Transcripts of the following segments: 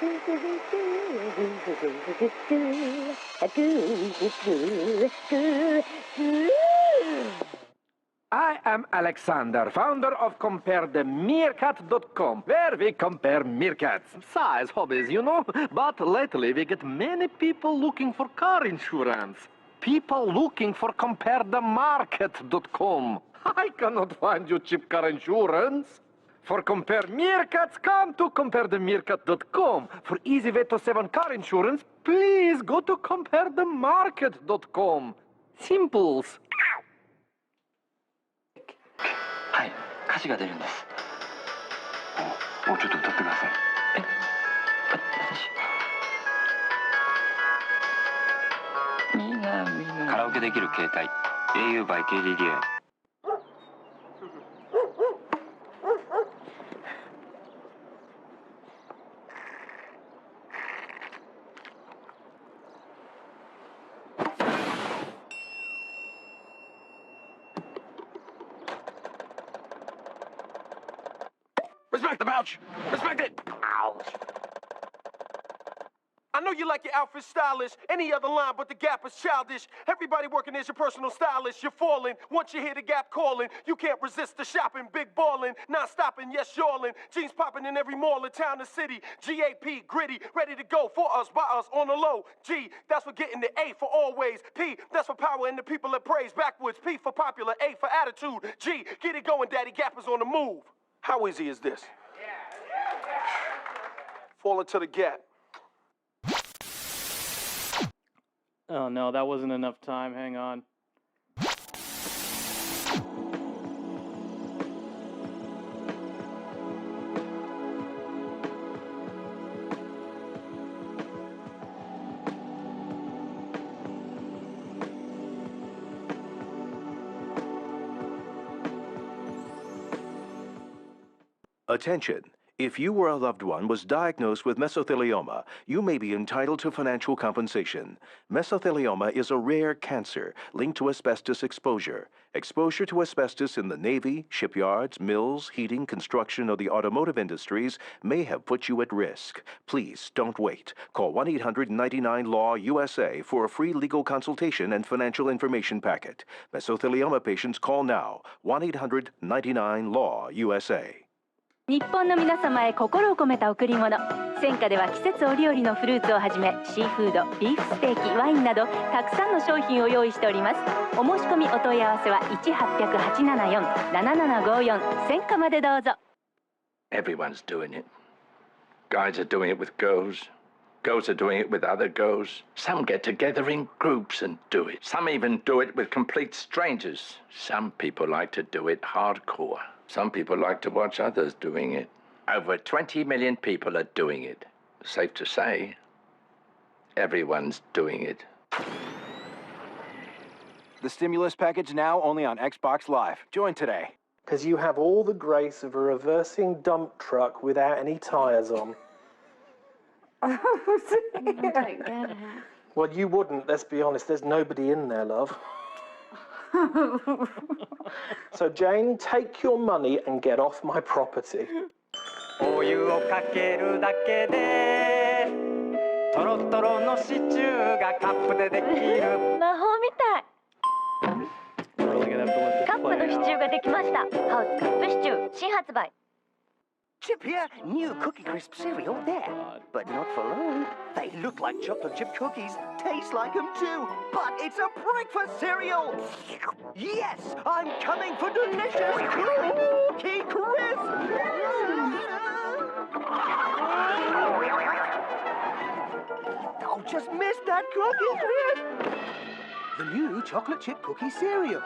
I am Alexander, founder of CompareTheMeerkat.com, where we compare meerkats. Size hobbies, you know. But lately we get many people looking for car insurance. People looking for CompareTheMarket.com. I cannot find you cheap car insurance. For Compare Meerkats, come to CompareTheMeerkat.com. For easy way to save on car insurance, please go to CompareTheMarket.com. Simples. はい、歌詞が出るんです。もうちょっと歌ってください。カラオケできる携帯 au by KDDI。Respect the pouch! Respect it! Ouch! I know you like your outfit stylish, any other line but the Gap is childish. Everybody working is your personal stylist. You're falling, once you hear the Gap calling. You can't resist the shopping, big ballin', not stopping, yes, y'allin'. Jeans popping in every mall in town and city. GAP, gritty, ready to go for us, by us, on the low. G, that's for getting the A for always. P, that's for power and the people that praise. Backwards, P for popular, A for attitude. G, get it going, Daddy, Gap is on the move. How easy is this? Fall into the Gap. Oh no, that wasn't enough time. Hang on. Attention! If you or a loved one was diagnosed with mesothelioma, you may be entitled to financial compensation. Mesothelioma is a rare cancer linked to asbestos exposure. Exposure to asbestos in the Navy, shipyards, mills, heating, construction, or the automotive industries may have put you at risk. Please don't wait. Call 1-800-99-LAW-USA for a free legal consultation and financial information packet. Mesothelioma patients call now. 1-800-99-LAW-USA. 日本の皆様へ心を込めた贈り物。戦火では季節折々のフルーツをはじめシーフード、ビーフステーキ、ワインなどたくさんの商品を用意しております。お申し込みお問い合わせは 1-800-874-7754 戦火までどうぞ。 Everyone's doing it. Guys are doing it with girls. Girls are doing it with other girls. Some get together in groups and do it. Some even do it with complete strangers. Some people like to do it hardcore. Some people like to watch others doing it. Over 20 million people are doing it. Safe to say, everyone's doing it. The stimulus package now only on Xbox Live. Join today. Because you have all the grace of a reversing dump truck without any tires on. Well, you wouldn't, let's be honest. There's nobody in there, love. So, Jane, take your money and get off my property. お湯をかけるだけでトロトロのシチューがカップでできる。魔法みたい。 We're really gonna have to let this カップの play シチュー out. ができました。ハウスカップシチュー新発売。 Chip here, new Cookie Crisp cereal there. But not for long. They look like chocolate chip cookies, taste like them too. But it's a breakfast cereal. Yes, I'm coming for delicious Cookie Crisp. Oh, just missed that Cookie Crisp. The new chocolate chip cookie cereal.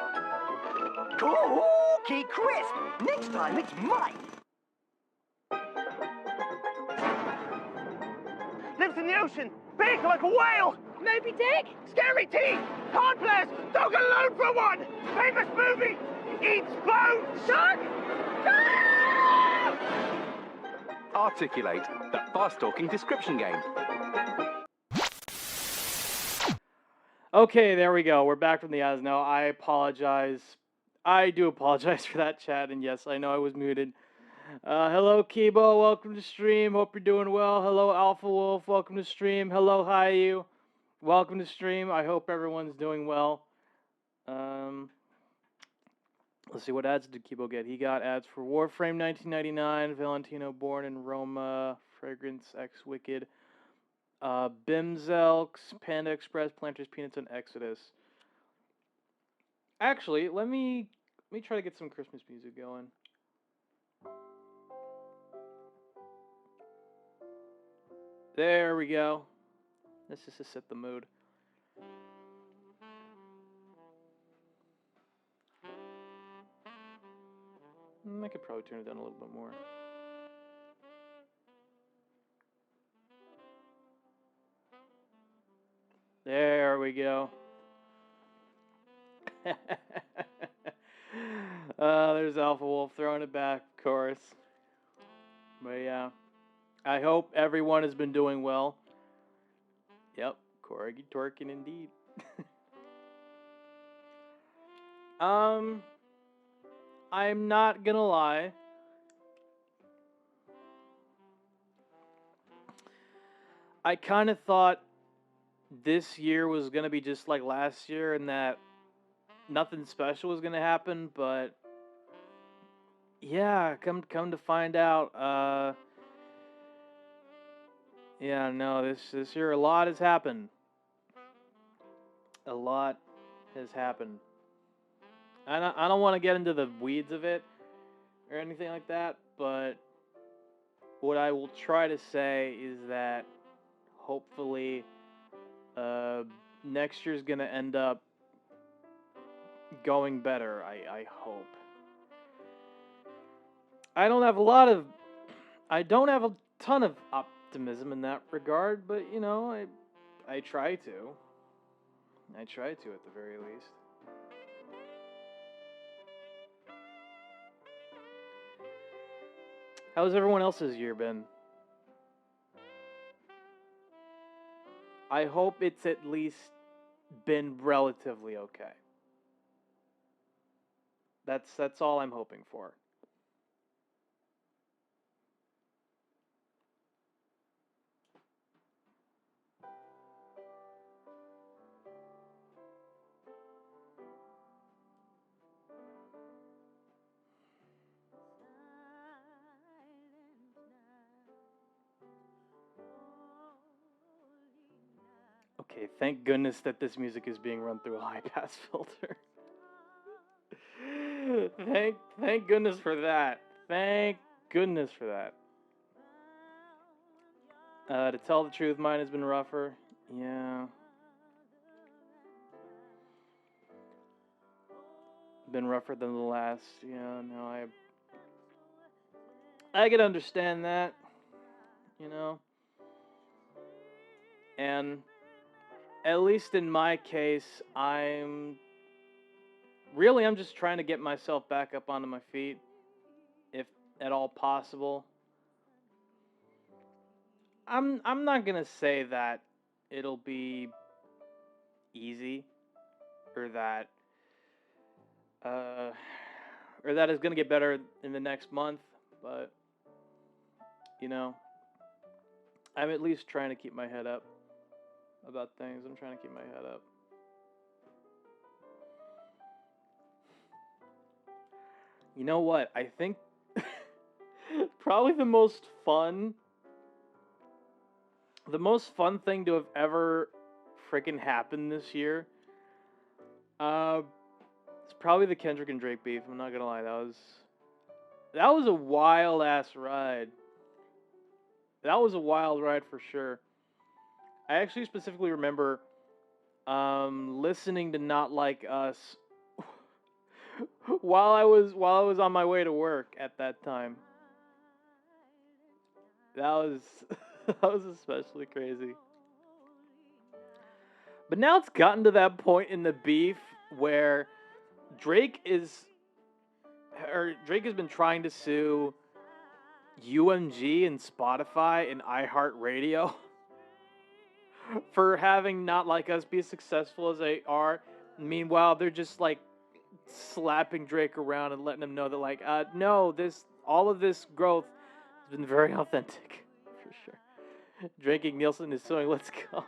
Cookie Crisp. Next time it's mine. Lives in the ocean, big like a whale. Moby Dick. Scary teeth, hard blast, dog alone for one. Famous movie, eats bones. Shark. Articulate, that fast-talking description game. Okay, there we go. We're back from the Asno. I apologize. I do apologize for that, chat. And yes, I know I was muted. Hello, Kibo. Welcome to stream. Hope you're doing well. Hello, Alpha Wolf. Welcome to stream. Hello, Hayu. Welcome to stream. I hope everyone's doing well. Let's see, what ads did Kibo get? He got ads for Warframe 1999, Valentino Born in Roma, Fragrance X Wicked, Bimzelks, Panda Express, Planters Peanuts, and Exodus. Actually, let me try to get some Christmas music going. There we go. This is to set the mood. I could probably turn it down a little bit more. There we go. There's Alpha Wolf throwing it back, of course. But yeah, I hope everyone has been doing well. Yep, Corgi twerking indeed. I'm not gonna lie. I kind of thought this year was gonna be just like last year, and that nothing special was gonna happen. But yeah, come to find out, yeah, no, this year a lot has happened. A lot has happened. I don't want to get into the weeds of it or anything like that, but what I will try to say is that hopefully next year's gonna end up going better. I hope. I don't have a ton of optimism in that regard, but you know, I try to. I try to at the very least. How's everyone else's year been? I hope it's at least been relatively okay. That's all I'm hoping for. Okay, thank goodness that this music is being run through a high pass filter. Thank goodness for that. Thank goodness for that. To tell the truth, mine has been rougher. Yeah. Been rougher than the last. Yeah, no, I can understand that. You know. And at least in my case, I'm just trying to get myself back up onto my feet, if at all possible. I'm not gonna say that it'll be easy, or that it's gonna get better in the next month, but you know, I'm at least trying to keep my head up about things. I'm trying to keep my head up. You know what? I think probably the most fun thing to have ever freaking happened this year, it's probably the Kendrick and Drake beef. I'm not gonna lie, that was a wild ass ride. That was a wild ride for sure. I actually specifically remember listening to Not Like Us while I was on my way to work at that time. That was that was especially crazy. But now it's gotten to that point in the beef where Drake has been trying to sue UMG and Spotify and iHeartRadio for having Not Like Us be as successful as they are. Meanwhile, they're just like slapping Drake around and letting him know that, like, no, this All of this growth has been very authentic, for sure. Drinking Nielsen is suing. Let's go.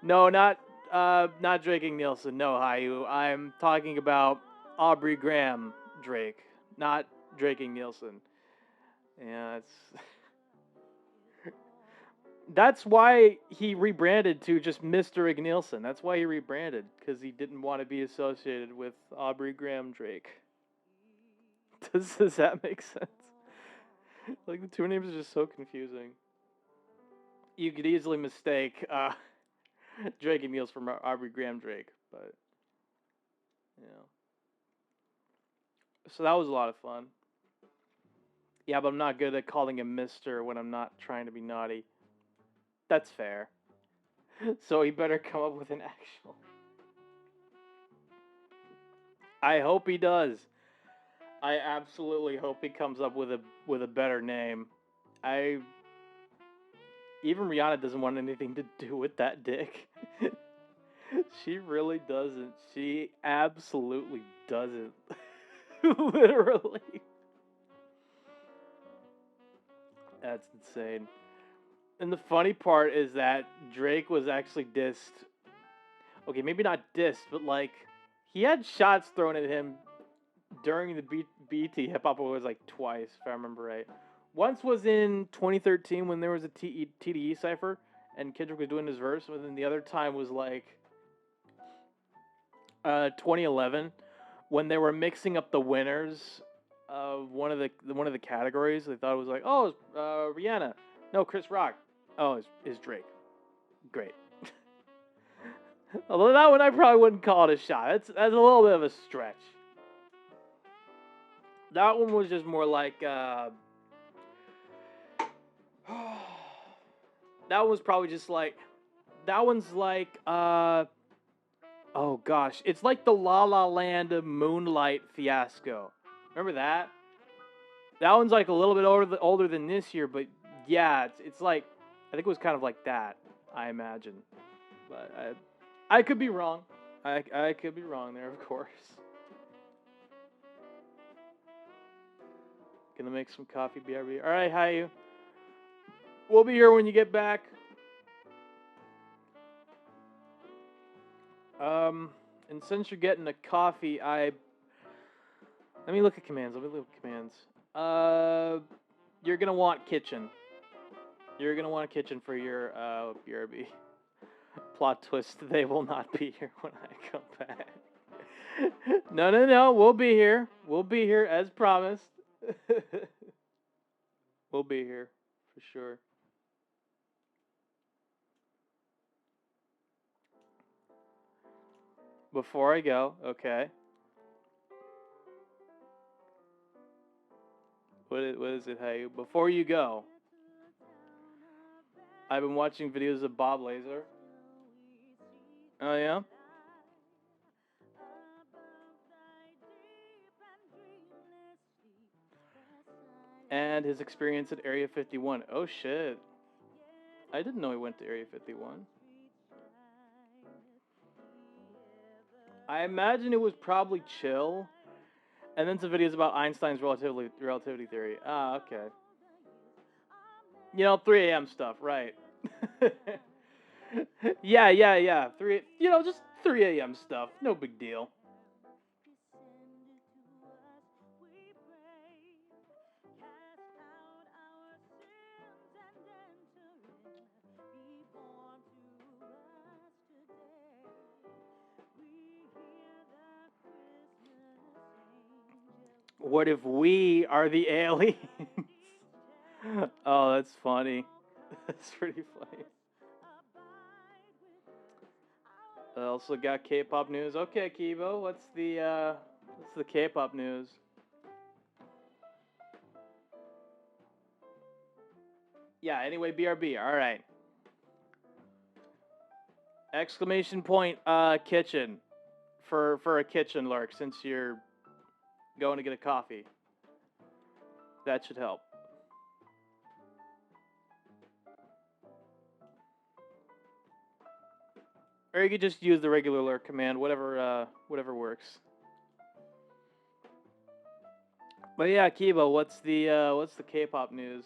No, not drinking Nielsen. No, Hayu. I'm talking about Aubrey Graham Drake, not drinking Nielsen. Yeah, it's. That's why he rebranded to just Mr. Nielsen. That's why he rebranded, because he didn't want to be associated with Aubrey Graham Drake. Does that make sense? Like, the two names are just so confusing. You could easily mistake Drake and Niels from Aubrey Graham Drake, but you know. So that was a lot of fun. Yeah, but I'm not good at calling him Mr. when I'm not trying to be naughty. That's fair. So he better come up with an actual. I hope he does. I absolutely hope he comes up with a better name. Even Rihanna doesn't want anything to do with that dick. She really doesn't. She absolutely doesn't. Literally. That's insane. And the funny part is that Drake was actually dissed. Okay, maybe not dissed, but like, he had shots thrown at him during the BT Hip Hop Awards like twice, if I remember right. Once was in 2013 when there was a TDE cypher and Kendrick was doing his verse, and then the other time was like 2011 when they were mixing up the winners of one of the categories. They thought it was like, oh, Rihanna, no, Chris Rock, oh, it's Drake. Great. Although that one I probably wouldn't call it a shot. That's a little bit of a stretch. That one was just more like that was probably just like, that one's like oh gosh, it's like the La La Land Moonlight fiasco. Remember that? That one's like a little bit older than this year, but yeah, it's like, I think it was kind of like that, I imagine. But I could be wrong. I could be wrong there, of course. Gonna make some coffee, BRB. All right, hi you. We'll be here when you get back. And since you're getting a coffee, let me look at commands. You're gonna want kitchen. You're gonna want a kitchen for your BRB. Plot twist: they will not be here when I come back. No. We'll be here. We'll be here as promised. We'll be here for sure. Before I go, okay. What is it? Hey, before you go, I've been watching videos of Bob Lazar. Oh yeah. And his experience at Area 51. Oh shit. I didn't know he went to Area 51. I imagine it was probably chill. And then some videos about Einstein's relativity theory. Ah, okay. You know, 3 a.m. stuff, right. Yeah. Just 3 a.m. stuff. No big deal. What if we are the aliens? Oh, that's funny. That's pretty funny. I also got K-pop news. Okay, Kibo, what's the K-pop news? Yeah, anyway, BRB. All right. Exclamation point kitchen for a kitchen lurk since you're going to get a coffee. That should help. Or you could just use the regular lurk command, whatever works. But yeah, Kiba, what's the K-pop news?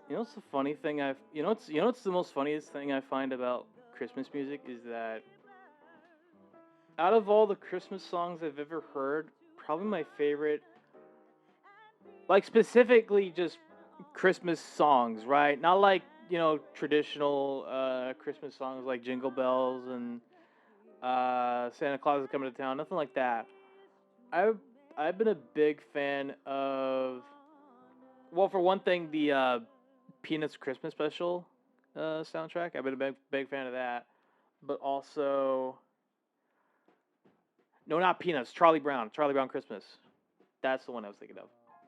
You know what's the funny thing what's the most funniest thing I find about Christmas music is that out of all the Christmas songs I've ever heard, probably my favorite, like specifically just Christmas songs, right? Not like, traditional Christmas songs like Jingle Bells and Santa Claus is Coming to Town, nothing like that. I've been a big fan of, well, for one thing, the Peanuts Christmas Special soundtrack. I've been a big fan of that. But also, no, not Peanuts. Charlie Brown Christmas. That's the one I was thinking of.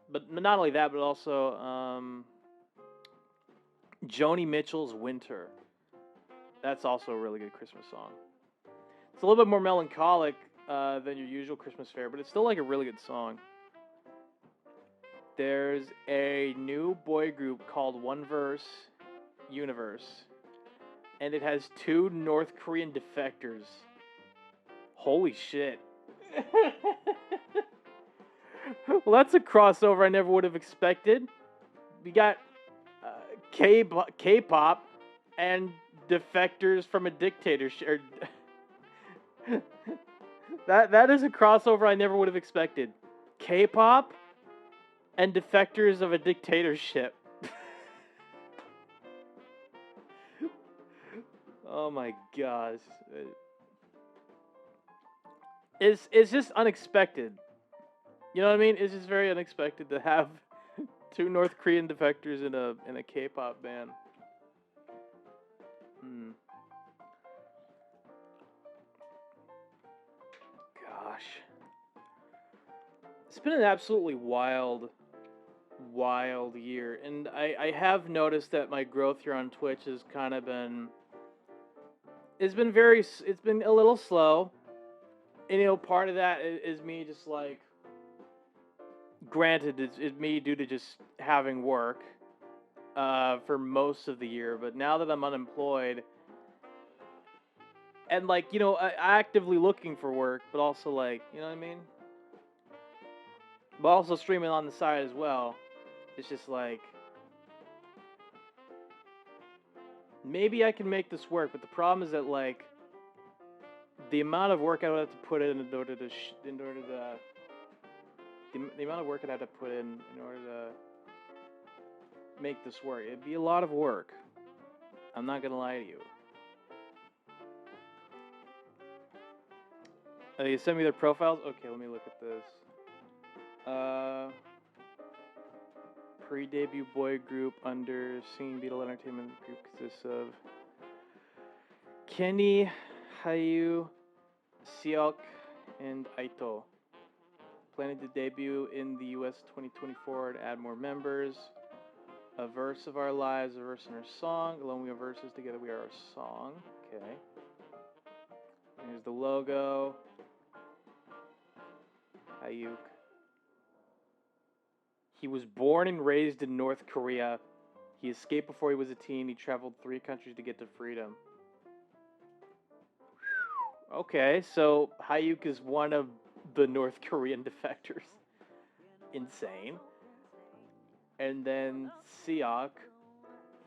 But not only that, but also Joni Mitchell's Winter. That's also a really good Christmas song. It's a little bit more melancholic than your usual Christmas fare, but it's still like a really good song. There's a new boy group called One Verse Universe, and it has 2 North Korean defectors. Holy shit. Well, that's a crossover I never would have expected. We got K-pop and defectors from a dictatorship. That is a crossover I never would have expected. K-pop and defectors of a dictatorship. Oh my gosh. It's just unexpected. You know what I mean? It's just very unexpected to have 2 North Korean defectors in a K-pop band. Gosh. It's been an absolutely wild year, and I have noticed that my growth here on Twitch has kind of been, it's been a little slow, and part of that is me just like, granted it's me due to just having work for most of the year, but now that I'm unemployed and like actively looking for work, but also like, you know what I mean, but also streaming on the side as well. It's just like, maybe I can make this work, but the problem is that like the amount of work I would have to put in order to the amount of work I'd have to put in order to make this work, it'd be a lot of work. I'm not gonna lie to you. You send me their profiles? Okay, let me look at this. Pre-debut boy group under Singing Beetle Entertainment Group consists of Kenny, Hayu, Seok, and Aito. Planning to debut in the US 2024 to add more members. A verse of our lives, a verse in our song. Alone we are verses, together we are a song. Okay. Here's the logo. Hayuk. He was born and raised in North Korea. He escaped before he was a teen. He traveled 3 countries to get to freedom. Okay, so Hayuk is one of the North Korean defectors. Insane. And then Seok.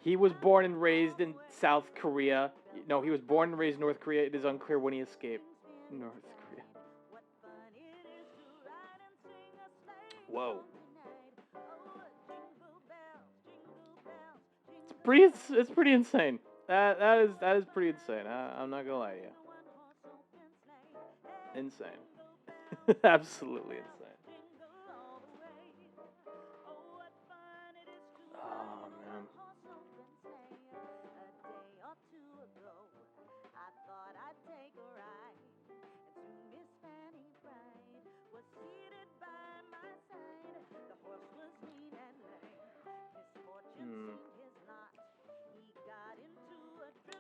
He was born and raised in South Korea. No, he was born and raised in North Korea. It is unclear when he escaped North Korea. Whoa. It's pretty insane. That is pretty insane. I'm not gonna lie to you. Insane. Absolutely insane. Oh man.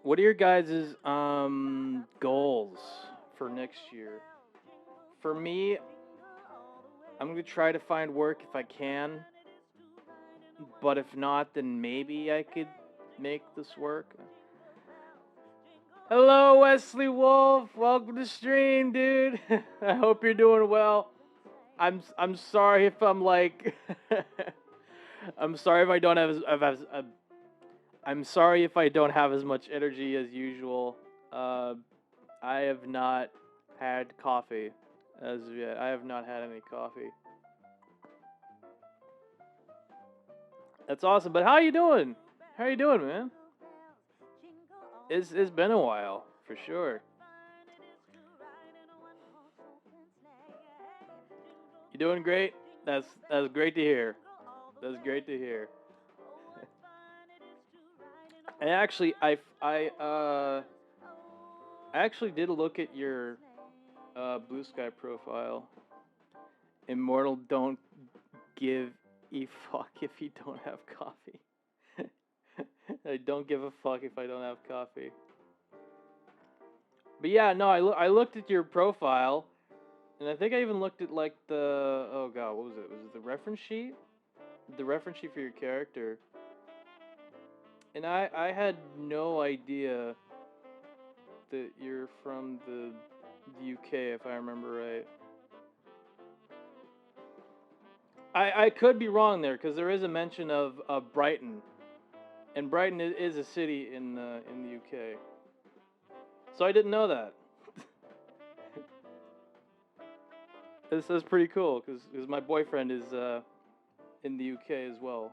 What are your guys' goals for next year? for me, I'm gonna try to find work if I can. But if not, then maybe I could make this work. Hello, Wesley Wolf. Welcome to stream, dude. I hope you're doing well. I'm sorry if I'm like I'm sorry if I don't have I'm sorry if I don't have as much energy as usual. I have not had coffee as of yet. I have not had any coffee. That's awesome. But how you doing? How you doing, man? It's been a while, for sure. You doing great? That's great to hear. That's great to hear. And actually, I actually did look at your Blue Sky profile. Immortal don't give a fuck if you don't have coffee. I don't give a fuck if I don't have coffee. But yeah, no, I looked at your profile, and I think I even looked at like the, oh god, what was it? Was it the reference sheet? The reference sheet for your character. And I had no idea that you're from the UK, if I remember right. I could be wrong there, because there is a mention of Brighton. And Brighton is a city in the UK. So I didn't know that. This is pretty cool, because my boyfriend is in the UK as well.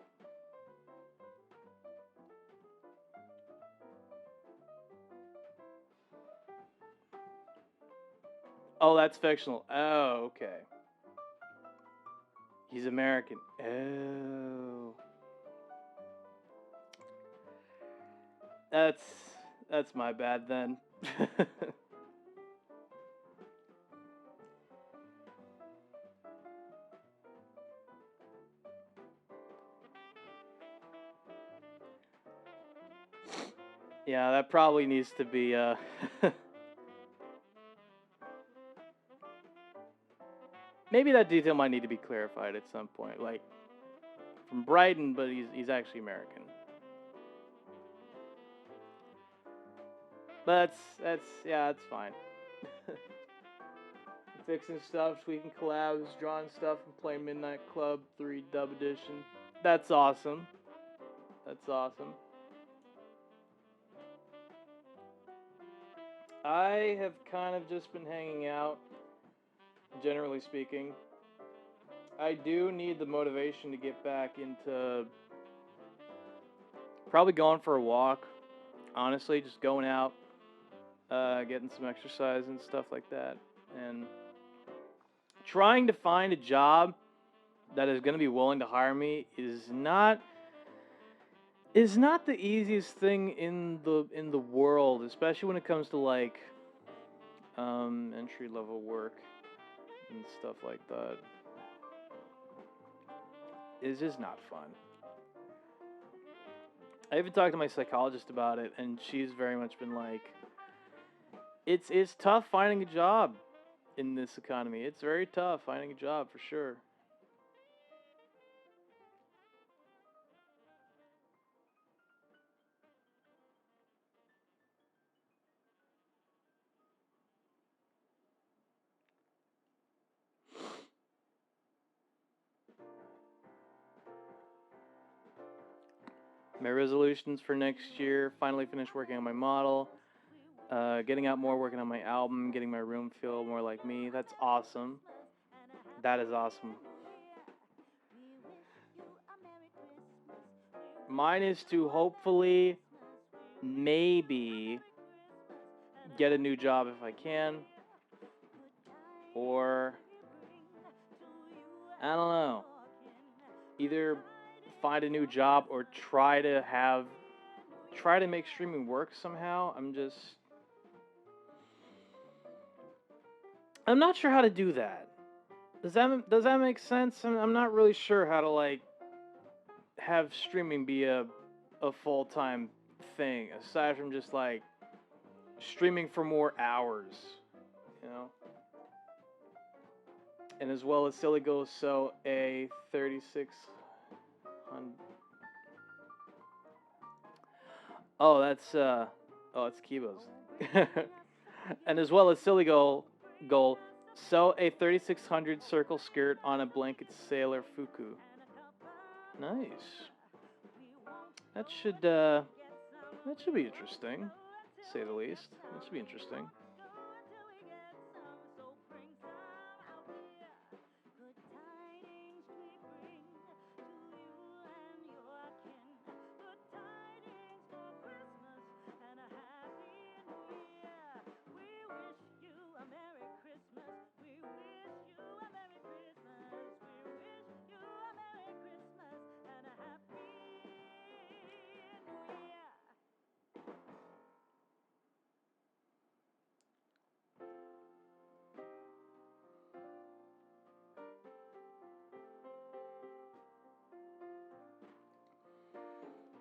Oh, that's fictional. Oh, okay. He's American. Oh. That's my bad then. Yeah, that probably needs to be maybe that detail might need to be clarified at some point. Like, from Brighton, but he's actually American. But that's fine. Fixing stuff, tweaking collabs, drawing stuff, and playing Midnight Club 3 Dub Edition. That's awesome. That's awesome. I have kind of just been hanging out, generally speaking. I do need the motivation to get back into probably going for a walk. Honestly, just going out, getting some exercise and stuff like that. And trying to find a job that is going to be willing to hire me is not the easiest thing in the world, especially when it comes to like entry level work and stuff like that. It's just not fun. I even talked to my psychologist about it, and she's very much been like, it's tough finding a job in this economy. It's very tough finding a job for sure. My resolutions for next year: finally finish working on my model, getting out more, working on my album, getting my room feel more like me. That's awesome. That is awesome. Mine is to hopefully, maybe, get a new job if I can. Or, I don't know. Either find a new job or try to make streaming work somehow. I'm not sure how to do that. Does that make sense? I'm not really sure how to like have streaming be a full-time thing aside from just like streaming for more hours, you know? And as well as Silly Goes So a 3600. Oh, it's Kibo's. And as well as Silly Goal, sew a 3600 circle skirt on a blanket sailor fuku. Nice. That should be interesting, to say the least. That should be interesting.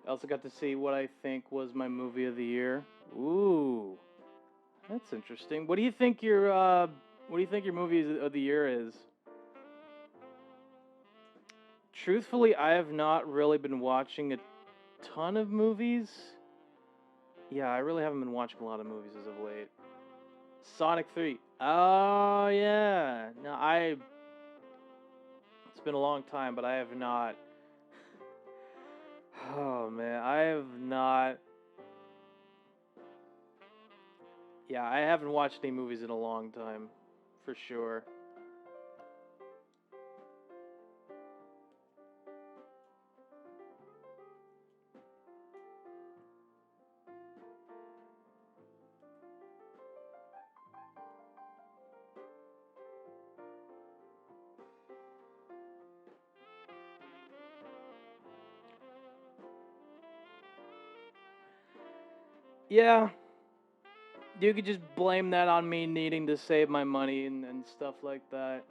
I also got to see what I think was my movie of the year. Ooh, that's interesting. What do you think your movie of the year is? Truthfully, I have not really been watching a ton of movies. Yeah, I really haven't been watching a lot of movies as of late. Sonic 3. Oh yeah. No, it's been a long time, but I have not. Oh man, I have not. Yeah, I haven't watched any movies in a long time, for sure. Yeah, you could just blame that on me needing to save my money and stuff like that.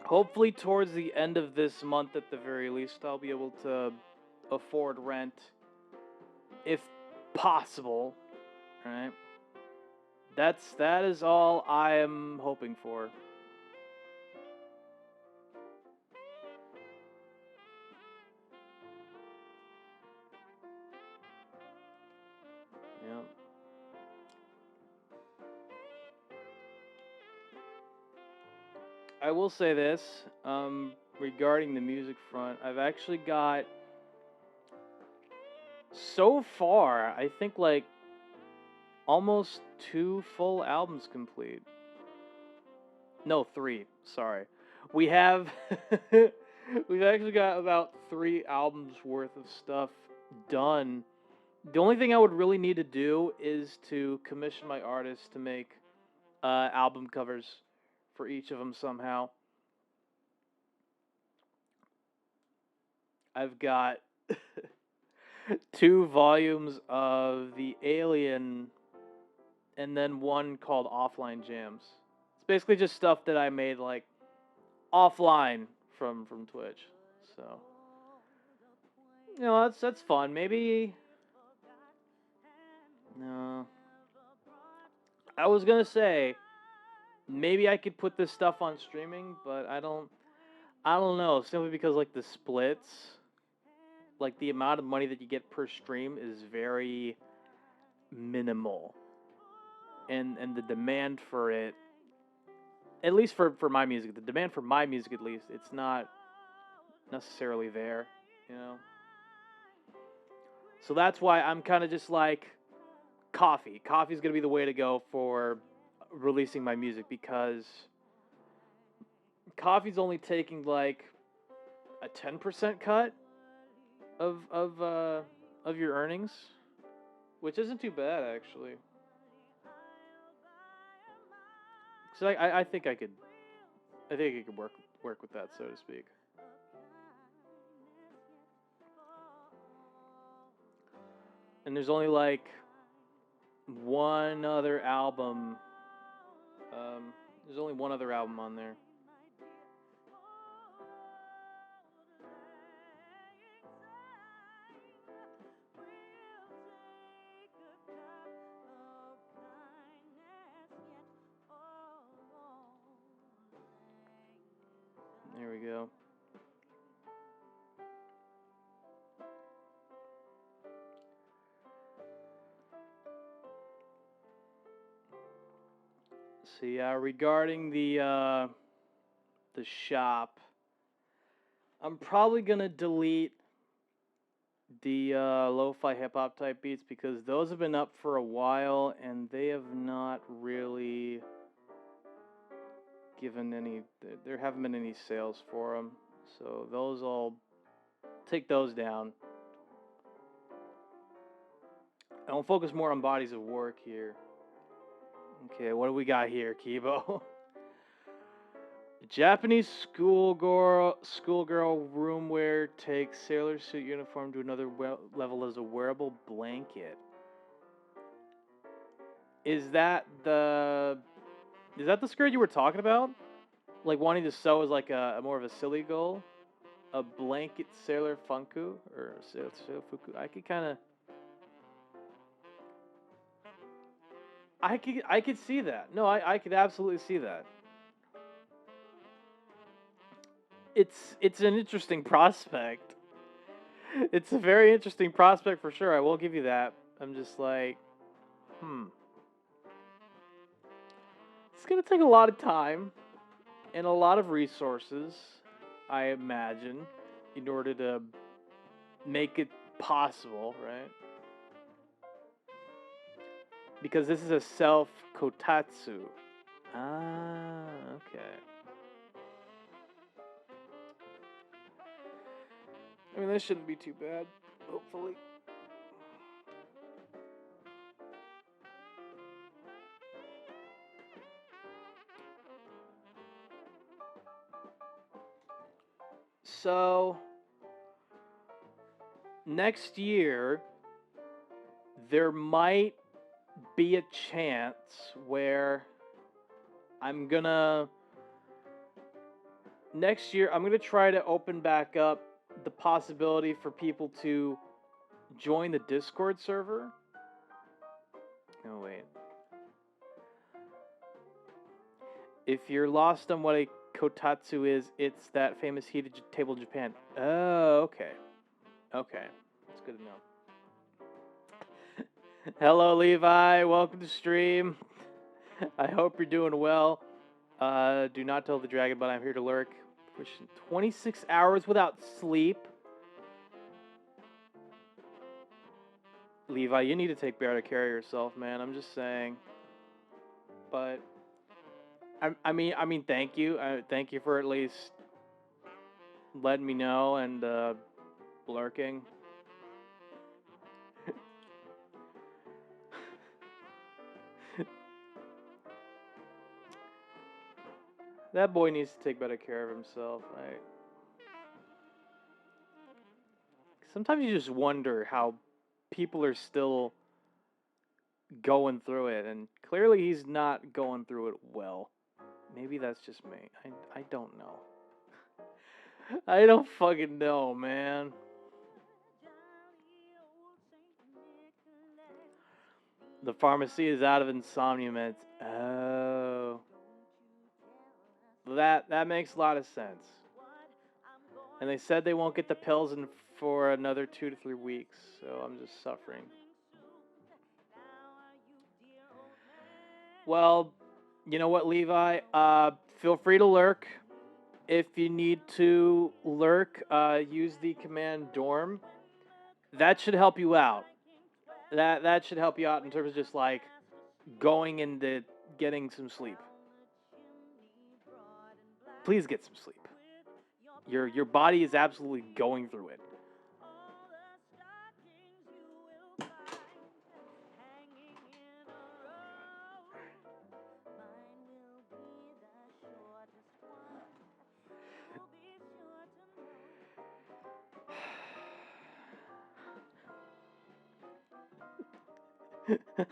Hopefully towards the end of this month at the very least, I'll be able to afford rent, if possible, right? That is all I am hoping for. Yeah. I will say this, regarding the music front, I've actually got, so far, I think like almost 2 full albums complete. No, 3, sorry. We've actually got about 3 albums worth of stuff done. The only thing I would really need to do is to commission my artists to make album covers for each of them somehow. I've got 2 volumes of The Alien and then one called Offline Jams. It's basically just stuff that I made like offline from Twitch. So, you know, that's fun. Maybe no. I was gonna say maybe I could put this stuff on streaming, but I don't know, simply because like the splits, like the amount of money that you get per stream is very minimal. And the demand for it, at least for my music, the demand for my music at least, it's not necessarily there, you know? So that's why I'm kind of just like, Coffee's going to be the way to go for releasing my music, because Coffee's only taking like a 10% cut of your earnings, which isn't too bad actually. So I think I could work with that, so to speak. And there's only like one other album. There's only one other album on there. So yeah, regarding the shop, I'm probably gonna delete the lo-fi hip-hop type beats because those have been up for a while and they have not really given any, there haven't been any sales for them, so those, I'll take those down. I'll focus more on bodies of work here. Okay, what do we got here, Kibo? Japanese schoolgirl roomwear takes sailor suit uniform to another level as a wearable blanket. Is that the skirt you were talking about? Like wanting to sew as like a more of a silly goal? A blanket sailor funku or sailor fuku? I could kind of, I could see that. No, I could absolutely see that. It's an interesting prospect. It's a very interesting prospect for sure. I will give you that. I'm just like, It's gonna take a lot of time and a lot of resources, I imagine, in order to make it possible, right? Because this is a self-kotatsu. Ah, okay. I mean, this shouldn't be too bad, hopefully. So, next year, there might be a chance where next year, I'm gonna try to open back up the possibility for people to join the Discord server. Oh, wait. If you're lost on what a kotatsu is, it's that famous heated table in Japan. Oh, okay. Okay. That's good to know. Hello, Levi. Welcome to stream. I hope you're doing well. Do not tell the dragon, but I'm here to lurk. Pushing 26 hours without sleep. Levi, you need to take better care of yourself, man. I'm just saying. But I mean, thank you. Thank you for at least letting me know and lurking. That boy needs to take better care of himself, right? Sometimes you just wonder how people are still going through it, and clearly he's not going through it well. Maybe that's just me. I don't know. I don't fucking know, man. The pharmacy is out of insomnia meds. Oh. That makes a lot of sense. And they said they won't get the pills in for another 2 to 3 weeks, so I'm just suffering. Well, you know what, Levi? Feel free to lurk. If you need to lurk, use the command dorm. That should help you out. That should help you out in terms of just like going into getting some sleep. Please get some sleep. Your body is absolutely going through it.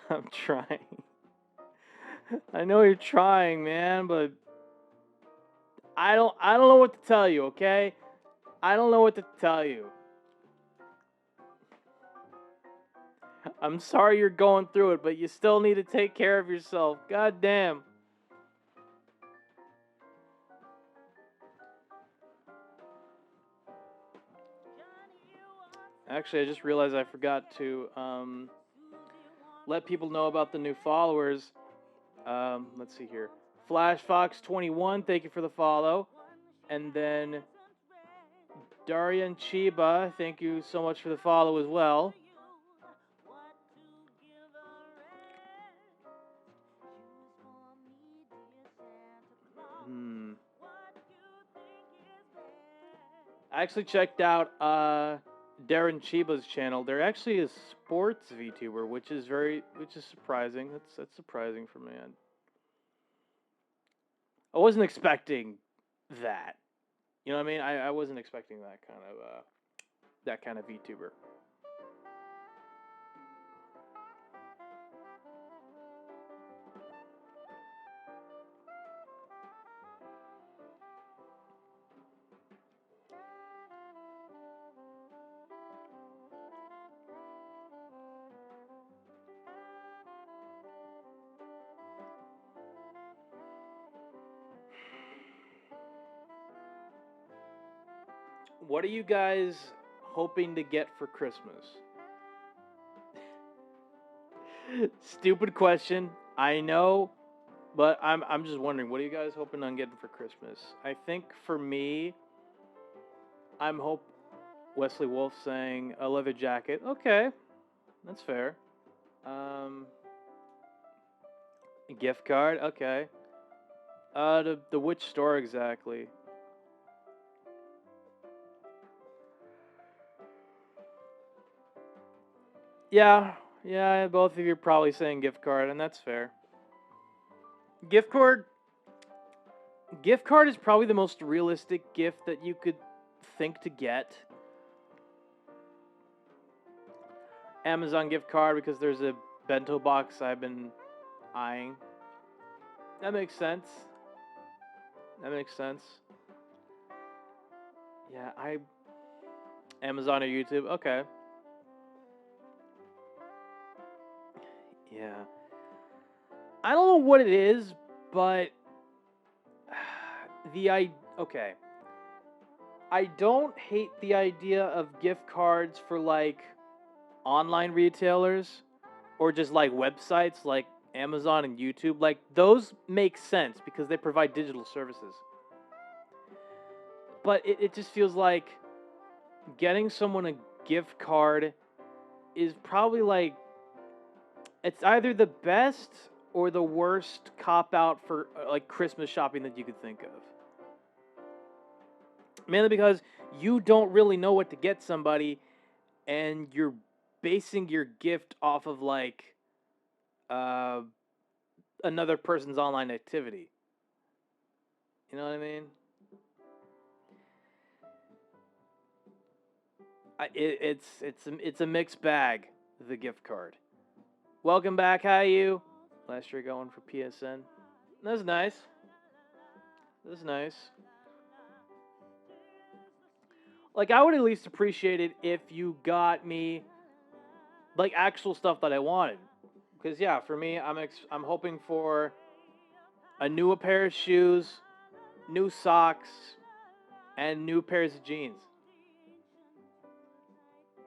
I'm trying. I know you're trying, man, but I don't know what to tell you, okay? I don't know what to tell you. I'm sorry you're going through it, but you still need to take care of yourself. God damn. Actually, I just realized I forgot to let people know about the new followers. Let's see here. FlashFox21, thank you for the follow. And then Darian Chiba, thank you so much for the follow as well. I actually checked out Darren Chiba's channel. They're actually a sports VTuber, which is surprising. That's surprising for me. I wasn't expecting that. You know what I mean? I wasn't expecting that kind of VTuber. What are you guys hoping to get for Christmas? Stupid question, I know, but I'm just wondering, what are you guys hoping on getting for Christmas? I think for me, Wesley Wolf saying a leather jacket. Okay, that's fair. A gift card. Okay. The which store exactly? Yeah, both of you are probably saying gift card, and that's fair. Gift card is probably the most realistic gift that you could think to get. Amazon gift card because there's a bento box I've been eyeing. That makes sense. Yeah, Amazon or YouTube. Okay. Yeah. I don't know what it is, but okay. I don't hate the idea of gift cards for like online retailers or just like websites like Amazon and YouTube. Like those make sense because they provide digital services. But it just feels like getting someone a gift card is probably like, it's either the best or the worst cop-out for like Christmas shopping that you could think of. Mainly because you don't really know what to get somebody, and you're basing your gift off of like another person's online activity. You know what I mean? It's a mixed bag, the gift card. Welcome back, how are you? Last year going for PSN. That's nice. Like, I would at least appreciate it if you got me like actual stuff that I wanted. Because yeah, for me, I'm hoping for a new pair of shoes, new socks, and new pairs of jeans.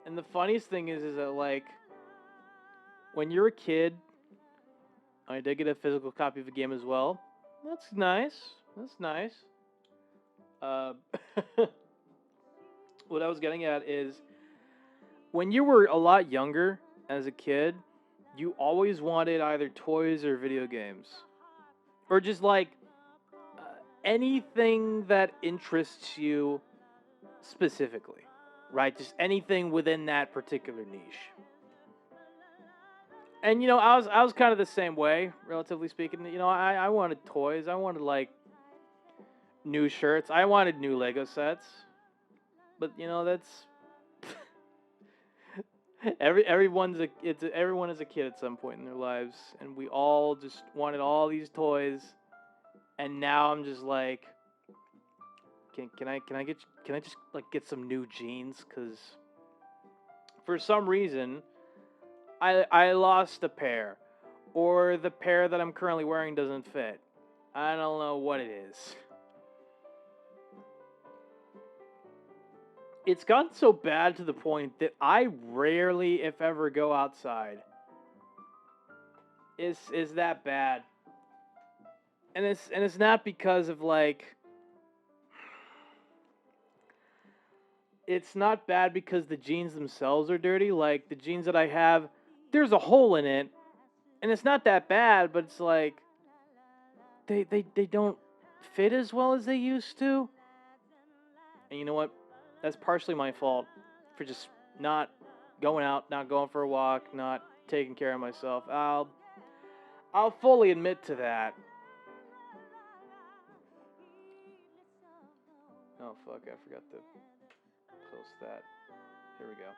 And the funniest thing is that like when you're a kid, I did get a physical copy of a game as well. That's nice. What I was getting at is when you were a lot younger as a kid, you always wanted either toys or video games. Or just like anything that interests you specifically, right? Just anything within that particular niche. And you know, I was kind of the same way, relatively speaking. You know, I wanted toys. I wanted like new shirts. I wanted new Lego sets. But you know, that's everyone is a kid at some point in their lives, and we all just wanted all these toys. And now I'm just like, can I just like get some new jeans? Because for some reason, I lost a pair, or the pair that I'm currently wearing doesn't fit. I don't know what it is. It's gotten so bad to the point that I rarely, if ever, go outside. Is that bad? and it's not because of like. It's not bad because the jeans themselves are dirty. Like the jeans that I have, there's a hole in it, and it's not that bad. But it's like they don't fit as well as they used to. And you know what? That's partially my fault for just not going out, not going for a walk, not taking care of myself. I'll fully admit to that. Oh fuck! I forgot to post that. Here we go.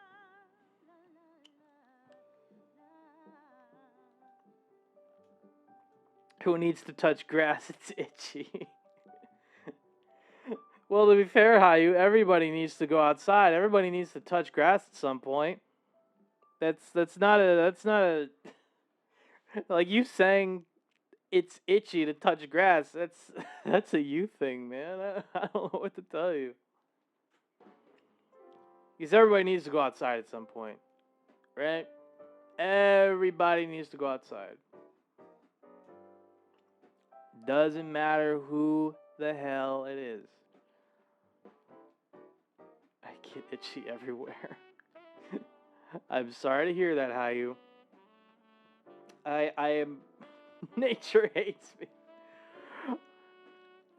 Who needs to touch grass? It's itchy. Well, to be fair, Hayu, everybody needs to go outside. Everybody needs to touch grass at some point. That's not a like you saying it's itchy to touch grass. That's a you thing, man. I don't know what to tell you. Because everybody needs to go outside at some point, right? Everybody needs to go outside. Doesn't matter who the hell it is. I get itchy everywhere. I'm sorry to hear that, Hayu. I am... Nature hates me.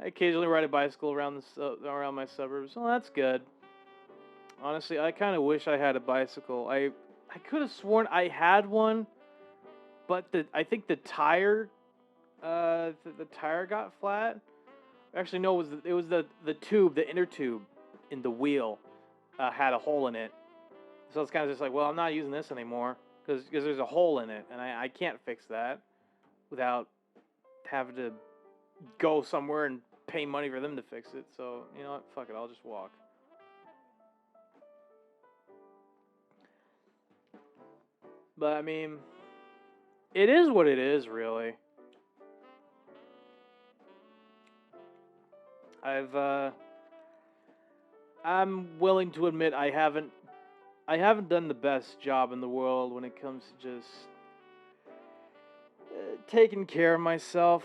I occasionally ride a bicycle around my suburbs. Well, that's good. Honestly, I kind of wish I had a bicycle. I could have sworn I had one, but I think the tire, the tire got flat. Actually, no, it was the tube, the inner tube in the wheel, had a hole in it. So it's kind of just like, well, I'm not using this anymore because there's a hole in it, and I can't fix that without having to go somewhere and pay money for them to fix it. So you know what? Fuck it, I'll just walk. But, I mean, it is what it is, really. I'm willing to admit I haven't done the best job in the world when it comes to just taking care of myself.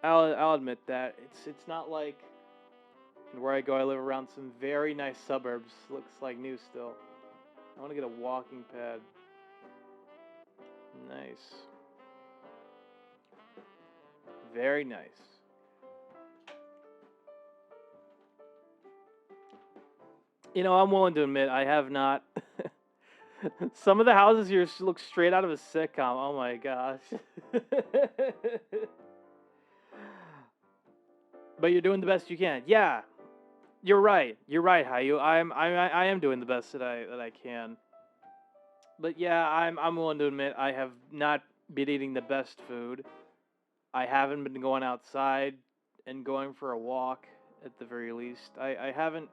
I'll admit that. It's not like where I go, I live around some very nice suburbs. Looks like new still. I want to get a walking pad. Nice. Very nice. You know, I'm willing to admit I have not. Some of the houses here look straight out of a sitcom. Oh my gosh. But you're doing the best you can. Yeah. You're right. You're right, Hayu. I am doing the best that I can. But yeah, I'm willing to admit I have not been eating the best food. I haven't been going outside and going for a walk at the very least. I haven't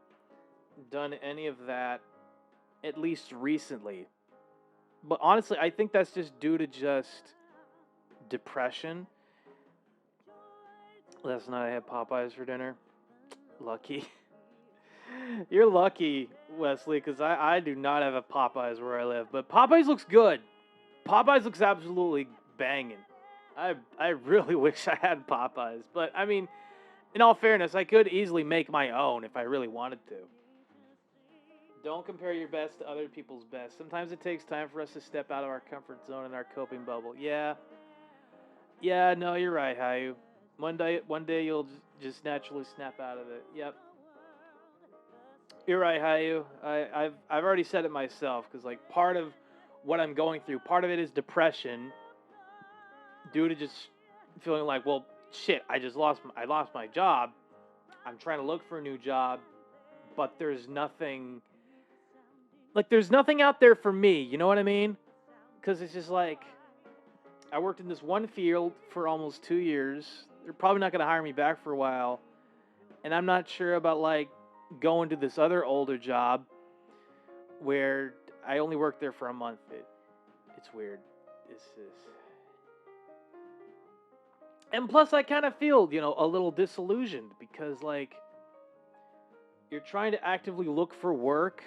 done any of that, at least recently. But honestly, I think that's just due to just depression. Last night I had Popeyes for dinner. Lucky. You're lucky, Wesley, because I do not have a Popeyes where I live. But Popeyes looks good. Popeyes looks absolutely banging. I really wish I had Popeyes. But, I mean, in all fairness, I could easily make my own if I really wanted to. Don't compare your best to other people's best. Sometimes it takes time for us to step out of our comfort zone and our coping bubble. Yeah. Yeah, no, you're right, Hayu. One day you'll just naturally snap out of it. Yep. You're right, Hayu. I've already said it myself, because like part of what I'm going through, part of it is depression, due to just feeling like, well, shit, I lost my job. I'm trying to look for a new job, but there's nothing out there for me. You know what I mean? Because it's just like, I worked in this one field for almost 2 years. They're probably not going to hire me back for a while, and I'm not sure about like going to this other older job where I only worked there for a month. It's weird. And plus I kind of feel, a little disillusioned because like you're trying to actively look for work,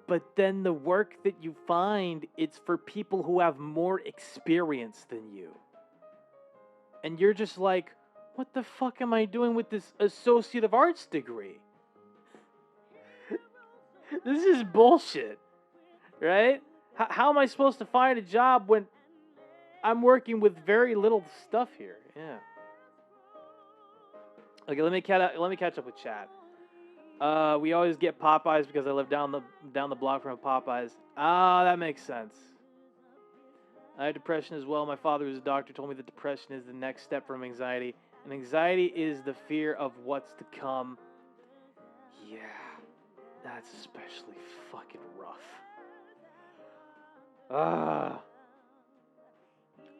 but then the work that you find, it's for people who have more experience than you. And you're just like, what the fuck am I doing with this Associate of Arts degree? This is bullshit, right? How am I supposed to find a job when I'm working with very little stuff here? Yeah. Okay, let me catch up with chat. We always get Popeyes because I live down the block from a Popeyes. Ah, that makes sense. I have depression as well. My father, who's a doctor, told me that depression is the next step from anxiety. And anxiety is the fear of what's to come. Yeah, that's especially fucking rough.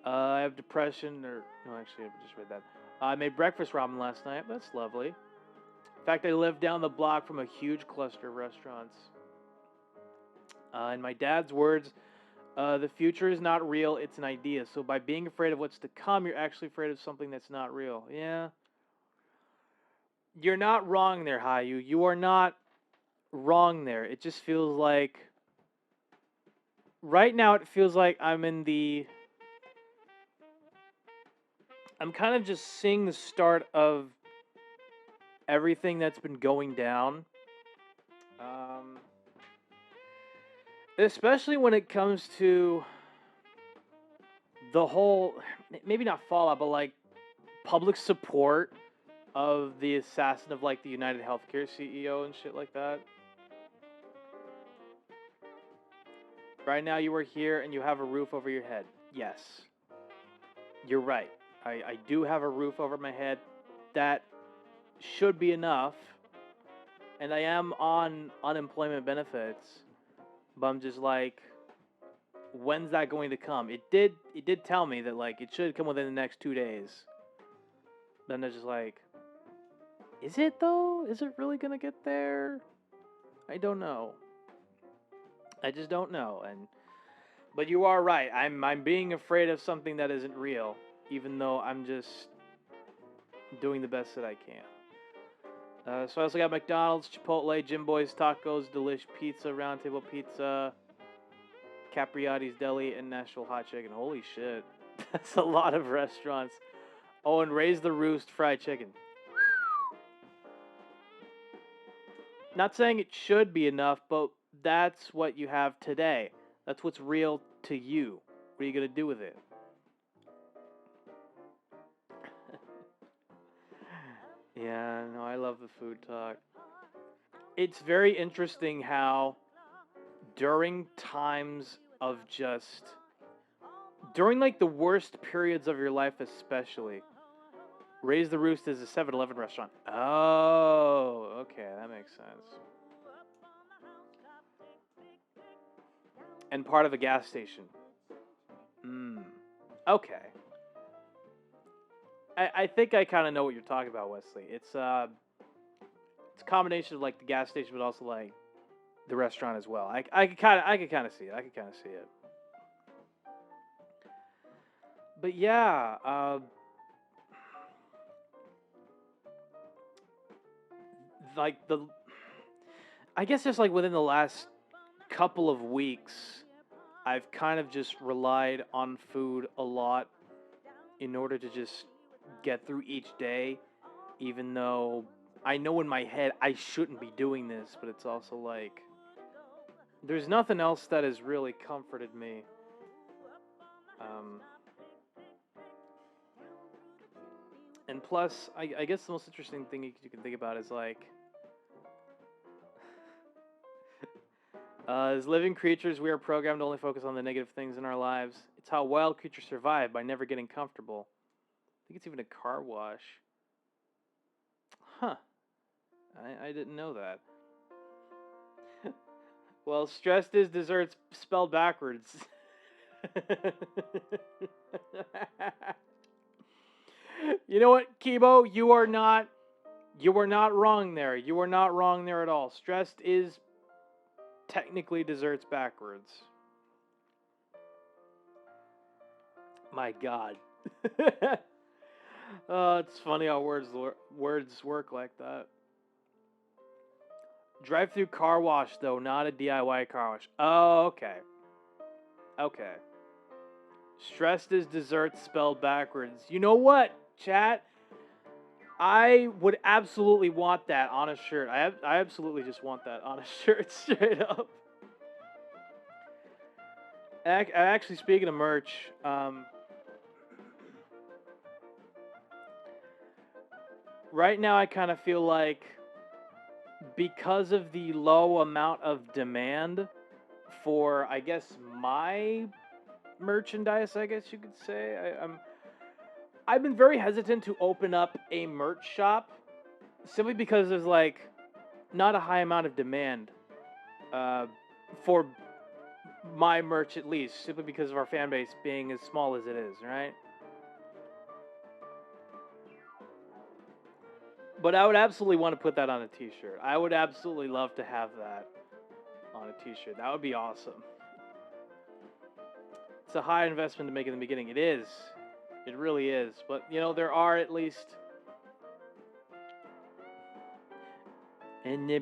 I have depression, or... No, actually, I just read that. I made breakfast ramen last night. That's lovely. In fact, I live down the block from a huge cluster of restaurants. In my dad's words, the future is not real, it's an idea. So by being afraid of what's to come, you're actually afraid of something that's not real. Yeah. You're not wrong there, Hayu. You are not wrong there. It just feels like... Right now, it feels like I'm kind of just seeing the start of everything that's been going down. Especially when it comes to the whole, maybe not fallout, but like public support of the assassin of like the United Healthcare CEO and shit like that. Right now you are here and you have a roof over your head. Yes. You're right. I do have a roof over my head. That should be enough. And I am on unemployment benefits. But I'm just like, when's that going to come? It did tell me that like it should come within the next 2 days. Then they're just like, is it though? Is it really gonna get there? I don't know. I just don't know. But you are right. I'm being afraid of something that isn't real, even though I'm just doing the best that I can. So I also got McDonald's, Chipotle, Jim Boy's Tacos, Delish Pizza, Roundtable Pizza, Capriati's Deli, and Nashville Hot Chicken. Holy shit. That's a lot of restaurants. Oh, and Raise the Roost Fried Chicken. Not saying it should be enough, but that's what you have today. That's what's real to you. What are you going to do with it? Yeah, no, I love the food talk. It's very interesting how during times of during like the worst periods of your life especially, Raise the Roost is a 7-Eleven restaurant. Oh, okay, that makes sense. And part of a gas station. Okay. I think I kind of know what you're talking about, Wesley. It's a combination of like the gas station, but also like the restaurant as well. I could kind of see it. But yeah, I guess just like within the last couple of weeks, I've kind of just relied on food a lot in order to just get through each day, even though I know in my head I shouldn't be doing this, but it's also like there's nothing else that has really comforted me. And plus, I guess the most interesting thing you can think about is like, as living creatures, we are programmed to only focus on the negative things in our lives. It's how wild creatures survive, by never getting comfortable. I think it's even a car wash. Huh. I didn't know that. Well, stressed is desserts spelled backwards. You know what, Kibo? You are not wrong there. You are not wrong there at all. Stressed is technically desserts backwards. My God. Oh, it's funny how words work like that. Drive-through car wash, though, not a DIY car wash. Oh, okay. Okay. Stressed as dessert spelled backwards. You know what, chat? I would absolutely want that on a shirt. I absolutely just want that on a shirt, straight up. Actually, speaking of merch, right now I kind of feel like because of the low amount of demand for, I guess, my merchandise, I guess you could say, I've been very hesitant to open up a merch shop simply because there's like not a high amount of demand for my merch, at least, simply because of our fan base being as small as it is, right? But I would absolutely want to put that on a t-shirt. I would absolutely love to have that on a t-shirt. That would be awesome. It's a high investment to make in the beginning. It is. It really is. But, you know, there are at least... In the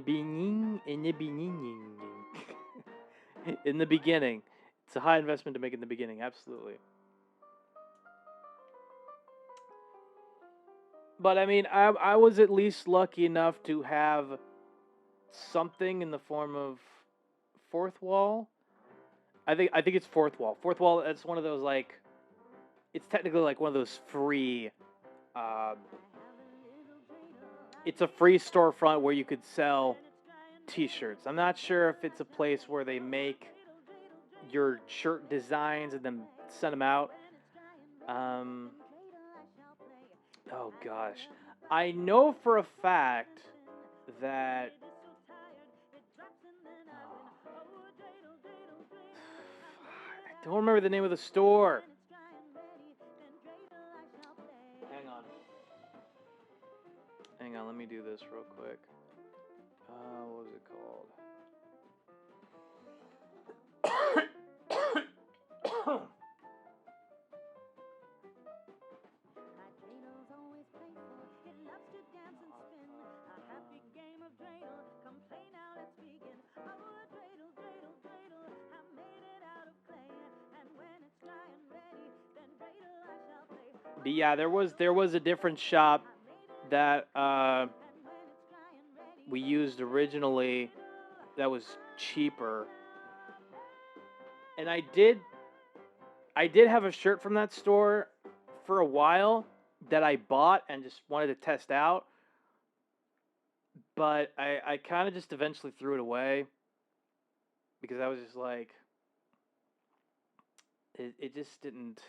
beginning, it's a high investment to make in the beginning, absolutely. But I mean, I was at least lucky enough to have something in the form of Fourth Wall. I think it's Fourth Wall. Fourth Wall. It's one of those like, it's technically like one of those free. It's a free storefront where you could sell T-shirts. I'm not sure if it's a place where they make your shirt designs and then send them out. Oh gosh, I know for a fact that I don't remember the name of the store. Hang on, let me do this real quick. What was it called? But yeah, there was a different shop that we used originally that was cheaper, and I did have a shirt from that store for a while that I bought and just wanted to test out, but I kind of just eventually threw it away because I was just like, it just didn't.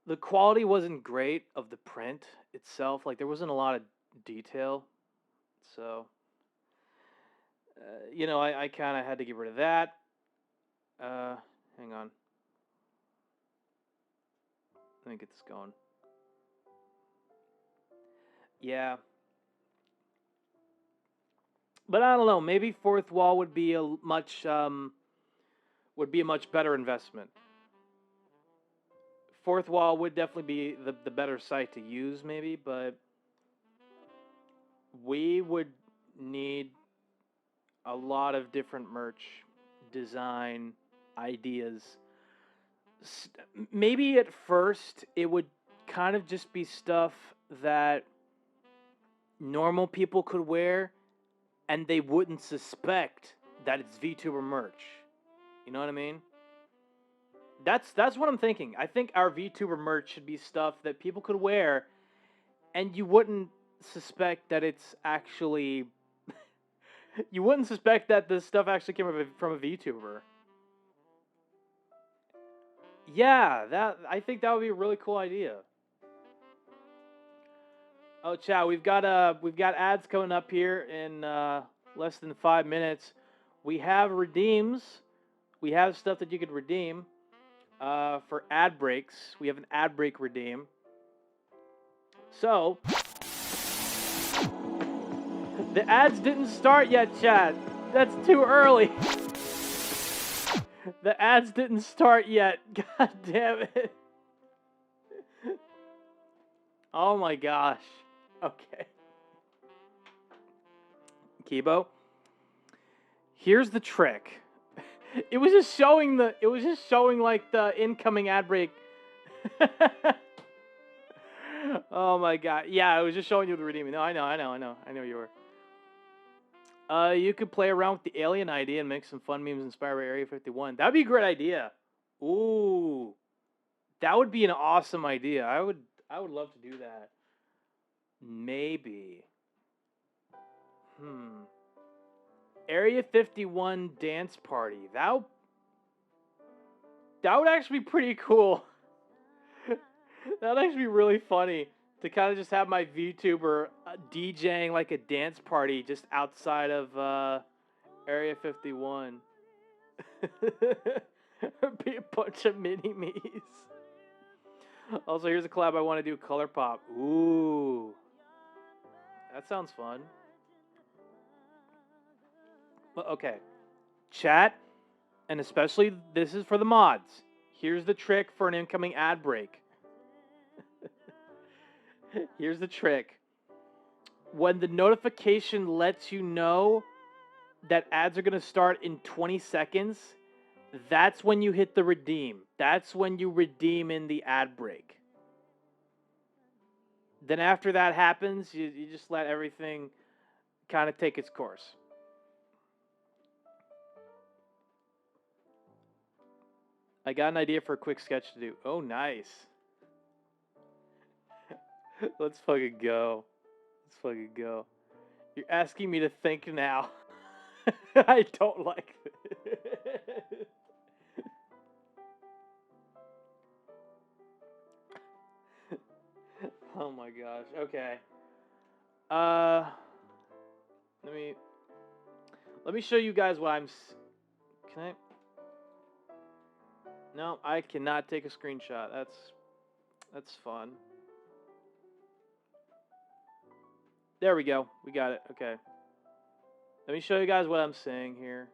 The quality wasn't great of the print itself. Like, there wasn't a lot of detail. So, you know, I kind of had to get rid of that. Hang on. Let me get this going. Yeah. But I don't know. Maybe Fourth Wall would be a much better investment. Fourth Wall would definitely be the better site to use, maybe, but we would need a lot of different merch design ideas. Maybe at first it would kind of just be stuff that normal people could wear and they wouldn't suspect that it's VTuber merch. You know what I mean? That's what I'm thinking. I think our VTuber merch should be stuff that people could wear and you wouldn't suspect that it's actually... you wouldn't suspect that this stuff actually came from a VTuber. Yeah, I think that would be a really cool idea. Oh, chat, we've got ads coming up here in less than 5 minutes. We have redeems. We have stuff that you could redeem for ad breaks. We have an ad break redeem. So, the ads didn't start yet, chat. That's too early. The ads didn't start yet. God damn it. Oh my gosh. Okay. Kibo, here's the trick. It was just showing like the incoming ad break. Oh my god. Yeah, it was just showing you the redeeming. No, I know you were. You could play around with the alien ID and make some fun memes inspired by Area 51. That'd be a great idea. Ooh. That would be an awesome idea. I would love to do that. Maybe. Area 51 dance party. That would actually be pretty cool. That would actually be really funny to kind of just have my VTuber DJing like a dance party just outside of Area 51. Be a bunch of mini-me's. Also, here's a collab I want to do, Color Pop. Ooh. That sounds fun. Well, okay. Chat, and especially this is for the mods. Here's the trick for an incoming ad break. Here's the trick. When the notification lets you know that ads are going to start in 20 seconds, that's when you hit the redeem. That's when you redeem in the ad break. Then after that happens, you just let everything kind of take its course. I got an idea for a quick sketch to do. Oh, nice. Let's fucking go. Let's fucking go. You're asking me to think now. I don't like it. Oh my gosh. Okay. Let me show you guys what I'm. Can I? No, I cannot take a screenshot. That's fun. There we go. We got it. Okay. Let me show you guys what I'm saying here.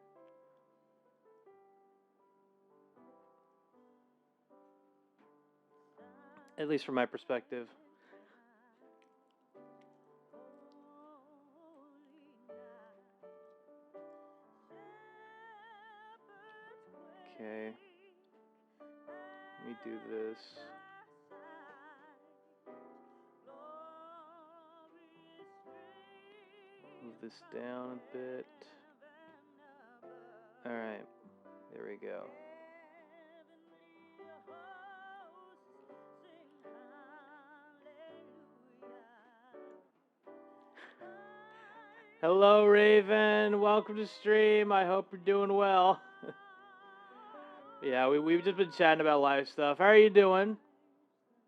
At least from my perspective. Okay. Let me do this. Move this down a bit. Alright. There we go. Hello, Raven. Welcome to stream. I hope you're doing well. Yeah, we've just been chatting about live stuff. How are you doing?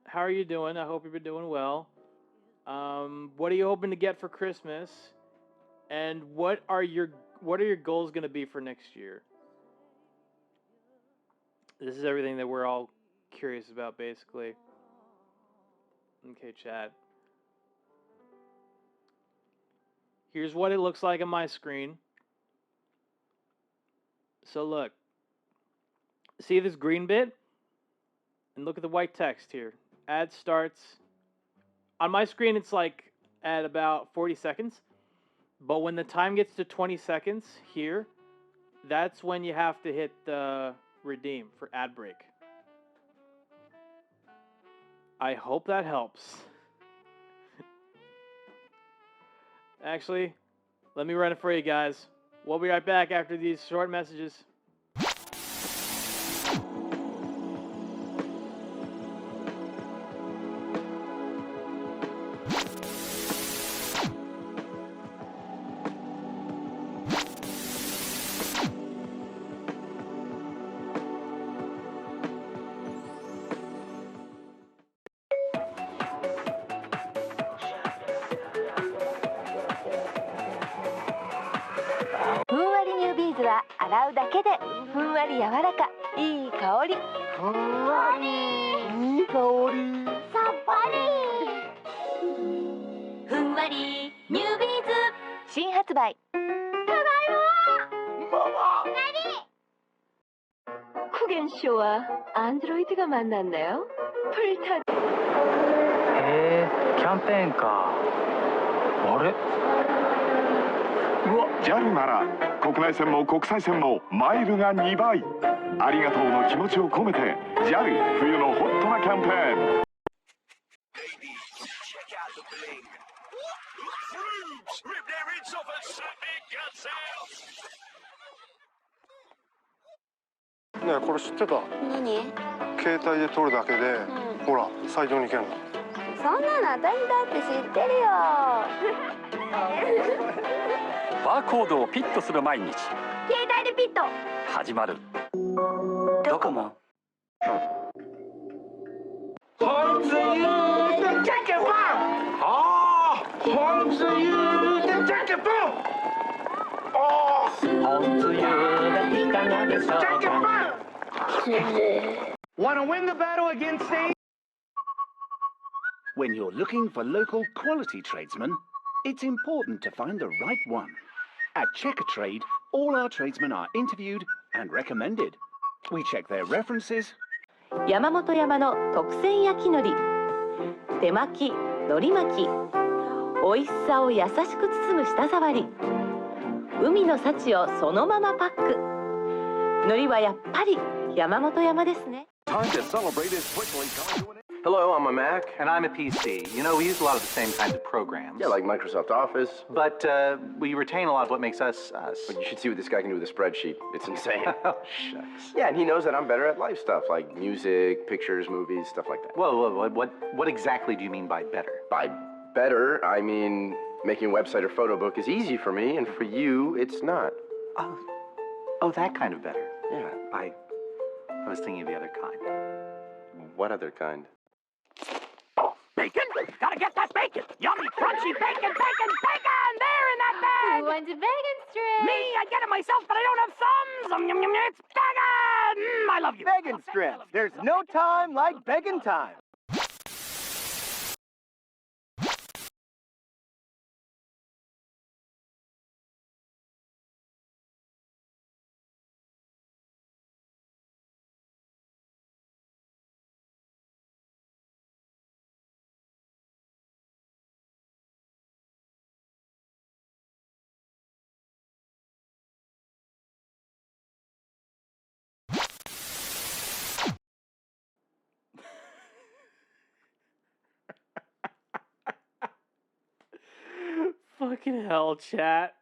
How are you doing? I hope you've been doing well. What are you hoping to get for Christmas? And what are your goals going to be for next year? This is everything that we're all curious about, basically. Okay, chat. Here's what it looks like on my screen. So look. See this green bit? And look at the white text here. Ad starts. On my screen, it's like at about 40 seconds. But when the time gets to 20 seconds here, that's when you have to hit the redeem for ad break. I hope that helps. Actually, let me run it for you guys. We'll be right back after these short messages.ビーズは洗うだけでふんわり柔らか、いい香り。ふんわりいい香り。さっぱりふんわりニュービーズ新発売。ただいま。ママ。何？구겐쇼와 안드로이드가 만났네요. 풀타. キャンペーンか。あれ？JAL なら今国内線も国際線もマイルが2倍。ありがとうの気持ちを込めて JAL 冬のホットなキャンペーン。ねえこれ知ってた？何？携帯で撮るだけで、ほらサイトに行けんの。そんなの私だって知ってるよ。バーコードをピッとする毎日。携帯でピッと始まる。ドコモ。红子鱼的加给棒。哦，红子鱼的加给棒。哦，红子鱼的いかがでしょうか。加给棒。Wanna win the battle against Satan? When you're looking for local quality tradesmen, it's important to find the right one. At Checker Trade, all our tradesmen are interviewed and recommended. We check their references. 山本山の特選焼き海苔、手巻き、海苔巻き、美味しさを優しく包む舌触り、海の幸をそのままパック。海苔はやっぱり山本山ですね。Time to celebrate is quickly coming to an end. Hello, I'm a Mac. And I'm a PC. You know, we use a lot of the same kinds of programs. Yeah, like Microsoft Office. But we retain a lot of what makes us us. But you should see what this guy can do with a spreadsheet. It's insane. Oh, shucks. Yeah, and he knows that I'm better at life stuff, like music, pictures, movies, stuff like that. Whoa, what exactly do you mean by better? By better, I mean making a website or photo book is easy for me, and for you, it's not. Oh, that kind of better. Yeah. I was thinking of the other kind. What other kind? Bacon? Gotta get that bacon! Yummy, crunchy bacon, bacon, bacon! There in that bag! Who wants a bacon strip? Me, I get it myself, but I don't have thumbs! Yum, yum, yum, it's bacon! I love you. Bacon strips. There's no time like bacon time. Fucking hell, chat.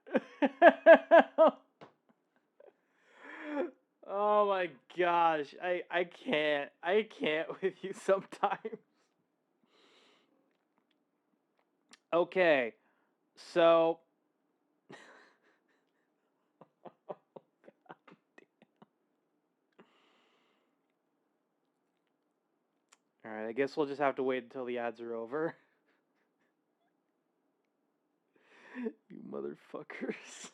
Oh my gosh. I can't with you sometimes. Okay. So Alright, I guess we'll just have to wait until the ads are over. You motherfuckers.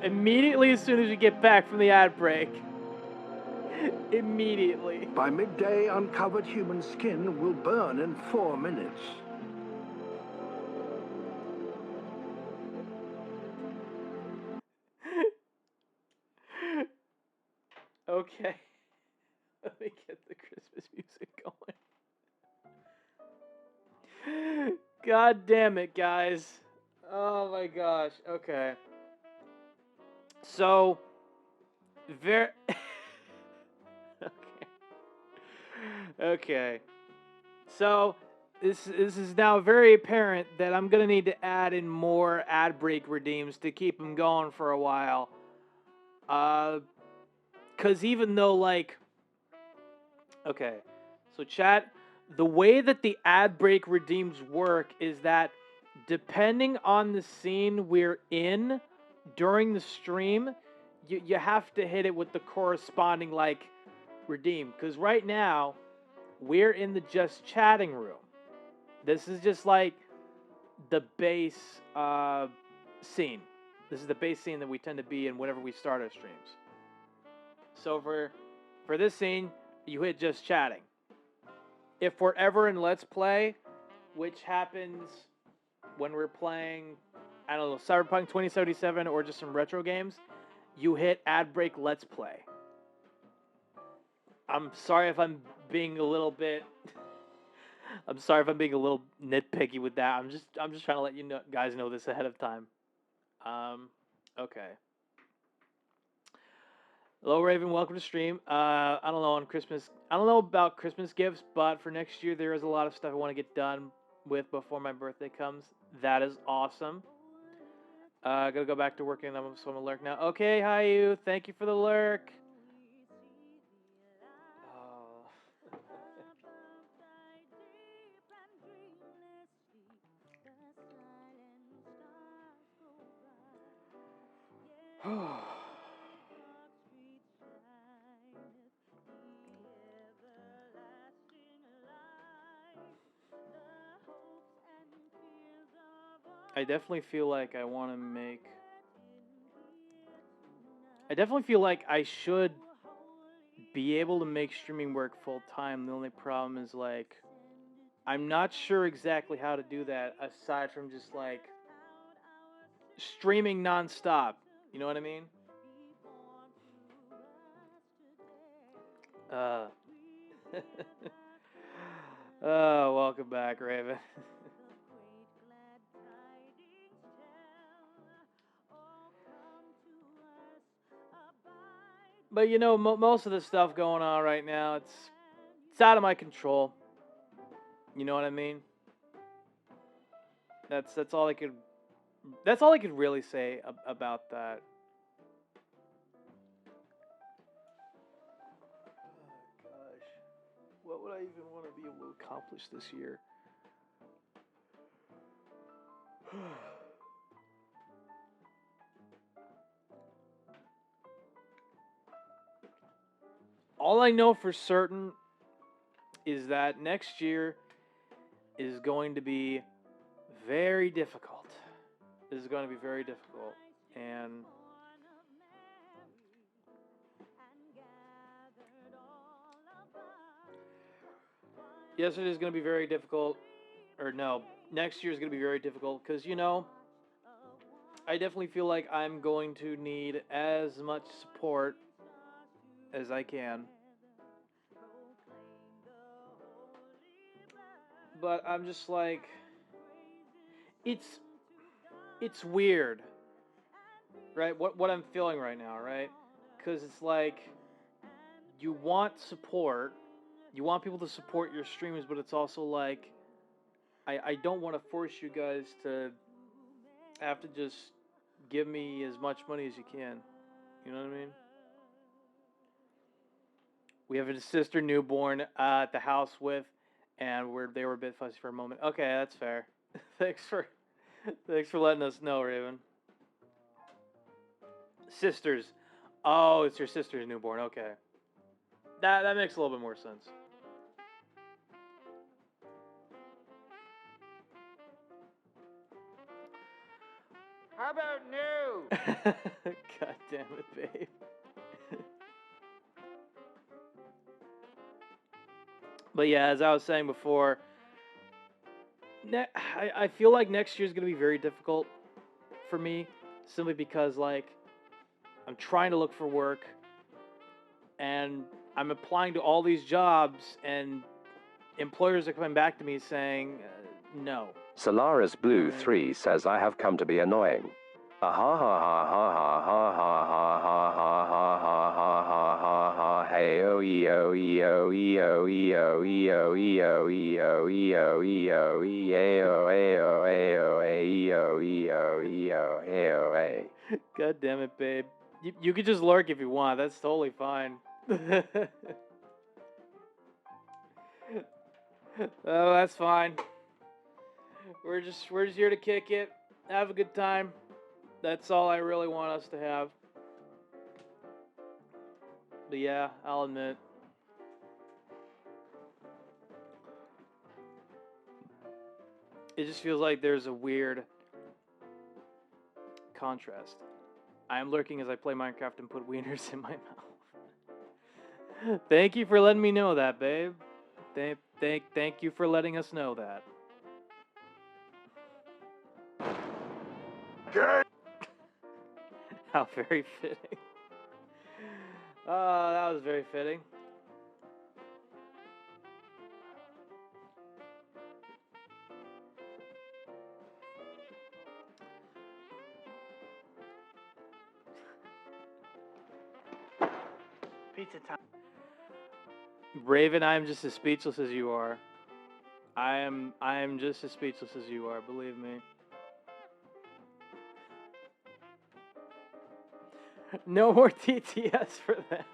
Immediately as soon as we get back from the ad break. Immediately. By midday, uncovered human skin will burn in 4 minutes. Okay. Let me get the Christmas music going. God damn it, guys. Oh my gosh. Okay. So, okay. Okay. So, this is now very apparent that I'm going to need to add in more ad break redeems to keep them going for a while. Because even though, like... Okay. So, chat, the way that the ad break redeems work is that depending on the scene we're in during the stream, you have to hit it with the corresponding, like, redeem. Because right now, we're in the just chatting room. This is just, like, the base scene. This is the base scene that we tend to be in whenever we start our streams. So for this scene, you hit just chatting. If we're ever in Let's Play, which happens when we're playing, I don't know, Cyberpunk 2077 or just some retro games, you hit ad break let's play. I'm sorry if I'm being a little bit I'm sorry if I'm being a little nitpicky with that. I'm just trying to let you know, guys know this ahead of time. Okay. Hello Raven, welcome to stream. I don't know about Christmas gifts, but for next year there is a lot of stuff I want to get done with before my birthday comes. That is awesome. Gotta go back to working, so I'm gonna lurk now. Okay, hi you. Thank you for the lurk. I definitely feel like I want to make... I definitely feel like I should be able to make streaming work full time. The only problem is, like, I'm not sure exactly how to do that aside from just, like, streaming nonstop. You know what I mean? Welcome back, Raven. But you know, most of the stuff going on right now, it's out of my control. You know what I mean? That's all I could really say about that. Oh gosh, what would I even want to be able to accomplish this year? All I know for certain is that next year is going to be very difficult. This is going to be very difficult. And yesterday is going to be very difficult. Or no, next year is going to be very difficult because, you know, I definitely feel like I'm going to need as much support as I can. But I'm just like, it's weird, right? What I'm feeling right now, right? Because it's like, you want support, you want people to support your streams, but it's also like, I don't want to force you guys to have to just give me as much money as you can. You know what I mean? We have a sister newborn at the house with, and they were a bit fussy for a moment. Okay, that's fair. Thanks for letting us know, Raven. Sisters. Oh, it's your sister's newborn. Okay. That makes a little bit more sense. How about no? God damn it, babe. But yeah, as I was saying before, I feel like next year is going to be very difficult for me, simply because, like, I'm trying to look for work, and I'm applying to all these jobs, and employers are coming back to me saying, no. Solaris Blue 3 says I have come to be annoying. Ha ha ha ha ha ha ha ha ha ha ha ha ha ha ha ha hey oh e oh e oh e oh e oh e oh e oh e oh e oh e oh e oh e oh e oh e oh e oh e oh e. God damn it, babe. You could just lurk if you want. That's totally fine. Oh, that's fine. We're just here to kick it, have a good time. That's all I really want us to have. But yeah, I'll admit. It just feels like there's a weird contrast. I am lurking as I play Minecraft and put wieners in my mouth. Thank you for letting me know that, babe. Thank you for letting us know that. How very fitting. That was very fitting. Pizza time. Raven, I am just as speechless as you are. I am just as speechless as you are, believe me. No more TTS for them.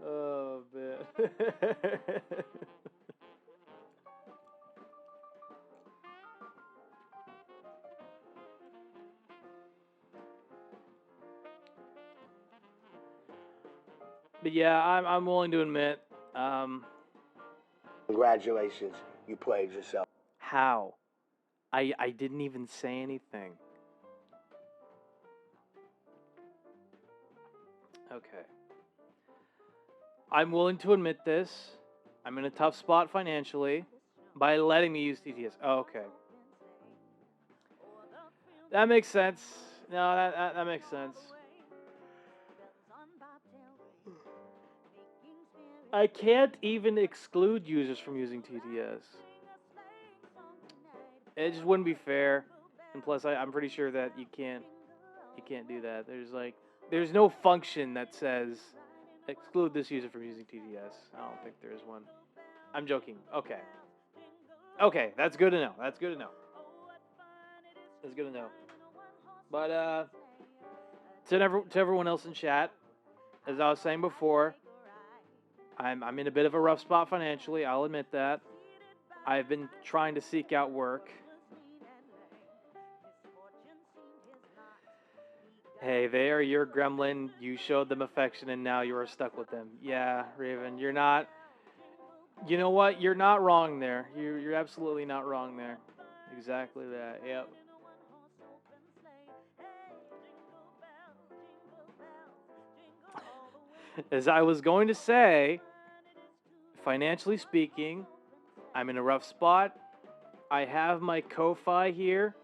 Oh, man. But yeah, I'm willing to admit, Congratulations, you played yourself. how? I didn't even say anything. Okay. I'm willing to admit this. I'm in a tough spot financially by letting me use TTS. Oh, okay. That makes sense. No, that makes sense. I can't even exclude users from using TTS. It just wouldn't be fair. And plus, I'm pretty sure that you can't do that. There's no function that says exclude this user from using TTS. I don't think there is one. I'm joking. Okay. Okay, that's good to know. That's good to know. That's good to know. But to everyone else in chat, as I was saying before, I'm in a bit of a rough spot financially. I'll admit that. I've been trying to seek out work. Hey, they are your gremlin. You showed them affection and now you are stuck with them. Yeah, Raven, you're not... You know what? You're not wrong there. You're absolutely not wrong there. Exactly that. Yep. As I was going to say, financially speaking, I'm in a rough spot. I have my Ko-Fi here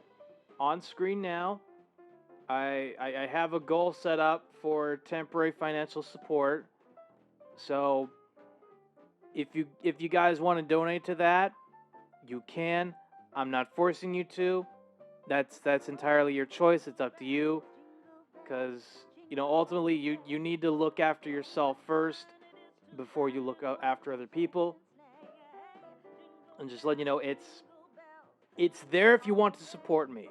on screen now. I have a goal set up for temporary financial support. So if you guys want to donate to that, you can. I'm not forcing you to. That's entirely your choice. It's up to you. Because, you know, ultimately you need to look after yourself first before you look after other people. And just letting you know, it's there if you want to support me.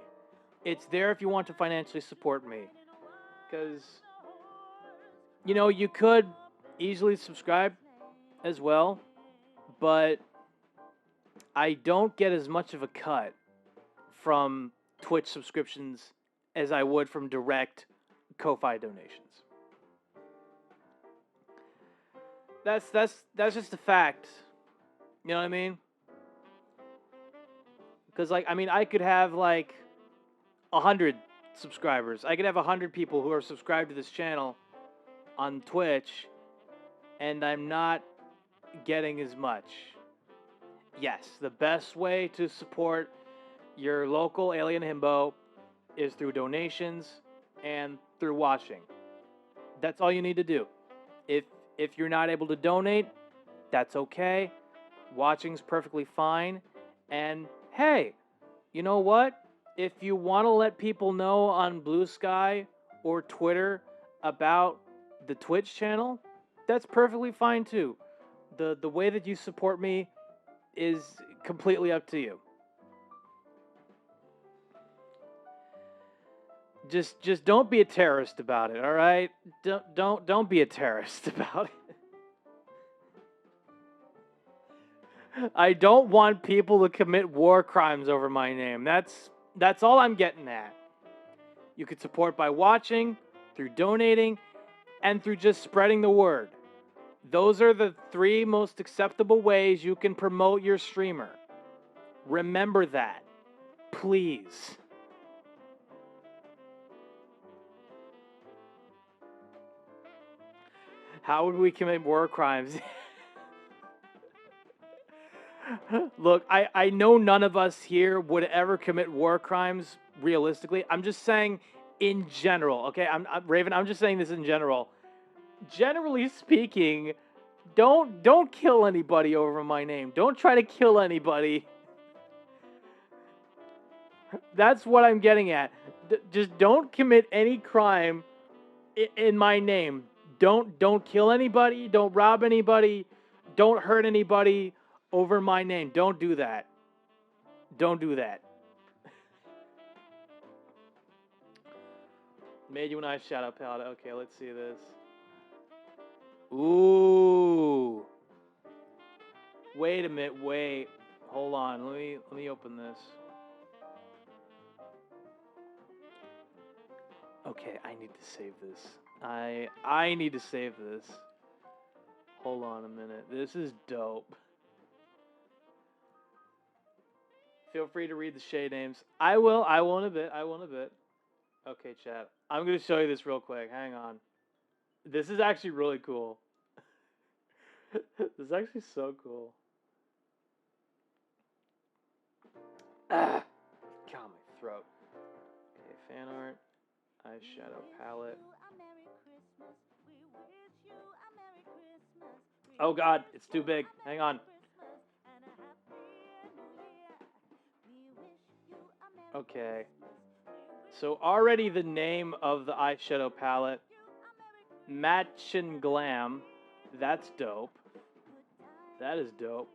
It's there if you want to financially support me. Because, you know, you could easily subscribe as well, but I don't get as much of a cut from Twitch subscriptions as I would from direct Ko-Fi donations. That's just a fact. You know what I mean? Because, like, I mean, I could have, like, 100 subscribers. I could have 100 people who are subscribed to this channel on Twitch, and I'm not getting as much. Yes, the best way to support your local Alien Himbo is through donations and through watching. That's all you need to do. If you're not able to donate, that's okay. Watching's perfectly fine. And hey, you know what? If you want to let people know on Blue Sky or Twitter about the Twitch channel, that's perfectly fine too. The way that you support me is completely up to you. Just don't be a terrorist about it, all right? Don't be a terrorist about it. I don't want people to commit war crimes over my name. That's all I'm getting at. You could support by watching, through donating, and through just spreading the word. Those are the 3 most acceptable ways you can promote your streamer. Remember that. Please. How would we commit war crimes? Look, I know none of us here would ever commit war crimes realistically. I'm just saying, in general, okay? I'm Raven, I'm just saying this in general. Generally speaking, don't kill anybody over my name. Don't try to kill anybody. That's what I'm getting at. Just don't commit any crime in my name. Don't kill anybody, don't rob anybody, don't hurt anybody over my name. Don't do that. Don't do that. Made you an eyeshadow palette. Okay, let's see this. Ooh. Wait a minute, wait. Hold on. Let me open this. Okay, I need to save this. I need to save this. Hold on a minute. This is dope. Feel free to read the shade names. I will in a bit. Okay, chat. I'm going to show you this real quick. Hang on. This is actually really cool. This is actually so cool. Ah, got my throat. Okay, fan art, eyeshadow palette. Oh God, it's too big. Hang on. Okay. So already the name of the eyeshadow palette, Martian Glam. That's dope. That is dope.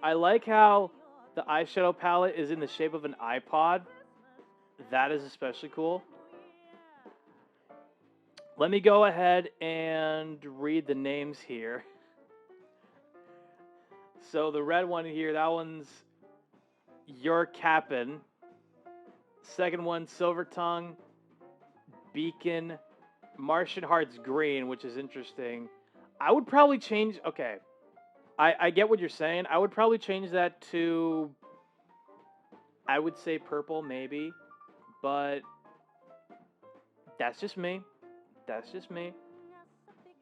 I like how the eyeshadow palette is in the shape of an iPod. That is especially cool. Let me go ahead and read the names here. So the red one here, that one's Your Cap'n. Second one, Silver Tongue, Beacon, Martian Heart's green, which is interesting. I would probably change... Okay. I get what you're saying. I would probably change that to... I would say purple, maybe. But... That's just me. That's just me.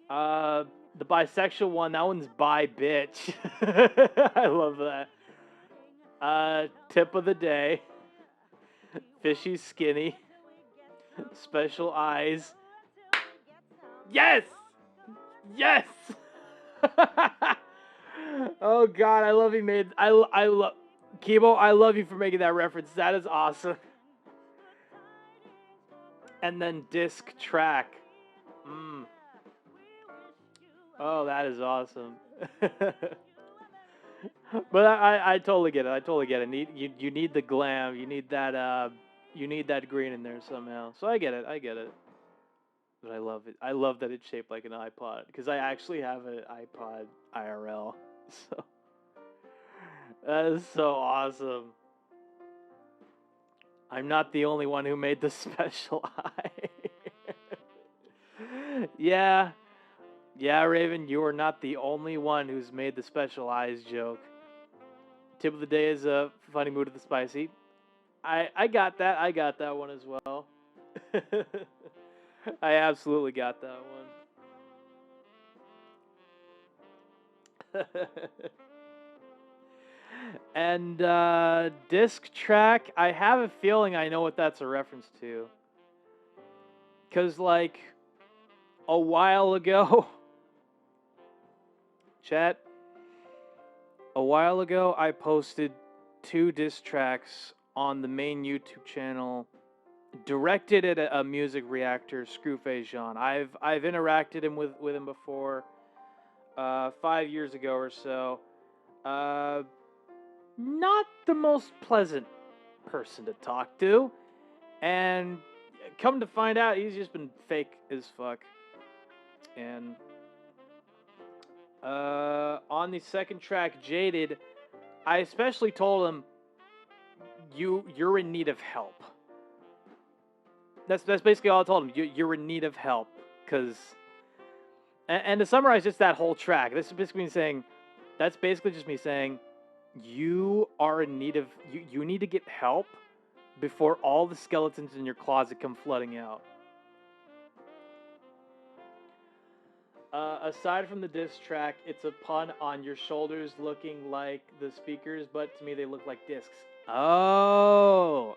The bisexual one, that one's bi bitch. I love that. Tip of the day. Fishy skinny. Special eyes. Yes! Yes! Oh God, I love you made. I love Kibo. I love you for making that reference. That is awesome. And then disc track. Oh, that is awesome. But I totally get it. I totally get it. You need the glam. You need that green in there somehow. So I get it. But I love it. I love that it's shaped like an iPod because I actually have an iPod IRL. So that is so awesome. I'm not the only one who made the special eye. Yeah, Raven, you are not the only one who's made the special eyes joke. Tip of the day is a funny mood of the spicy. I got that. I got that one as well. I absolutely got that one. And disc track, I have a feeling I know what that's a reference to. Because, like, a while ago, chat, a while ago I posted 2 diss tracks on the main YouTube channel directed at a music reactor, Screwface Jean. I've interacted with him before, 5 years ago or so. Not the most pleasant person to talk to, and come to find out, he's just been fake as fuck. And on the second track, Jaded, I especially told him, you're in need of help. That's basically all I told him. You're in need of help, because, and to summarize just that whole track, that's basically just me saying, you are in need of, you need to get help before all the skeletons in your closet come flooding out. Aside from the diss track, it's a pun on your shoulders looking like the speakers, but to me they look like discs. Oh!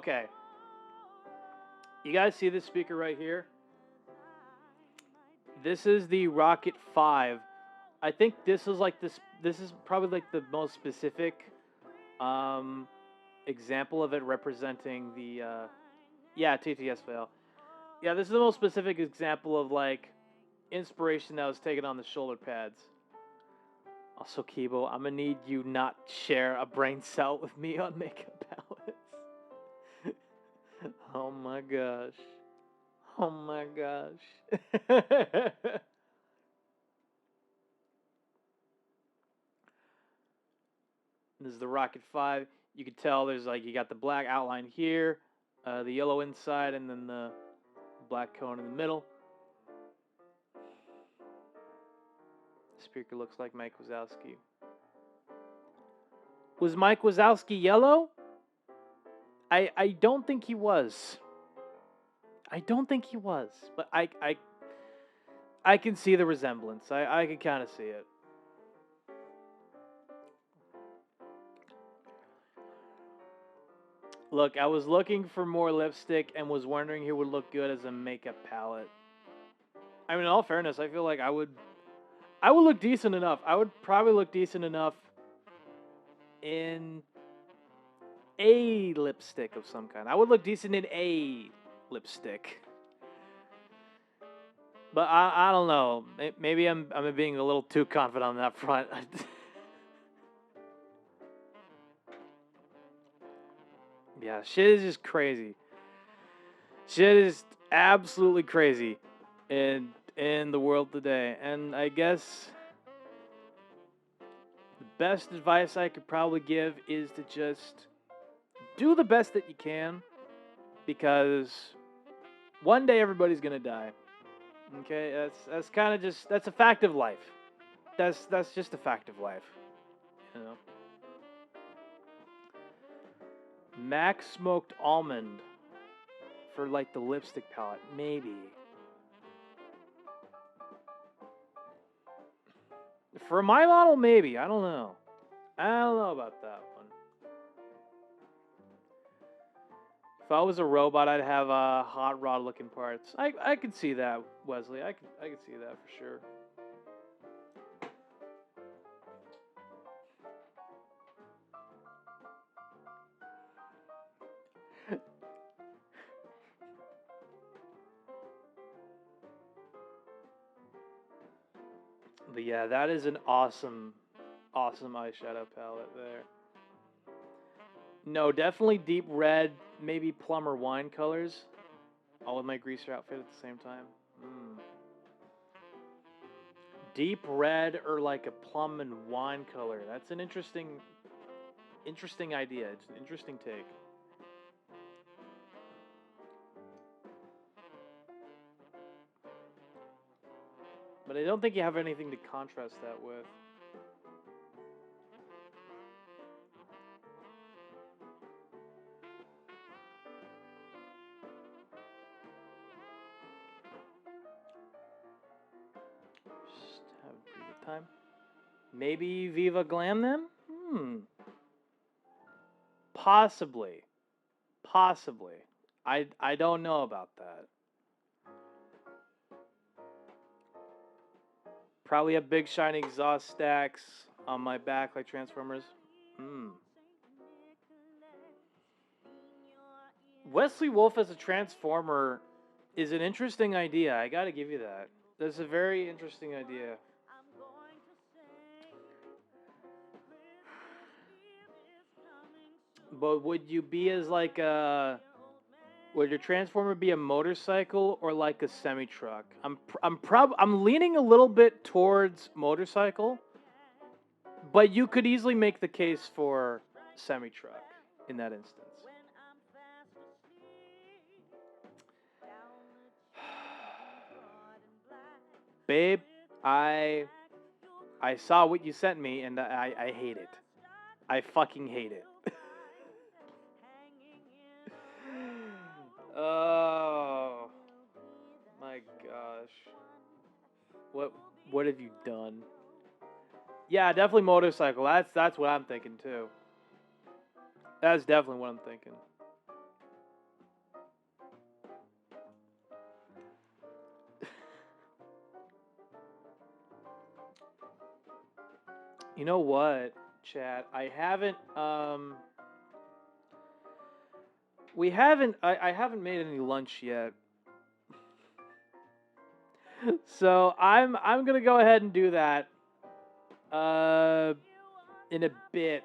Okay. You guys see this speaker right here? This is the Rocket 5. I think this is like this. This is probably like the most specific example of it representing the. Yeah, TTS fail. Yeah, this is the most specific example of like inspiration that was taken on the shoulder pads. Also, Kibo, I'm gonna need you not share a brain cell with me on makeup palettes. Oh my gosh. Oh my gosh. This is the Rocket 5. You can tell there's like, you got the black outline here, the yellow inside, and then the black cone in the middle. The speaker looks like Mike Wazowski. Was Mike Wazowski yellow? I don't think he was. I don't think he was, but I can see the resemblance. I can kind of see it. Look, I was looking for more lipstick and was wondering who would look good as a makeup palette. I mean, in all fairness, I feel like I would look decent enough. I would probably look decent enough in a lipstick of some kind. I would look decent in a lipstick. But I don't know. Maybe I'm being a little too confident on that front. Yeah, shit is just crazy. Shit is absolutely crazy in the world today. And I guess the best advice I could probably give is to just do the best that you can, because one day everybody's gonna die. Okay, that's kind of just, that's a fact of life. That's just a fact of life, you know. Max smoked almond for like the lipstick palette, maybe. For my model, maybe. I don't know. I don't know about that one. If I was a robot, I'd have hot rod looking parts. I could see that, Wesley. I could see that for sure. But yeah, that is an awesome eyeshadow palette there. No, definitely deep red, maybe plum or wine colors. All with my greaser outfit at the same time. Deep red or like a plum and wine color. That's an interesting interesting idea. It's an interesting take. But I don't think you have anything to contrast that with. Just have a pretty good time. Maybe Viva Glam then? Possibly. Possibly. I don't know about that. Probably have big shiny exhaust stacks on my back like Transformers. Wesley Wolf as a Transformer is an interesting idea. I gotta give you that. That's a very interesting idea. But would you be as like a... Would your Transformer be a motorcycle or like a semi-truck? I'm leaning a little bit towards motorcycle, but you could easily make the case for semi-truck in that instance. Babe, I saw what you sent me and I hate it. I fucking hate it. Oh my gosh. What have you done? Yeah, definitely motorcycle. That's what I'm thinking too. That's definitely what I'm thinking. You know what, chat? I haven't I haven't made any lunch yet. So I'm gonna go ahead and do that in a bit.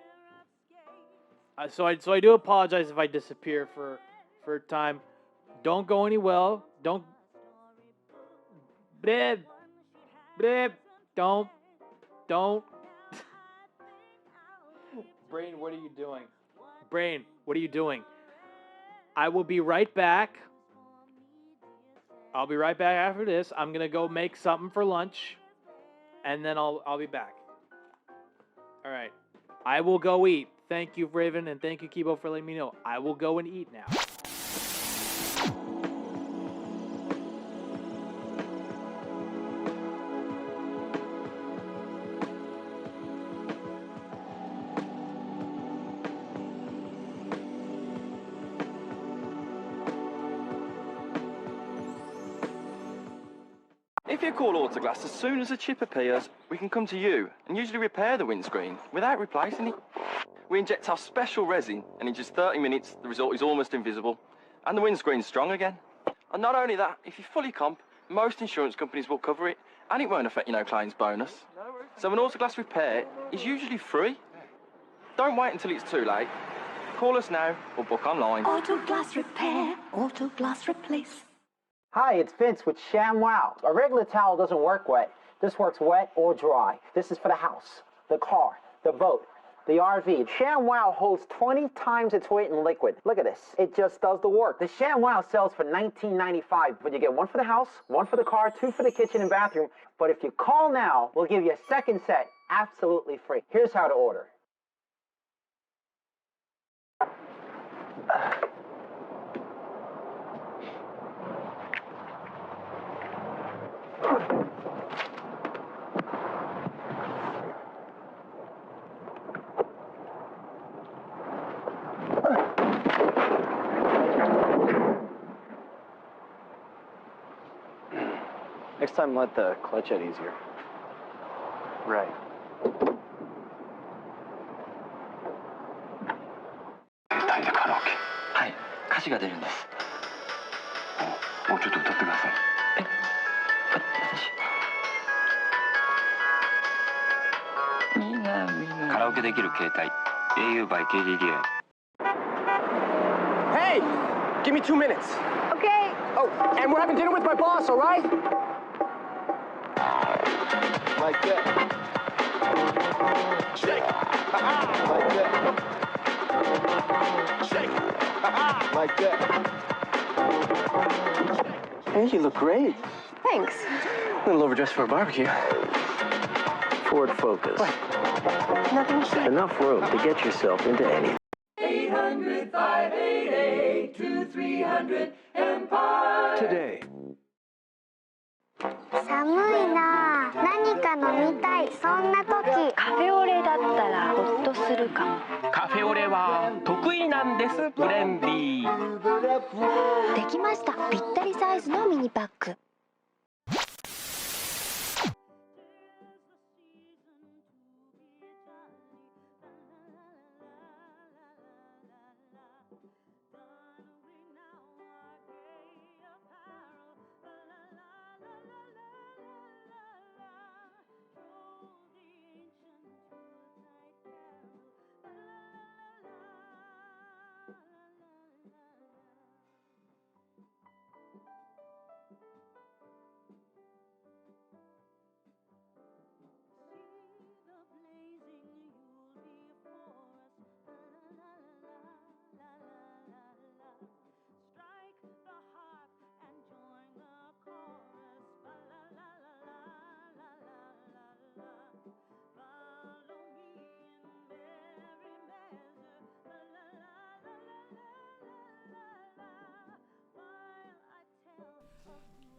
So I do apologize if I disappear for time. Don't go anywhere. Don't bleh, bleh, don't Brain, what are you doing? Brain, what are you doing? I will be right back. I'll be right back after this. I'm gonna go make something for lunch, and then I'll be back. All right. I will go eat. Thank you, Raven, and thank you, Kibo, for letting me know. I will go and eat now. If you call Autoglass, as soon as a chip appears, we can come to you and usually repair the windscreen without replacing it. We inject our special resin, and in just 30 minutes, the result is almost invisible, and the windscreen's strong again. And not only that, if you fully comp, most insurance companies will cover it, and it won't affect your no-claims bonus. So an Autoglass repair is usually free. Don't wait until it's too late. Call us now or book online. Autoglass repair, Autoglass replace. Hi, it's Vince with ShamWow. A regular towel doesn't work wet. This works wet or dry. This is for the house, the car, the boat, the RV. ShamWow holds 20 times its weight in liquid. Look at this. It just does the work. The ShamWow sells for $19.95, but you get one for the house, one for the car, two for the kitchen and bathroom. But if you call now, we'll give you a second set absolutely free. Here's how to order. Next time, let the clutch out easier. Right. はい、歌詞が出るんです。もうちょっと歌ってください。カラオケできる携帯 au by KDDI. Hey, give me 2 minutes. Okay. Oh, and we're having dinner with my boss, all right? Like that. Shake. Like that. Shake. Like that. Hey, you look great. Thanks. A little overdressed for a barbecue. Ford Focus. Nothing shit. Enough room to get yourself into anything. 800-588-2300 Empire. Today. 寒いな。何か飲みたい。そんな時。カフェオレだったらホッとするかも。カフェオレは得意なんです、ブレンディー。できました。ぴったりサイズのミニパック。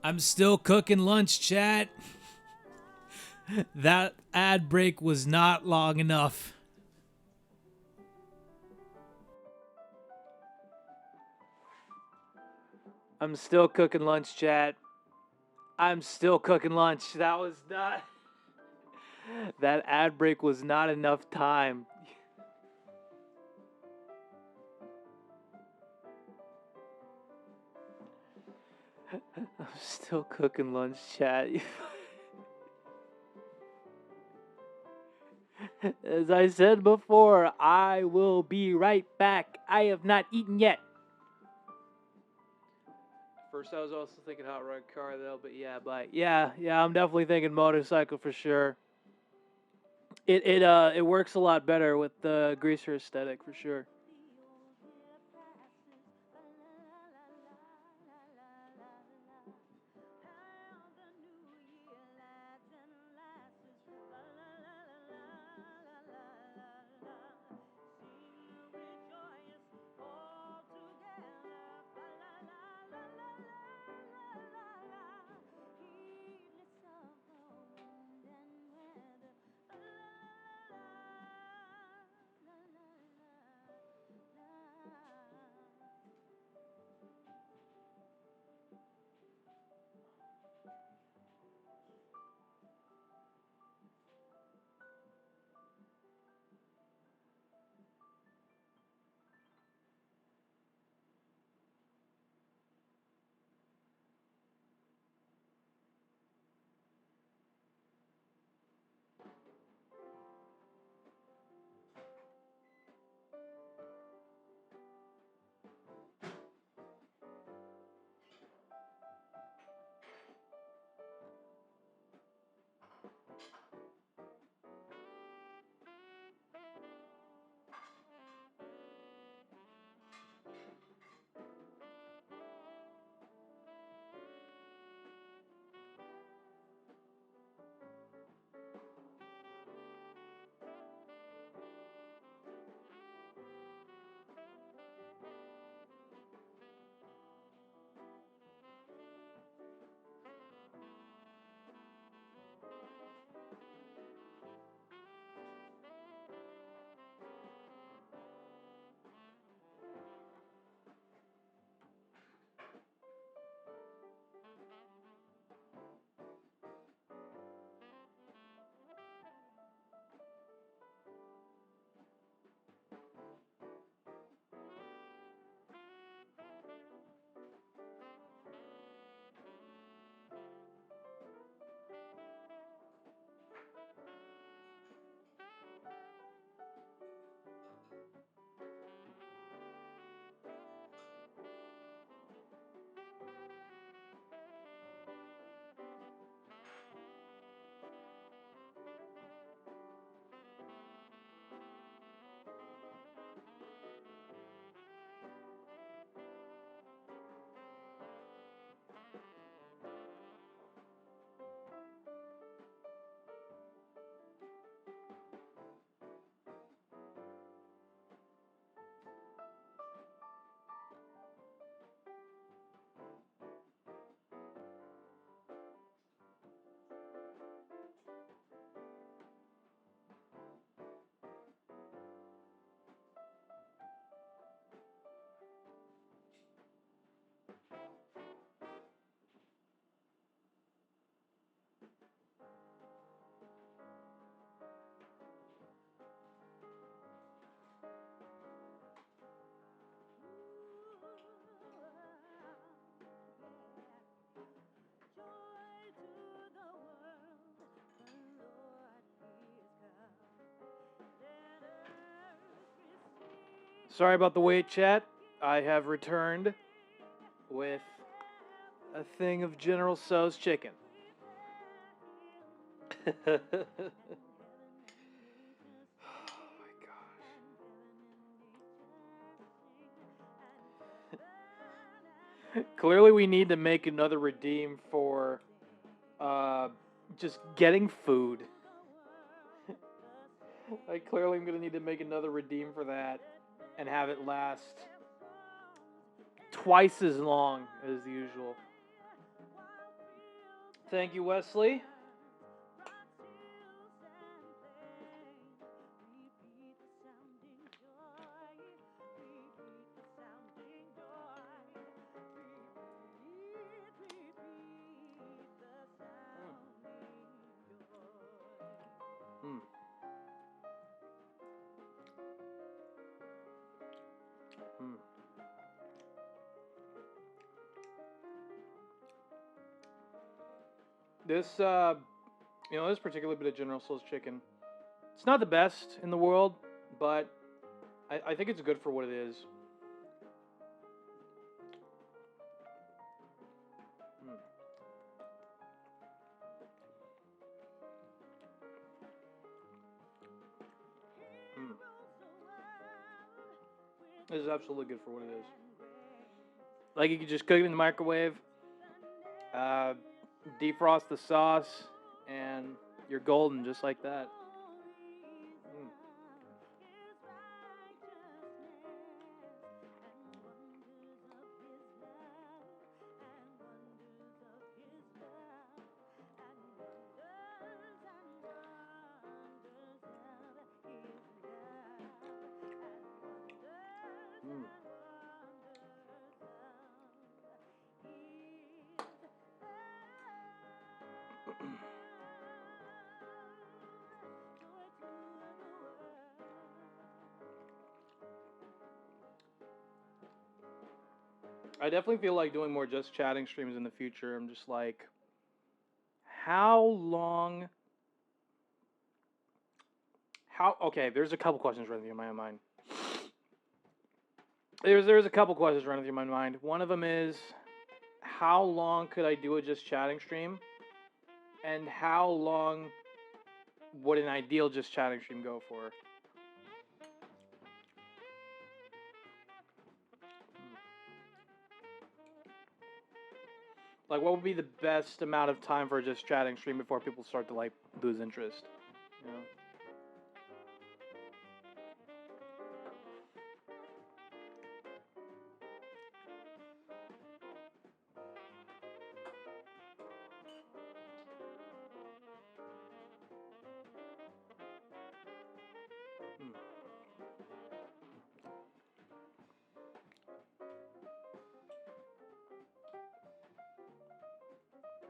I'm still cooking lunch, chat. That ad break was not long enough. I'm still cooking lunch, chat. I'm still cooking lunch. That was not... That ad break was not enough time. I'm still cooking lunch, chat. As I said before, I will be right back. I have not eaten yet. First, I was also thinking hot rod car though, but yeah, I'm definitely thinking motorcycle for sure. It works a lot better with the greaser aesthetic for sure. Sorry about the wait, chat. I have returned with a thing of General Tso's chicken. Oh my gosh. Clearly we need to make another redeem for just getting food. Like, clearly I'm going to need to make another redeem for that and have it last twice as long as usual. Thank you, Wesley. This, this particular bit of General Tso's chicken, it's not the best in the world, but I think it's good for what it is. This is absolutely good for what it is. Like, you could just cook it in the microwave, defrost the sauce, and you're golden just like that. I definitely feel like doing more just chatting streams in the future. I'm just like, okay, there's a couple questions running through my mind. There's a couple questions running through my mind. One of them is, how long could I do a just chatting stream? And how long would an ideal just chatting stream go for? Like, what would be the best amount of time for a just chatting stream before people start to, like, lose interest? You know?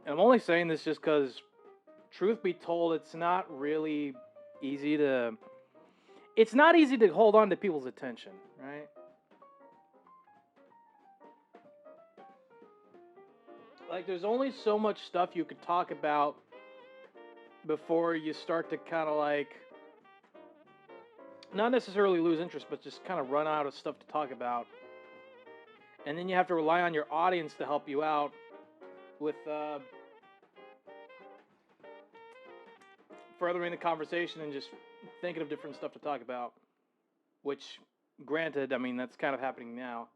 And I'm only saying this just because, truth be told, it's not really easy to... It's not easy to hold on to people's attention, right? Like, there's only so much stuff you could talk about before you start to kind of, like... Not necessarily lose interest, but just kind of run out of stuff to talk about. And then you have to rely on your audience to help you out with... furthering the conversation and just thinking of different stuff to talk about. Which, granted, I mean, that's kind of happening now.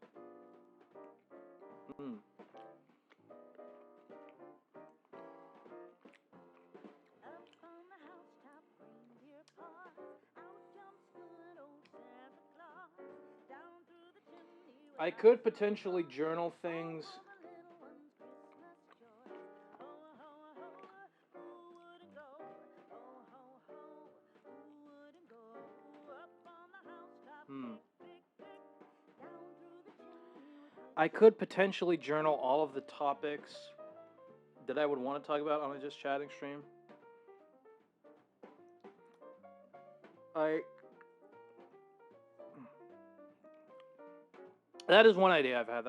I could potentially journal things. I could potentially journal all of the topics that I would want to talk about on a just chatting stream. That is one idea I've had.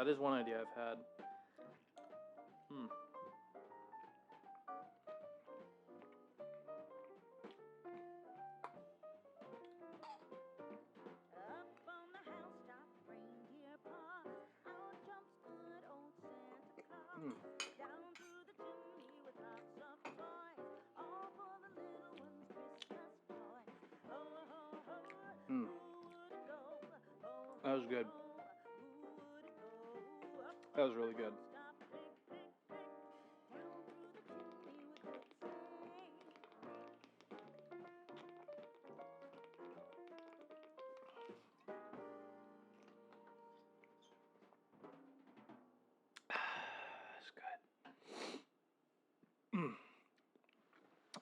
was good. That was really good.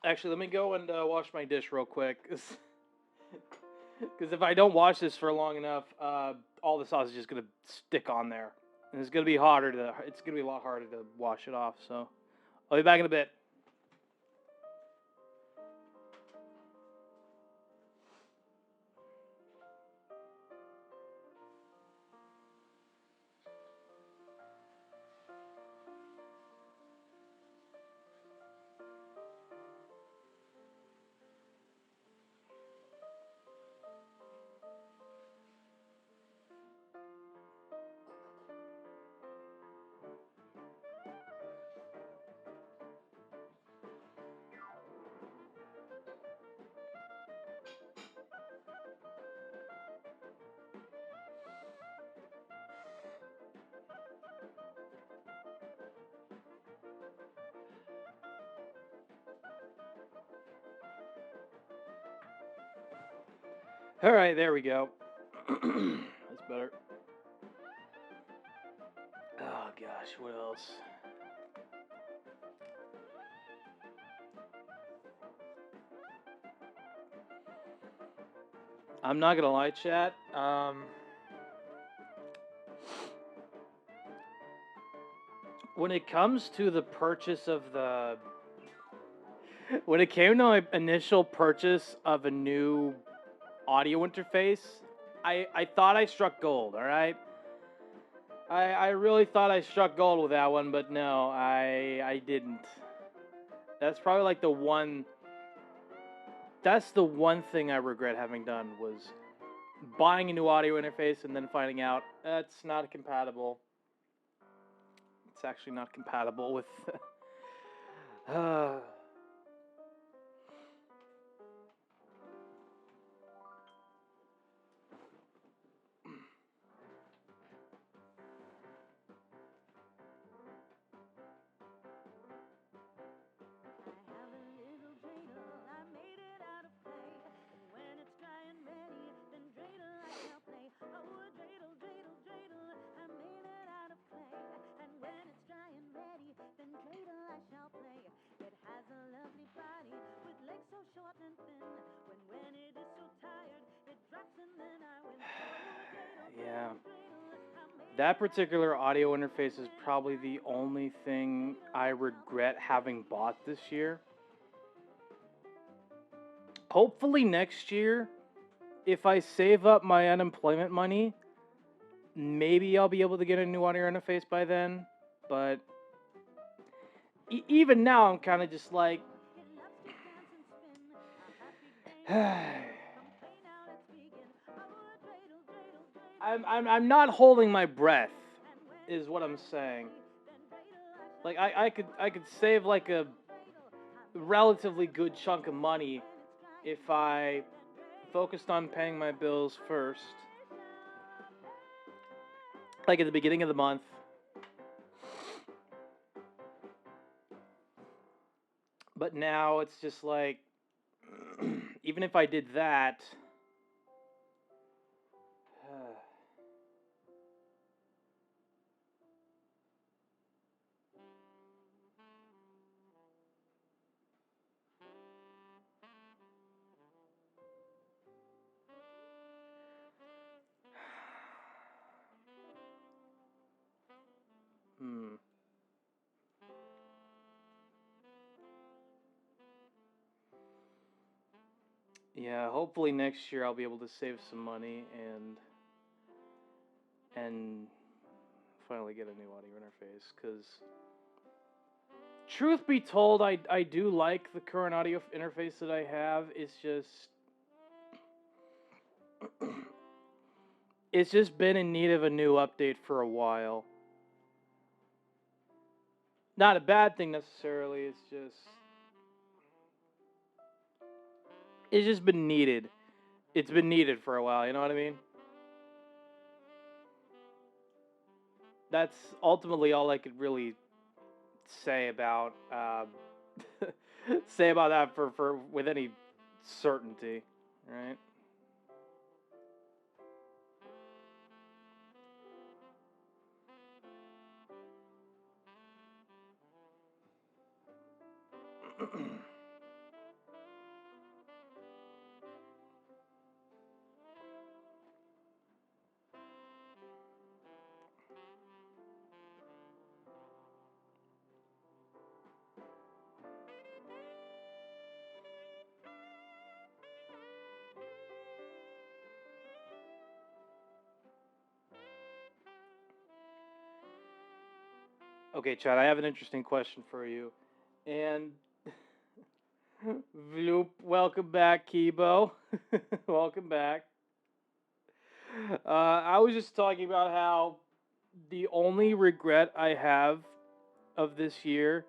Actually, let me go and wash my dish real quick. Because if I don't wash this for long enough, all the sauce is just going to stick on there. And it's going to be harder to, it's going to be a lot harder to wash it off. So I'll be back in a bit. All right, there we go. That's better. Oh gosh, what else? I'm not gonna lie, chat. When it comes to the purchase of the, when it came to my initial purchase of a new audio interface, I thought I struck gold, alright? I really thought I struck gold with that one, but no, I didn't. That's probably like the one, that's the one thing I regret having done, was buying a new audio interface and then finding out it's not compatible. It's actually not compatible with... Yeah. That particular audio interface is probably the only thing I regret having bought this year. Hopefully next year, if I save up my unemployment money, maybe I'll be able to get a new audio interface by then. But even now, I'm kind of just like... I'm not holding my breath, is what I'm saying. Like I could save like a relatively good chunk of money if I focused on paying my bills first, like at the beginning of the month. But now it's just like, even if I did that, yeah, hopefully next year I'll be able to save some money and finally get a new audio interface, because truth be told, I do like the current audio interface that I have. It's just been in need of a new update for a while. Not a bad thing necessarily, it's just been needed. It's been needed for a while, you know what I mean? that's ultimately all I could really say about say about that for with any certainty, right? Okay, Chad, I have an interesting question for you. And Vloop, welcome back, Kibo. Welcome back. I was just talking about how the only regret I have of this year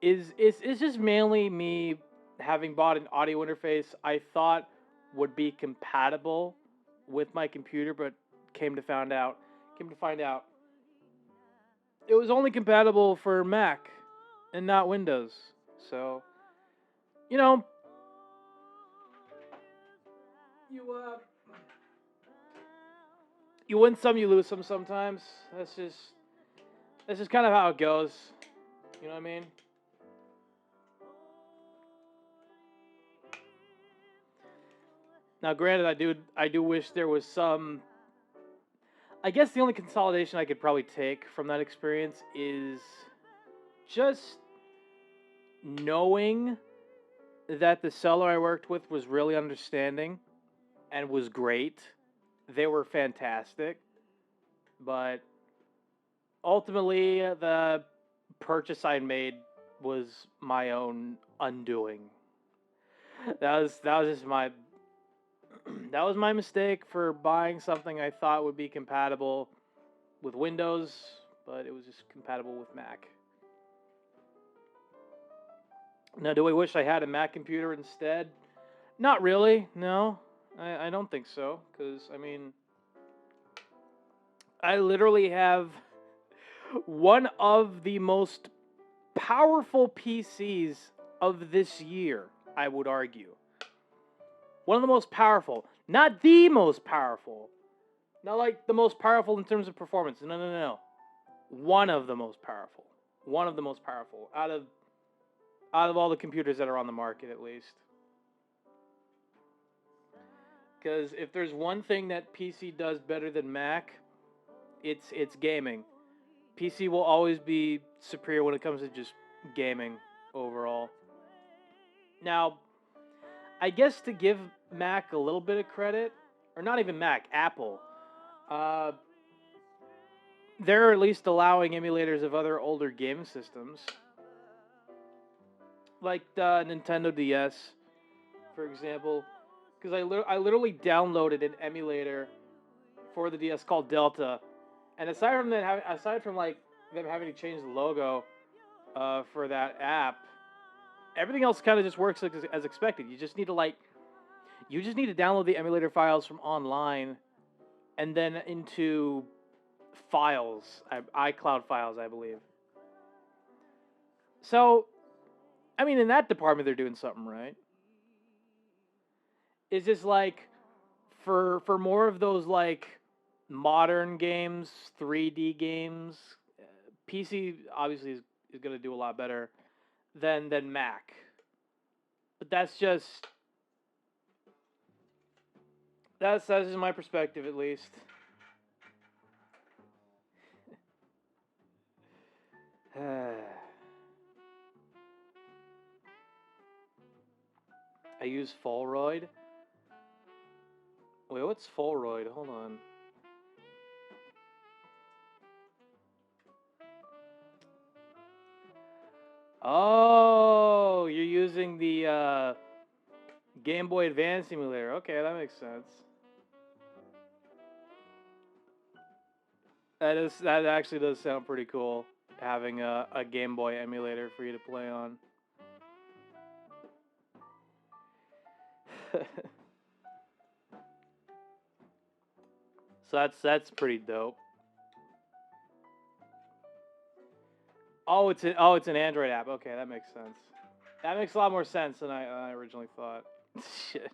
is it's just mainly me having bought an audio interface I thought would be compatible with my computer, but came to find out it was only compatible for Mac and not Windows. So, you know, you win some, you lose some sometimes. That's just kind of how it goes. You know what I mean? Now, granted, I do wish there was some. I guess the only consolidation I could probably take from that experience is just knowing that the seller I worked with was really understanding and was great. They were fantastic. But ultimately, the purchase I made was my own undoing. That was just my that was my mistake for buying something I thought would be compatible with Windows, but it was just compatible with Mac. Now, do I wish I had a Mac computer instead? Not really, no. I don't think so, because, I mean, I literally have one of the most powerful PCs of this year, I would argue. One of the most powerful. Not the most powerful. Not like the most powerful in terms of performance. No. One of the most powerful. One of the most powerful. Out of all the computers that are on the market, at least. Because if there's one thing that PC does better than Mac, it's gaming. PC will always be superior when it comes to just gaming overall. Now, I guess to give Mac a little bit of credit, or not even Mac, Apple, they're at least allowing emulators of other older game systems, like the Nintendo DS, for example. Because I literally downloaded an emulator for the DS called Delta, and aside from like them having to change the logo for that app, everything else kind of just works as expected. You just need to download the emulator files from online, and then into files, iCloud files, I believe. So, I mean, in that department, they're doing something right. It's just like, for more of those like modern games, 3D games, PC obviously is going to do a lot better than Mac. But that's just my perspective, at least. I use Fulroid. Wait, what's Fulroid? Hold on. Oh, you're using the Game Boy Advance emulator. Okay, that makes sense. That actually does sound pretty cool, having a Game Boy emulator for you to play on. So that's pretty dope. Oh, it's an Android app. Okay, that makes sense. That makes a lot more sense than I originally thought. Shit.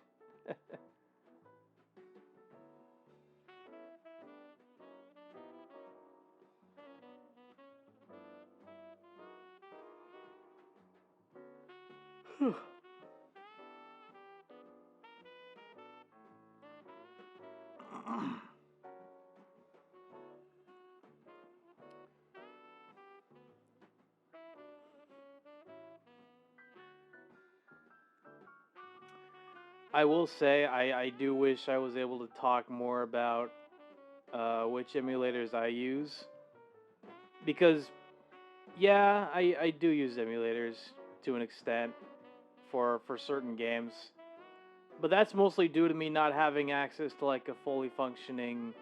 I will say I do wish I was able to talk more about which emulators I use, because yeah, I do use emulators to an extent for certain games, but that's mostly due to me not having access to like a fully functioning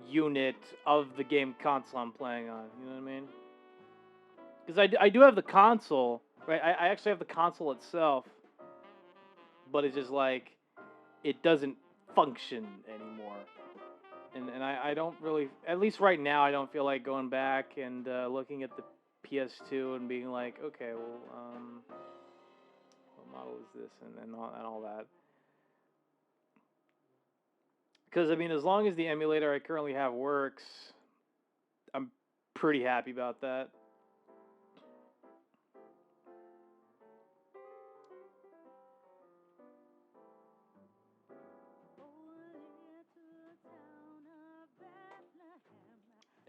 unit of the game console I'm playing on. You know what I mean? Because I do have the console, right? I actually have the console itself, but it's just like it doesn't function anymore. And I don't really, at least right now, I don't feel like going back and looking at the PS2 and being like, okay, well, what model is this, and all that. Because, I mean, as long as the emulator I currently have works, I'm pretty happy about that.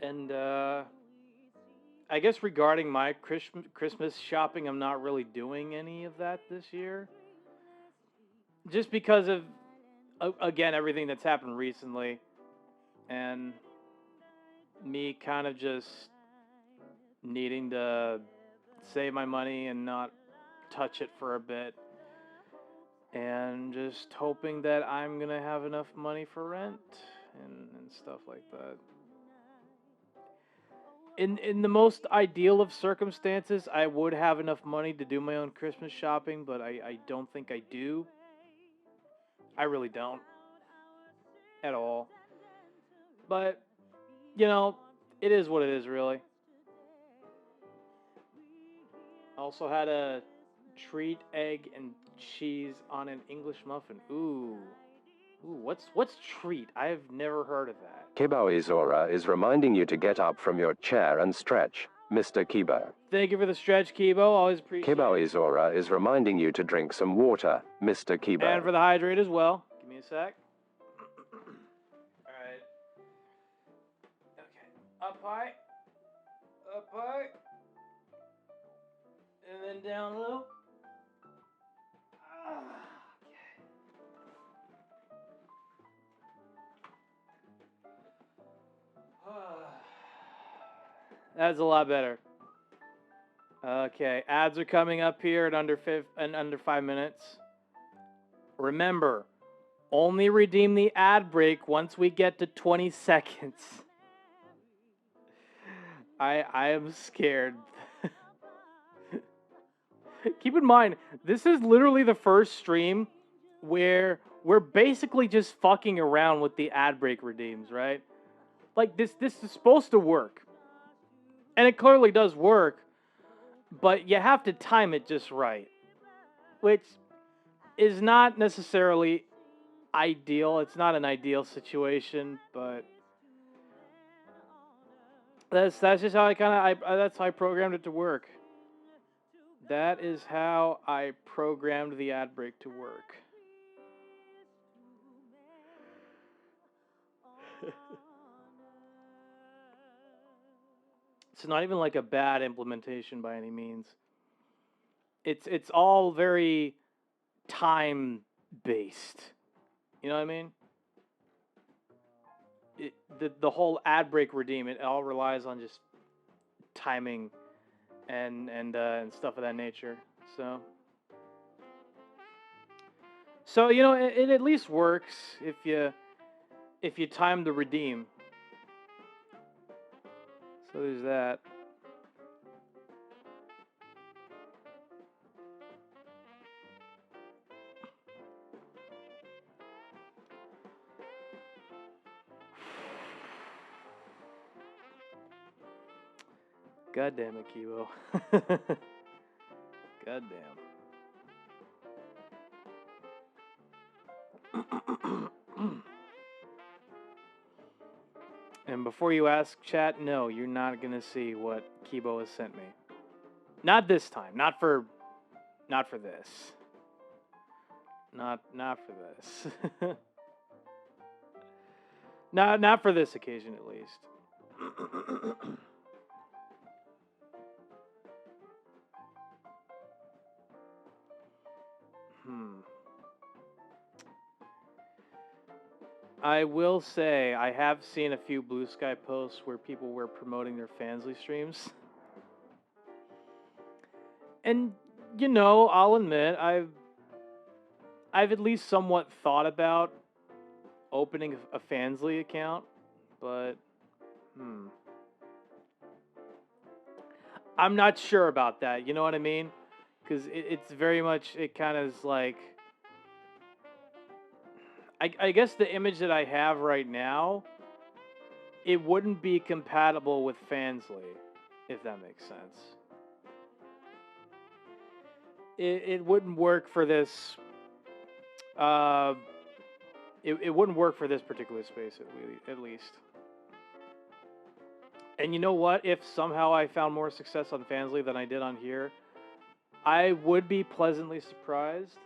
And I guess regarding my Christmas shopping, I'm not really doing any of that this year. Just because of, again, everything that's happened recently. And me kind of just needing to save my money and not touch it for a bit. And just hoping that I'm going to have enough money for rent and stuff like that. In the most ideal of circumstances, I would have enough money to do my own Christmas shopping, but I don't think I do. I really don't. At all. But, you know, it is what it is, really. I also had a treat, egg, and cheese on an English muffin. Ooh, what's treat? I've never heard of that. Kibo Izora is reminding you to get up from your chair and stretch, Mr. Kibo. Thank you for the stretch, Kibo. Always appreciate it. Kibo Izora is reminding you to drink some water, Mr. Kibo. And for the hydrate as well. Give me a sec. Alright. Okay. Up high. Up high. And then down low. That's a lot better. Okay, ads are coming up here in under 5 minutes. Remember, only redeem the ad break once we get to 20 seconds. I am scared. Keep in mind, this is literally the first stream where we're basically just fucking around with the ad break redeems, right? Like, this is supposed to work. And it clearly does work, but you have to time it just right. Which is not necessarily ideal. It's not an ideal situation, but that's just how that's how I programmed it to work. That is how I programmed the ad break to work. It's not even like a bad implementation by any means. It's all very time based. You know what I mean? The whole ad break redeem, it all relies on just timing and stuff of that nature. So you know, it at least works if you time the redeem. So there's that. God damn it, Kibo. God damn. And before you ask, chat, no, you're not gonna see what Kibo has sent me. Not this time. Not for this. Not for this. not for this occasion, at least. I will say I have seen a few Blue Sky posts where people were promoting their Fansly streams. And you know, I'll admit I've at least somewhat thought about opening a Fansly account, but I'm not sure about that. You know what I mean? Because it's very much, it kind of is like, I guess the image that I have right now, it wouldn't be compatible with Fansly, if that makes sense. It wouldn't work for this. It wouldn't work for this particular space, at least. And you know what? If somehow I found more success on Fansly than I did on here, I would be pleasantly surprised.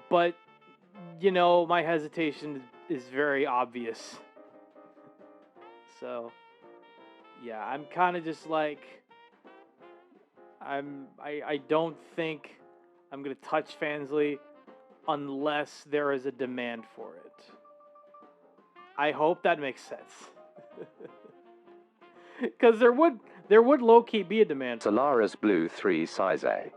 But, you know, my hesitation is very obvious. So, yeah, I'm kind of just like, I don't think I'm going to touch Fansly unless there is a demand for it. I hope that makes sense. Because there would low-key be a demand. Solaris Blue 3 size A.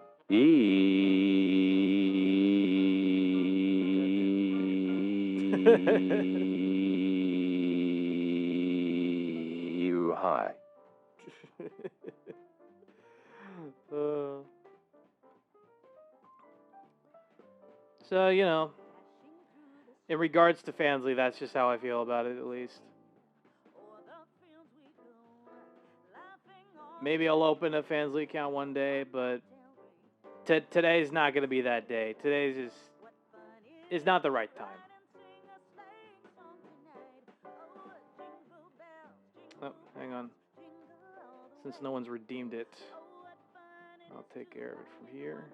Hi. So, you know, in regards to Fansly, that's just how I feel about it, at least. Maybe I'll open a Fansly account one day, but today's not going to be that day. Today's just is not the right time. Oh, hang on. Since no one's redeemed it, I'll take care of it from here.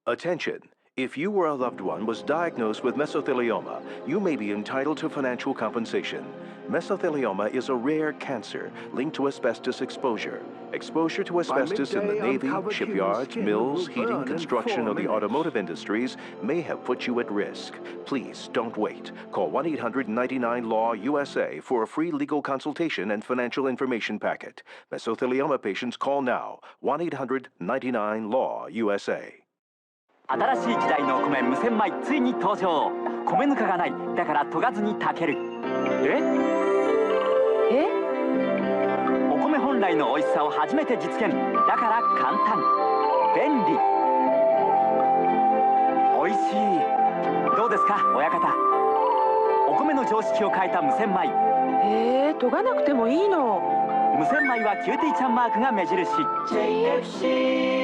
Attention! If you or a loved one was diagnosed with mesothelioma, you may be entitled to financial compensation. Mesothelioma is a rare cancer linked to asbestos exposure. Exposure to asbestos in the Navy, shipyards, mills, heating, construction, or the automotive industries may have put you at risk. Please don't wait. Call 1-800-99-LAW-USA for a free legal consultation and financial information packet. Mesothelioma patients call now. 1-800-99-LAW-USA. 新しい時代のお米無洗米ついに登場。米ぬかがない。だから研がずに炊ける。お米本来の美味しさを初めて実現。だから簡単。便利。美味しい。どうですか、親方。お米の常識を変えた無洗米。研がなくてもいいの。無洗米はキューティーちゃんマークが目印。JFC。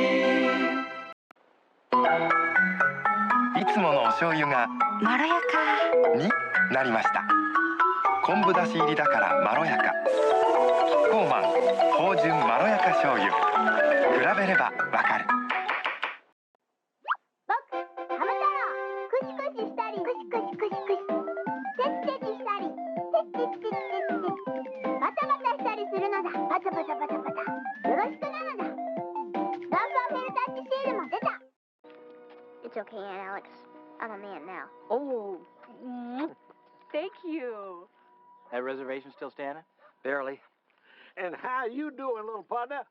いつものお醤油がまろやかになりました。昆布だし入りだからまろやか。キッコーマン芳醇まろやか醤油。比べればわかる。僕ハム太郎、クシクシしたりクシクシクシクシ、テキテキしたりテキテキテキテキテキ、バタバタしたりするのだ。バタバタバタバタ、よろしくなのだ。ランバーフェルタッチシールも出た。It's okay, Aunt Alex. I'm a man now. Oh, thank you. That reservation still standing? Barely. And how you doing, little partner?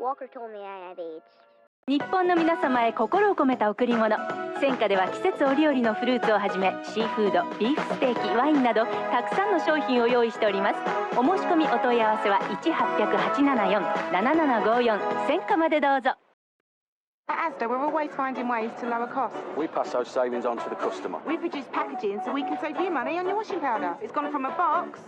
Walker told me I have AIDS. 日本の皆様へ心を込めた贈り物。戦火では季節折々のフルーツをはじめシーフード、ビーフステーキ、ワインなどたくさんの商品を用意しております。お申し込みお問い合わせは 1-800-874-7754 戦火までどうぞ。 At Asda, we're always finding ways to lower costs. We pass those savings on to the customer. We've reduced packaging so we can save you money on your washing powder. It's gone from a box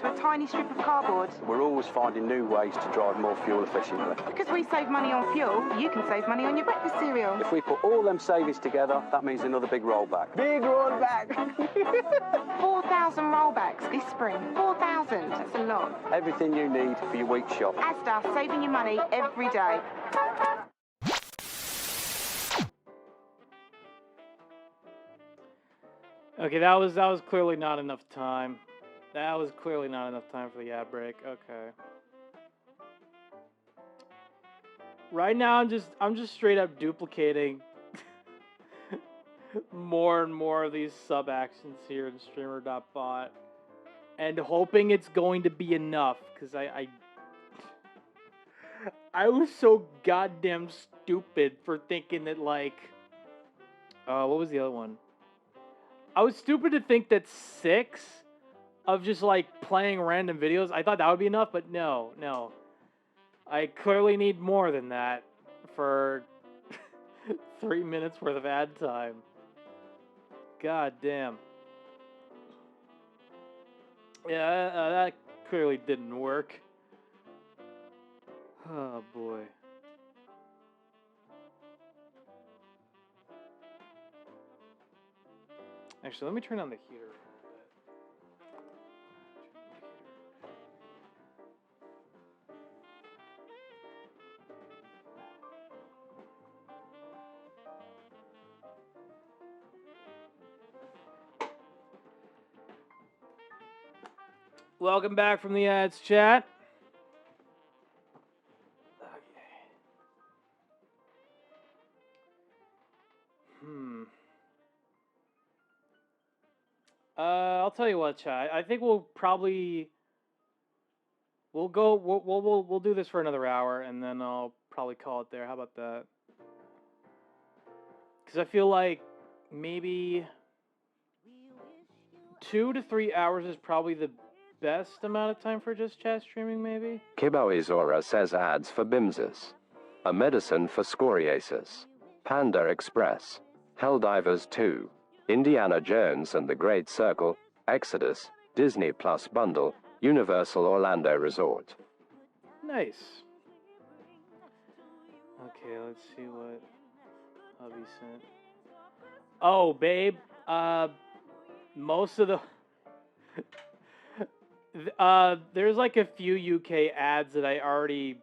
to a tiny strip of cardboard. We're always finding new ways to drive more fuel efficiently. Because we save money on fuel, you can save money on your breakfast cereal. If we put all them savings together, that means another big rollback. Big rollback! 4,000 rollbacks this spring. 4,000, that's a lot. Everything you need for your week's shop. Asda, saving you money every day. Okay, that was clearly not enough time. That was clearly not enough time for the ad break. Okay. Right now, I'm just straight up duplicating more and more of these sub actions here in streamer.bot, and hoping it's going to be enough, because I was so goddamn stupid for thinking that, like, what was the other one? I was stupid to think that 6 of just, like, playing random videos, I thought that would be enough, but no. I clearly need more than that for 3 minutes worth of ad time. God damn. Yeah, that clearly didn't work. Oh, boy. Actually, let me turn on the heater. Welcome back from the ads, chat. I'll tell you what, chat. I think we'll do this for another hour, and then I'll probably call it there. How about that? Because I feel like maybe 2 to 3 hours is probably the best amount of time for just chat streaming, maybe? Kiboizora says ads for Bimses. A medicine for scoriasis. Panda Express. Helldivers 2. Indiana Jones and the Great Circle. Exodus. Disney Plus Bundle. Universal Orlando Resort. Nice. Okay, let's see what hubby sent. Oh, babe. Most of the... there's like a few UK ads that I already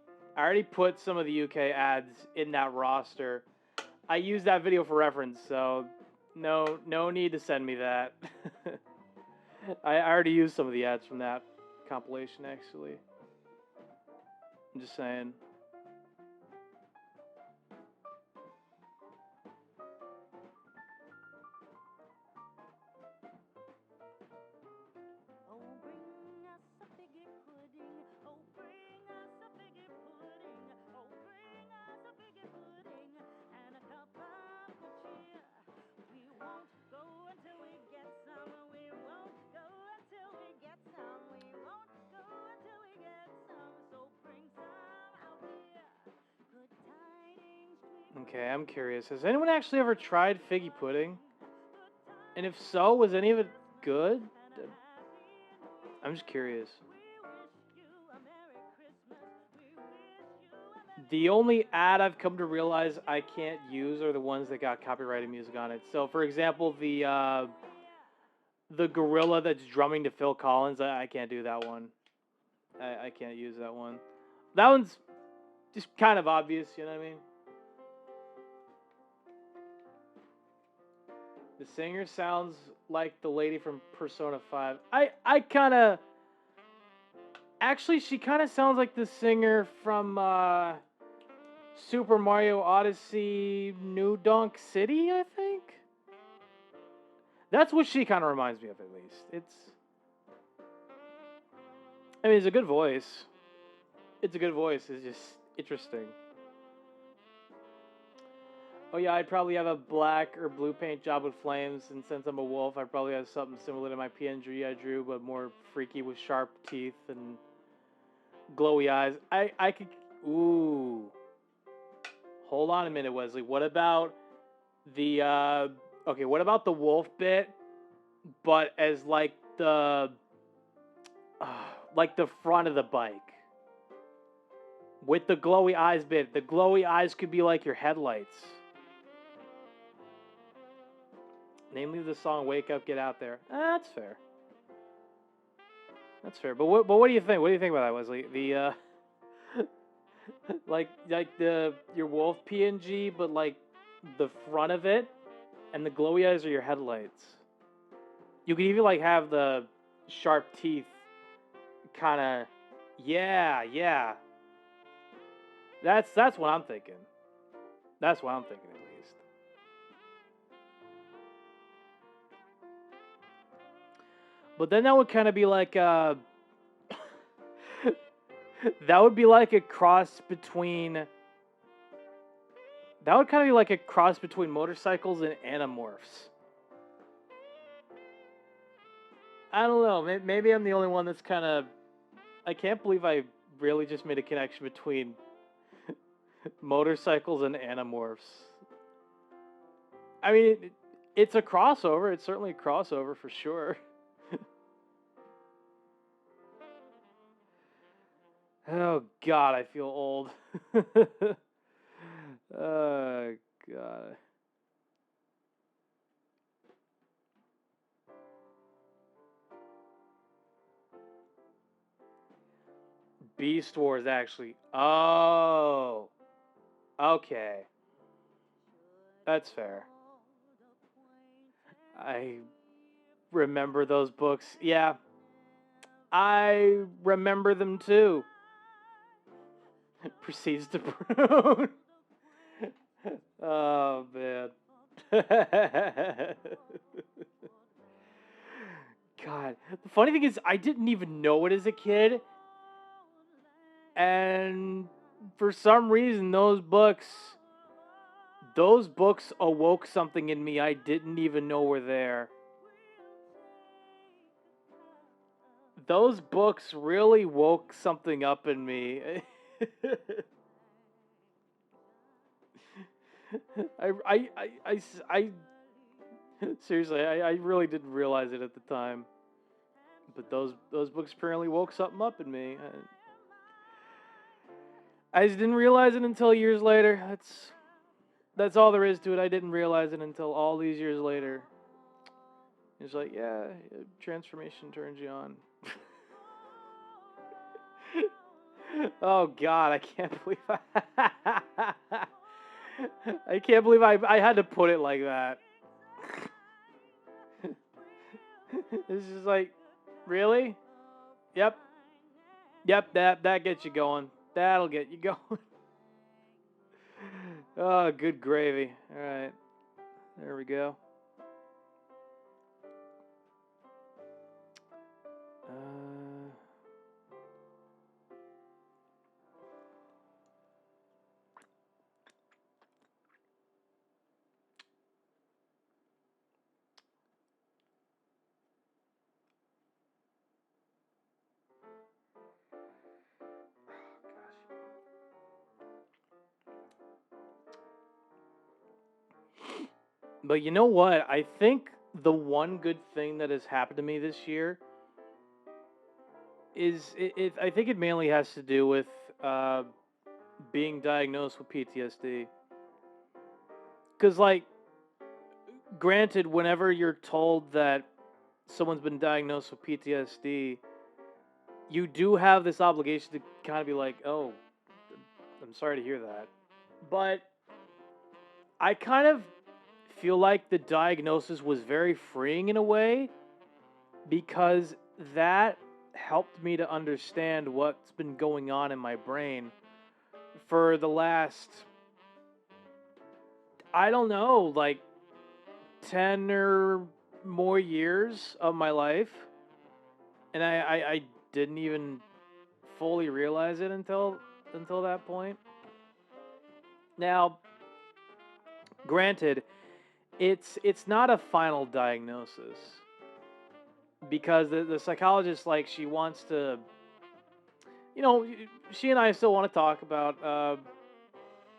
put some of the UK ads in that roster. I used that video for reference, so no need to send me that. I already used some of the ads from that compilation, actually. I'm just saying. Okay, I'm curious. Has anyone actually ever tried figgy pudding? And if so, was any of it good? I'm just curious. The only ad I've come to realize I can't use are the ones that got copyrighted music on it. So, for example, the gorilla that's drumming to Phil Collins, I can't do that one. I can't use that one. That one's just kind of obvious, you know what I mean? The singer sounds like the lady from Persona 5. I kind of... Actually, she kind of sounds like the singer from Super Mario Odyssey New Donk City, I think? That's what she kind of reminds me of, at least. I mean, it's a good voice. It's a good voice. It's just interesting. Oh yeah, I'd probably have a black or blue paint job with flames, and since I'm a wolf, I'd probably have something similar to my PNG I drew, but more freaky with sharp teeth and glowy eyes. I could... Ooh. Hold on a minute, Wesley. What about the, okay, what about the wolf bit, but as, like the front of the bike? With the glowy eyes bit. The glowy eyes could be like your headlights. Namely the song Wake Up, Get Out There. That's fair. That's fair. But what do you think? What do you think about that, Wesley? The, like your wolf PNG, but like the front of it, and the glowy eyes are your headlights. You could even like have the sharp teeth, kind of. Yeah. That's what I'm thinking. That's what I'm thinking, at least. But then that would kind of be like that would be like a cross between. That would kind of be like a cross between motorcycles and Animorphs. I don't know. Maybe I'm the only one that's kind of... I can't believe I really just made a connection between motorcycles and Animorphs. I mean, it's a crossover. It's certainly a crossover for sure. Oh, God, I feel old. Oh, God. Beast Wars, actually. Oh. Okay. That's fair. I remember those books. Yeah. I remember them too. Proceeds to prune. Oh, man. God. The funny thing is, I didn't even know it as a kid. And for some reason, those books awoke something in me I didn't even know were there. Those books really woke something up in me. I seriously, I really didn't realize it at the time. But those books apparently woke something up in me. I just didn't realize it until years later. That's all there is to it. I didn't realize it until all these years later. It's like, yeah, transformation turns you on. Oh, God, I can't believe I can't believe I had to put it like that. It's just like, really? Yep, that gets you going. That'll get you going. Oh, good gravy. All right, there we go. But you know what? I think the one good thing that has happened to me this year is I think it mainly has to do with being diagnosed with PTSD. Because, like, granted, whenever you're told that someone's been diagnosed with PTSD, you do have this obligation to kind of be like, oh, I'm sorry to hear that. But I kind of feel like the diagnosis was very freeing in a way, because that helped me to understand what's been going on in my brain for the last, I don't know, like 10 or more years of my life. And I didn't even fully realize it until that point. Now, Granted, it's not a final diagnosis because the psychologist, like, she wants to, she and I still want to talk about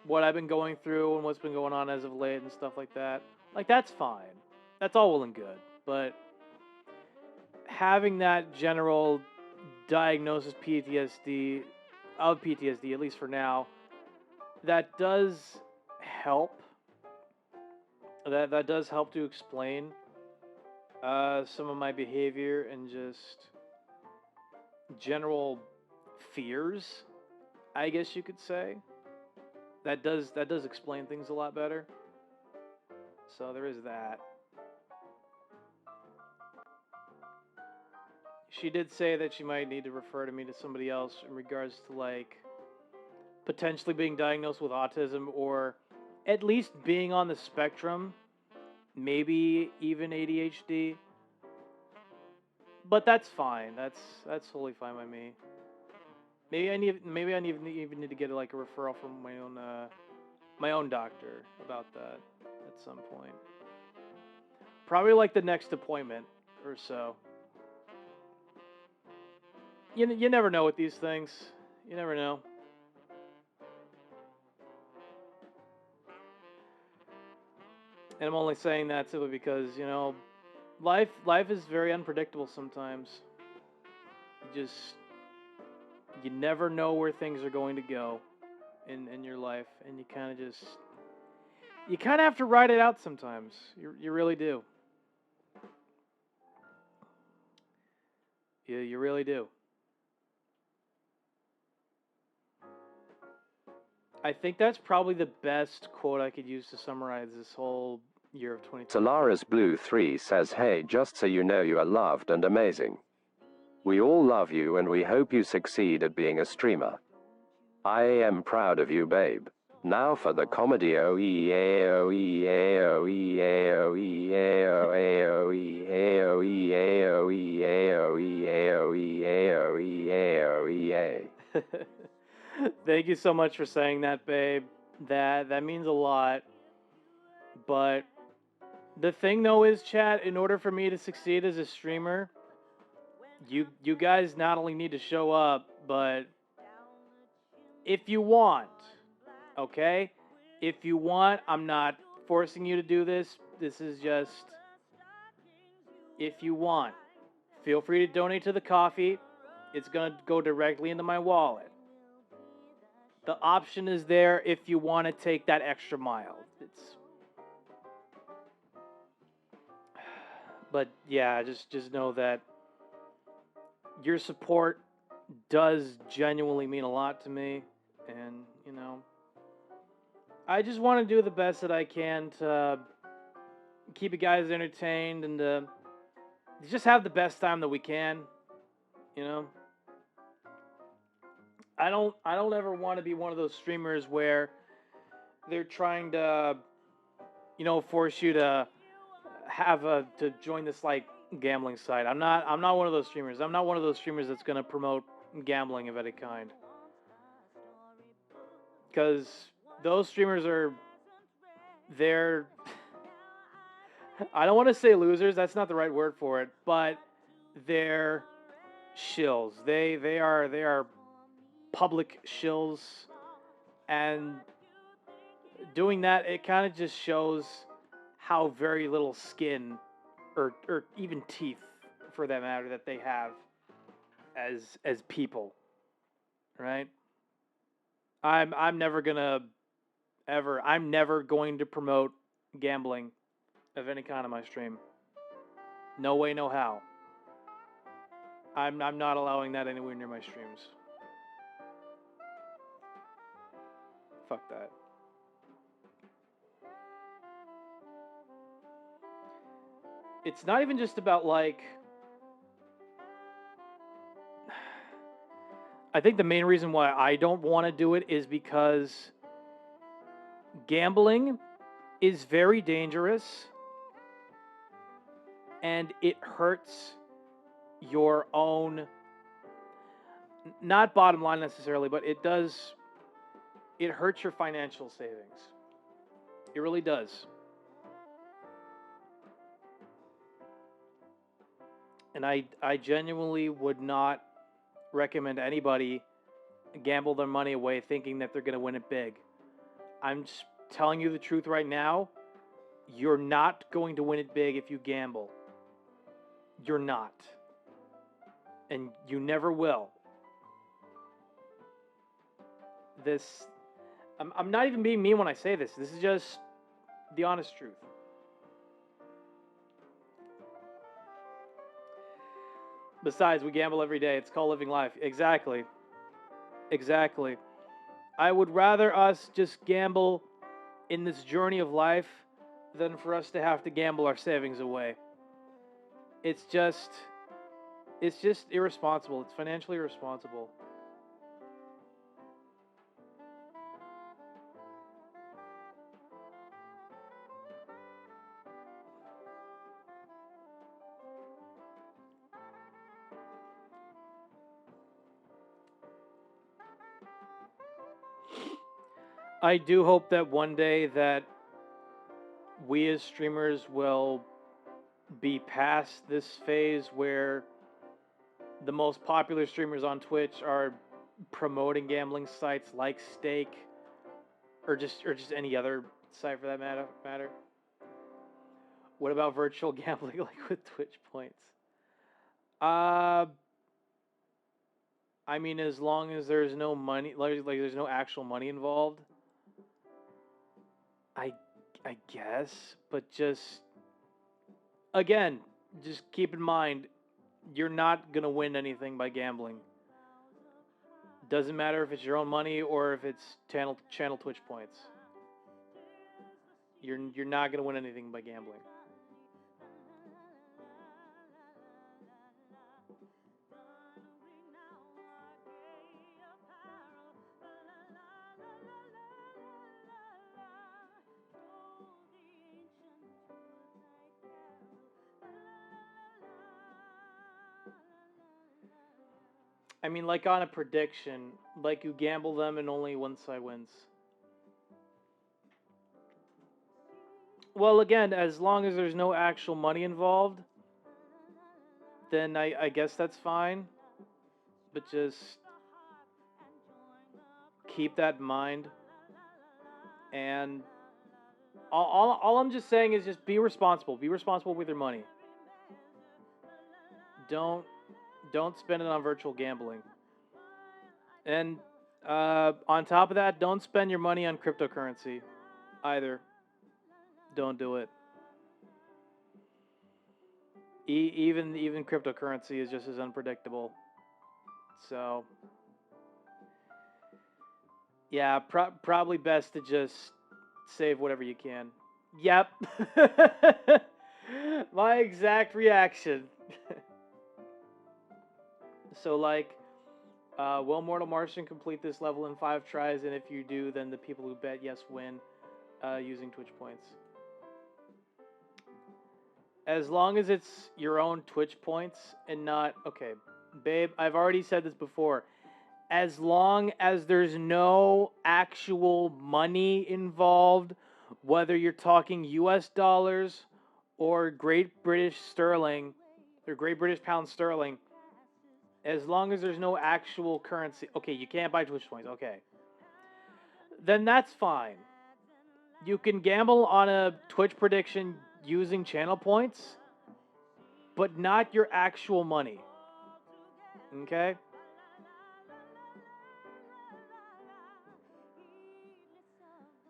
what I've been going through and what's been going on as of late and stuff like that. Like, that's fine. That's all well and good. But having that general diagnosis PTSD, at least for now, that does help. That does help to explain some of my behavior and just general fears, I guess you could say. That does explain things a lot better. So there is that. She did say that she might need to refer to me to somebody else in regards to, like, potentially being diagnosed with autism or at least being on the spectrum, maybe even ADHD. But that's fine. That's totally fine by me. Maybe I even need to get, like, a referral from my own doctor about that at some point. Probably like the next appointment or so. You never know with these things. You never know. And I'm only saying that simply because, life is very unpredictable sometimes. You never know where things are going to go in your life, and you kind of have to ride it out sometimes. You really do. You really do. I think that's probably the best quote I could use to summarize this whole year of 2020. Solaris Blue 3 says, hey, just so you know, you are loved and amazing. We all love you and we hope you succeed at being a streamer. I am proud of you, babe. Now for the comedy Thank you so much for saying that, babe. That means a lot. But the thing, though, is, chat, in order for me to succeed as a streamer, you guys not only need to show up, but if you want, okay? If you want, I'm not forcing you to do this. This is just, if you want, feel free to donate to the coffee. It's going to go directly into my wallet. The option is there if you want to take that extra mile. But yeah, just know that your support does genuinely mean a lot to me, and I just want to do the best that I can to keep you guys entertained and to just have the best time that we can. I don't ever want to be one of those streamers where they're trying to, force you to to join this, like, gambling site. I'm not one of those streamers. I'm not one of those streamers that's going to promote gambling of any kind. Because those streamers they're I don't want to say losers, that's not the right word for it, but they're shills. They are public shills, and doing that, it kind of just shows how very little skin or even teeth, for that matter, that they have as people, right? I'm never going to promote gambling of any kind on my stream. No way, no how. I'm not allowing that anywhere near my streams. Fuck that. It's not even just about, like, I think the main reason why I don't want to do it is because gambling is very dangerous and it hurts your own, not bottom line necessarily, but it hurts your financial savings. It really does. And I genuinely would not recommend anybody gamble their money away thinking that they're going to win it big. I'm just telling you the truth right now. You're not going to win it big if you gamble. You're not. And you never will. I'm not even being mean when I say this. This is just the honest truth. Besides, we gamble every day. It's called living life. Exactly. Exactly. I would rather us just gamble in this journey of life than for us to have to gamble our savings away. It's just irresponsible. It's financially irresponsible. I do hope that one day that we as streamers will be past this phase where the most popular streamers on Twitch are promoting gambling sites like Stake or just any other site for that matter. What about virtual gambling like with Twitch points? I mean, as long as there's no money, like there's no actual money involved, I guess, but just again, just keep in mind, you're not gonna win anything by gambling. Doesn't matter if it's your own money or if it's channel Twitch points. You're not gonna win anything by gambling. I mean, like on a prediction, like you gamble them and only one side wins. Well, again, as long as there's no actual money involved, then I guess that's fine. But just keep that in mind. And all I'm just saying is just be responsible. Be responsible with your money. Don't spend it on virtual gambling. And on top of that, don't spend your money on cryptocurrency either. Don't do it. Even cryptocurrency is just as unpredictable. So yeah, probably best to just save whatever you can. Yep. My exact reaction. So like, will Mortal Martian complete this level in 5 tries? And if you do, then the people who bet yes win using Twitch points. As long as it's your own Twitch points and not... Okay, babe, I've already said this before. As long as there's no actual money involved, whether you're talking US dollars or Great British Sterling, or Great British Pound Sterling, as long as there's no actual currency... Okay, you can't buy Twitch points, okay. Then that's fine. You can gamble on a Twitch prediction using channel points, but not your actual money. Okay?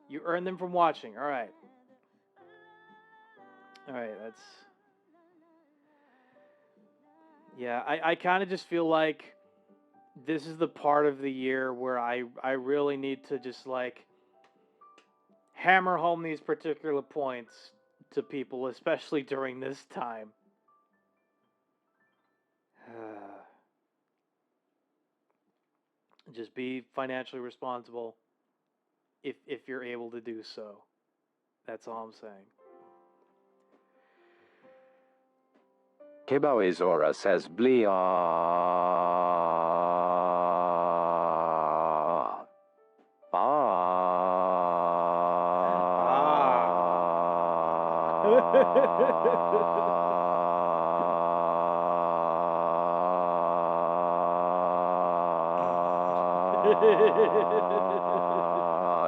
You earn them from watching. All right. All right, that's... Yeah, I kind of just feel like this is the part of the year where I really need to just, like, hammer home these particular points to people, especially during this time. Just be financially responsible if you're able to do so. That's all I'm saying. Kibo Izora says Blia.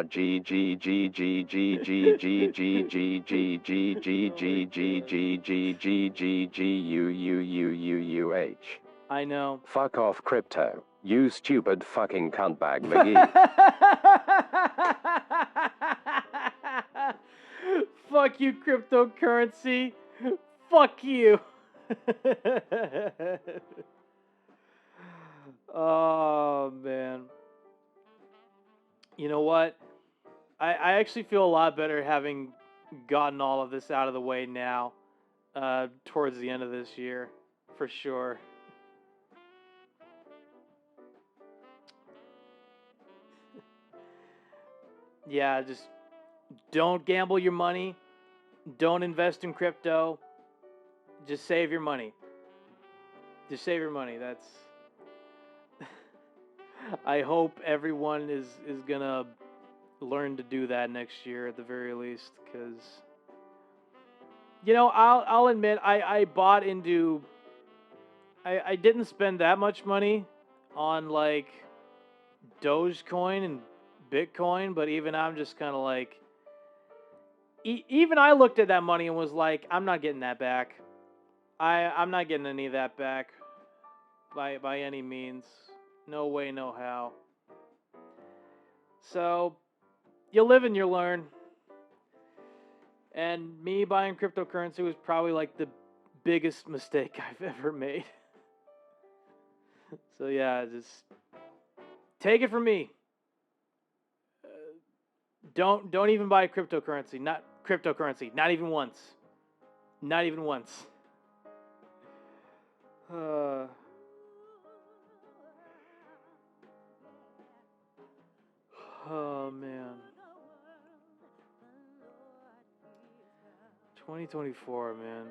G G G G G G G G G G G G G G G G G G U U U U U H. I know. Fuck off, crypto. You stupid fucking cuntbag, McGee. Fuck you, cryptocurrency. Fuck you. Oh, man. You know what? I actually feel a lot better having gotten all of this out of the way now, towards the end of this year, for sure. Yeah, just don't gamble your money. Don't invest in crypto. Just save your money. Just save your money. That's... I hope everyone is gonna learn to do that next year at the very least, because, you know, I'll admit I bought into... I didn't spend that much money on, like, Dogecoin and Bitcoin, but even I'm just kind of like, even I looked at that money and was like, I'm not getting that back. I'm not getting any of that back by any means. No way, no how. So, you live and you learn. And me buying cryptocurrency was probably like the biggest mistake I've ever made. So yeah, just take it from me. Don't even buy cryptocurrency. Not cryptocurrency. Not even once. Not even once. Oh man. 2024, man.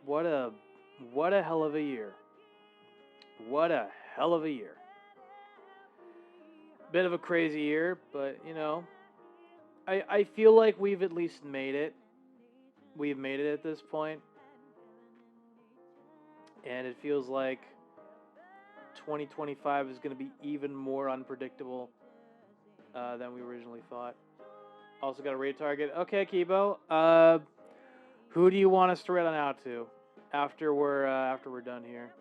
What a hell of a year. What a hell of a year. Bit of a crazy year, but you know, I feel like we've at least made it. We've made it at this point. And it feels like 2025 is going to be even more unpredictable than we originally thought. Also got a raid target. Okay, Kibo. Who do you want us to raid on out to after we're done here?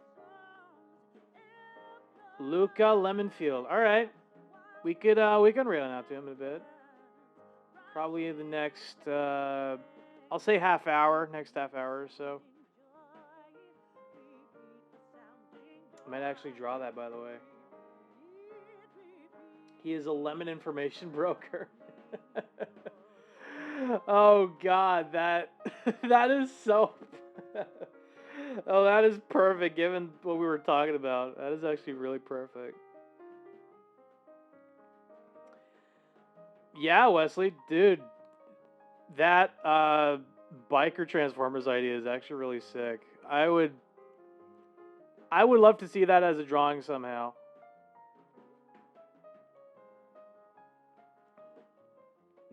Luca Lemonfield. All right, we can raid on out to him in a bit. Probably the next I'll say half hour. Next half hour or so. I might actually draw that, by the way. He is a lemon information broker. Oh God, that is so. Oh, that is perfect. Given what we were talking about, that is actually really perfect. Yeah, Wesley, dude, that biker Transformers idea is actually really sick. I would love to see that as a drawing somehow.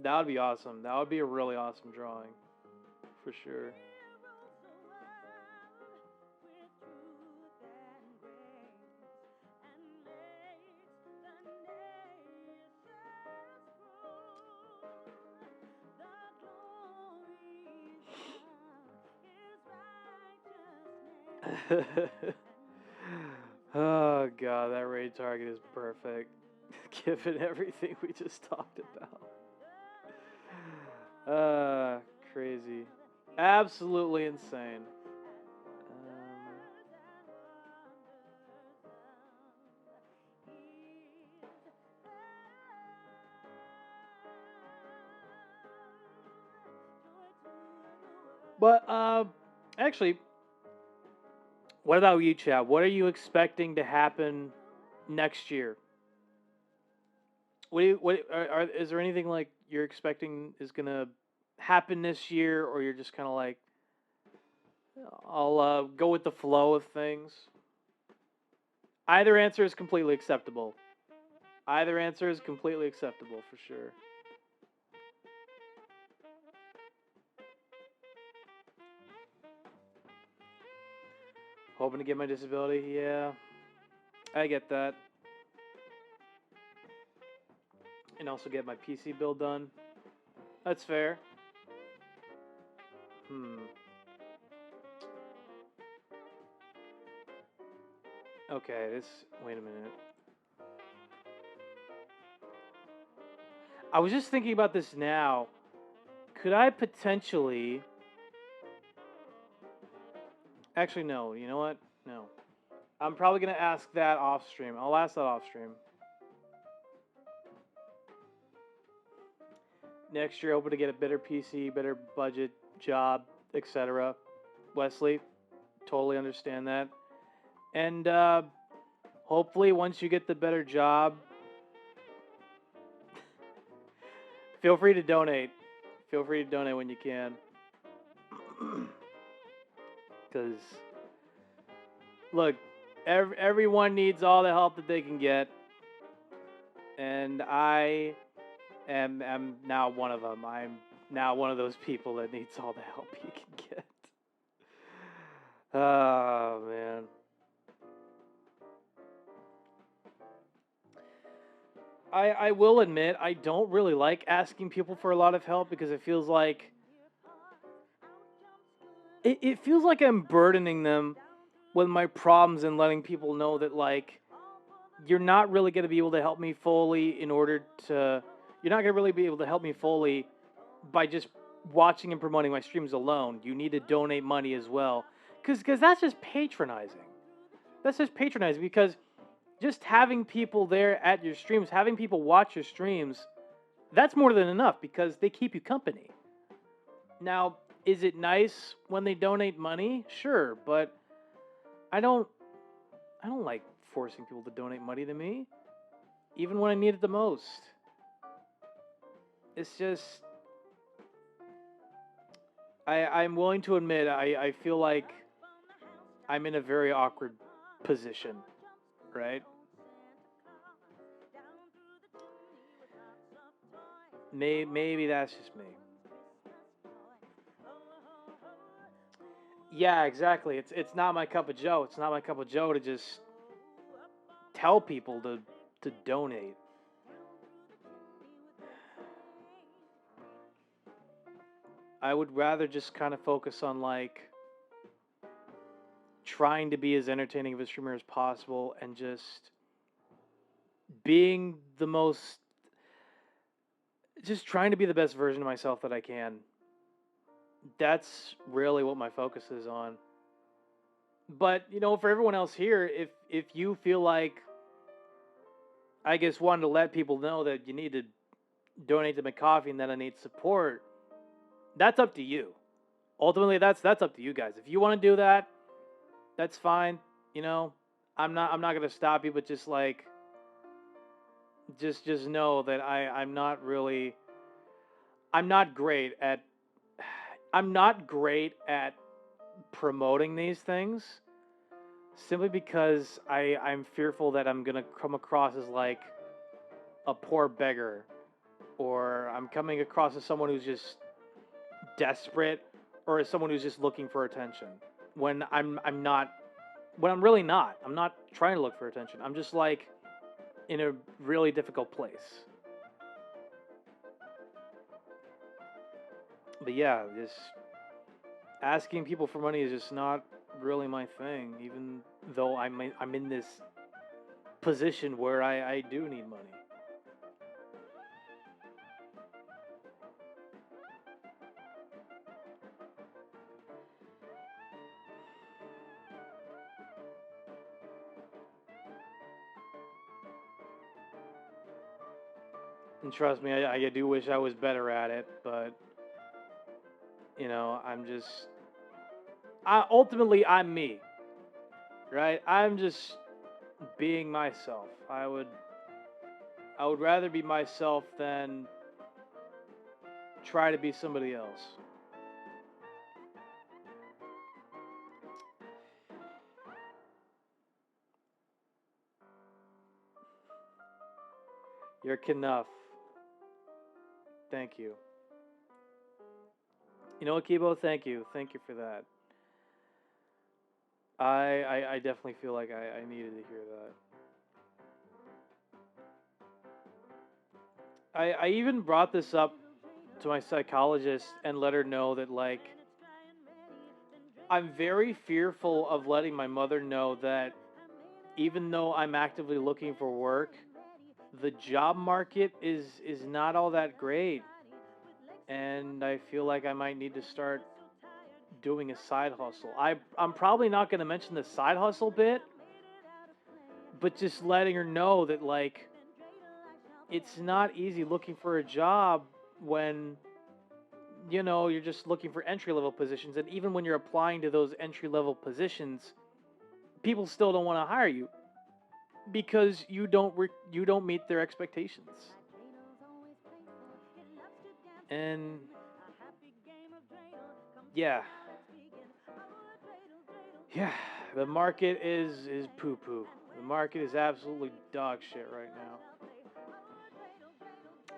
That would be awesome. That would be a really awesome drawing, for sure. Oh God, that raid target is perfect, given everything we just talked about. Crazy. Absolutely insane. But, actually, what about you, Chad? What are you expecting to happen next year? Is there anything like you're expecting is gonna happen this year, or you're just kind of like, I'll go with the flow of things? Either answer is completely acceptable. Either answer is completely acceptable for sure. Hoping to get my disability, yeah. I get that. And also get my PC build done. That's fair. Okay, wait a minute. I was just thinking about this now. Could I potentially... Actually, no. You know what? No. I'm probably going to ask that off stream. I'll ask that off stream. Next year, hoping to get a better PC, better budget, job, etc. Wesley, totally understand that. And hopefully, once you get the better job, feel free to donate. Feel free to donate when you can. Because, look, everyone needs all the help that they can get. And I am now one of them. I'm now one of those people that needs all the help you can get. Oh, man. I will admit, I don't really like asking people for a lot of help because it feels like... It feels like I'm burdening them with my problems and letting people know that, like, you're not really going to be able to help me fully in order to... You're not going to really be able to help me fully by just watching and promoting my streams alone. You need to donate money as well. Because that's just patronizing. That's just patronizing because just having people there at your streams, having people watch your streams, that's more than enough because they keep you company. Now, is it nice when they donate money? Sure, but I don't like forcing people to donate money to me, even when I need it the most. It's just, I'm willing to admit, I feel like I'm in a very awkward position, right? Maybe that's just me. Yeah, exactly. It's not my cup of joe. It's not my cup of joe to just tell people to donate. I would rather just kind of focus on, like, trying to be as entertaining of a streamer as possible and just being the most... Just trying to be the best version of myself that I can. That's really what my focus is on. But, you know, for everyone else here, if you feel like, I guess, wanting to let people know that you need to donate to McCoffee and that I need support, that's up to you. Ultimately, that's up to you guys. If you want to do that, that's fine. You know, I'm not gonna stop you, but just like, just know that I'm not great at promoting these things, simply because I'm fearful that I'm gonna come across as like a poor beggar, or I'm coming across as someone who's just desperate, or as someone who's just looking for attention. When I'm really not. I'm not trying to look for attention. I'm just like in a really difficult place. But yeah, just asking people for money is just not really my thing, even though I'm in this position where I do need money. And trust me, I do wish I was better at it, but, you know, ultimately, I'm me, right? I'm just being myself. I would rather be myself than try to be somebody else. You're Knuff. Thank you. You know what, Kibo? Thank you. Thank you for that. I definitely feel like I needed to hear that. I even brought this up to my psychologist and let her know that, like, I'm very fearful of letting my mother know that even though I'm actively looking for work, the job market is not all that great. And I feel like I might need to start doing a side hustle. I'm probably not going to mention the side hustle bit, but just letting her know that, like, it's not easy looking for a job when, you know, you're just looking for entry-level positions. And even when you're applying to those entry-level positions, people still don't want to hire you because you don't meet their expectations. And yeah, the market is poo-poo. The market is absolutely dog shit right now.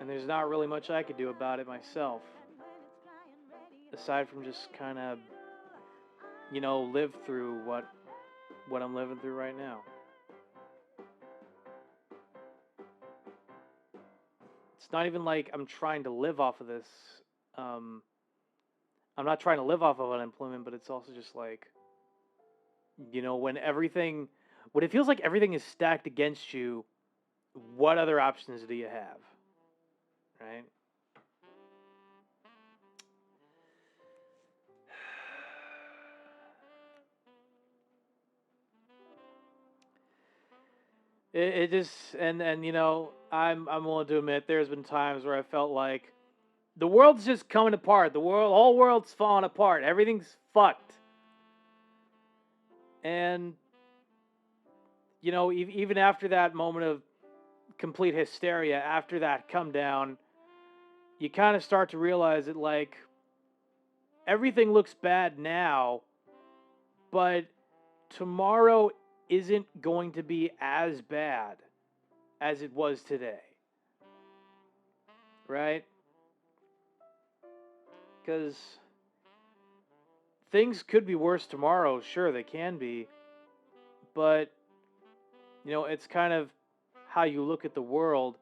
And there's not really much I could do about it myself, aside from just kind of, you know, live through what I'm living through right now. It's not even like I'm trying to live off of this. I'm not trying to live off of unemployment, but it's also just like, you know, when it feels like everything is stacked against you, what other options do you have? Right? It just, and you know, I'm willing to admit there's been times where I felt like the world's just coming apart. The whole world's falling apart. Everything's fucked. And you know, even after that moment of complete hysteria, after that come down, you kind of start to realize that, like, everything looks bad now, but tomorrow isn't going to be as bad as it was today. Right? Because things could be worse tomorrow. Sure, they can be. But, you know, it's kind of how you look at the world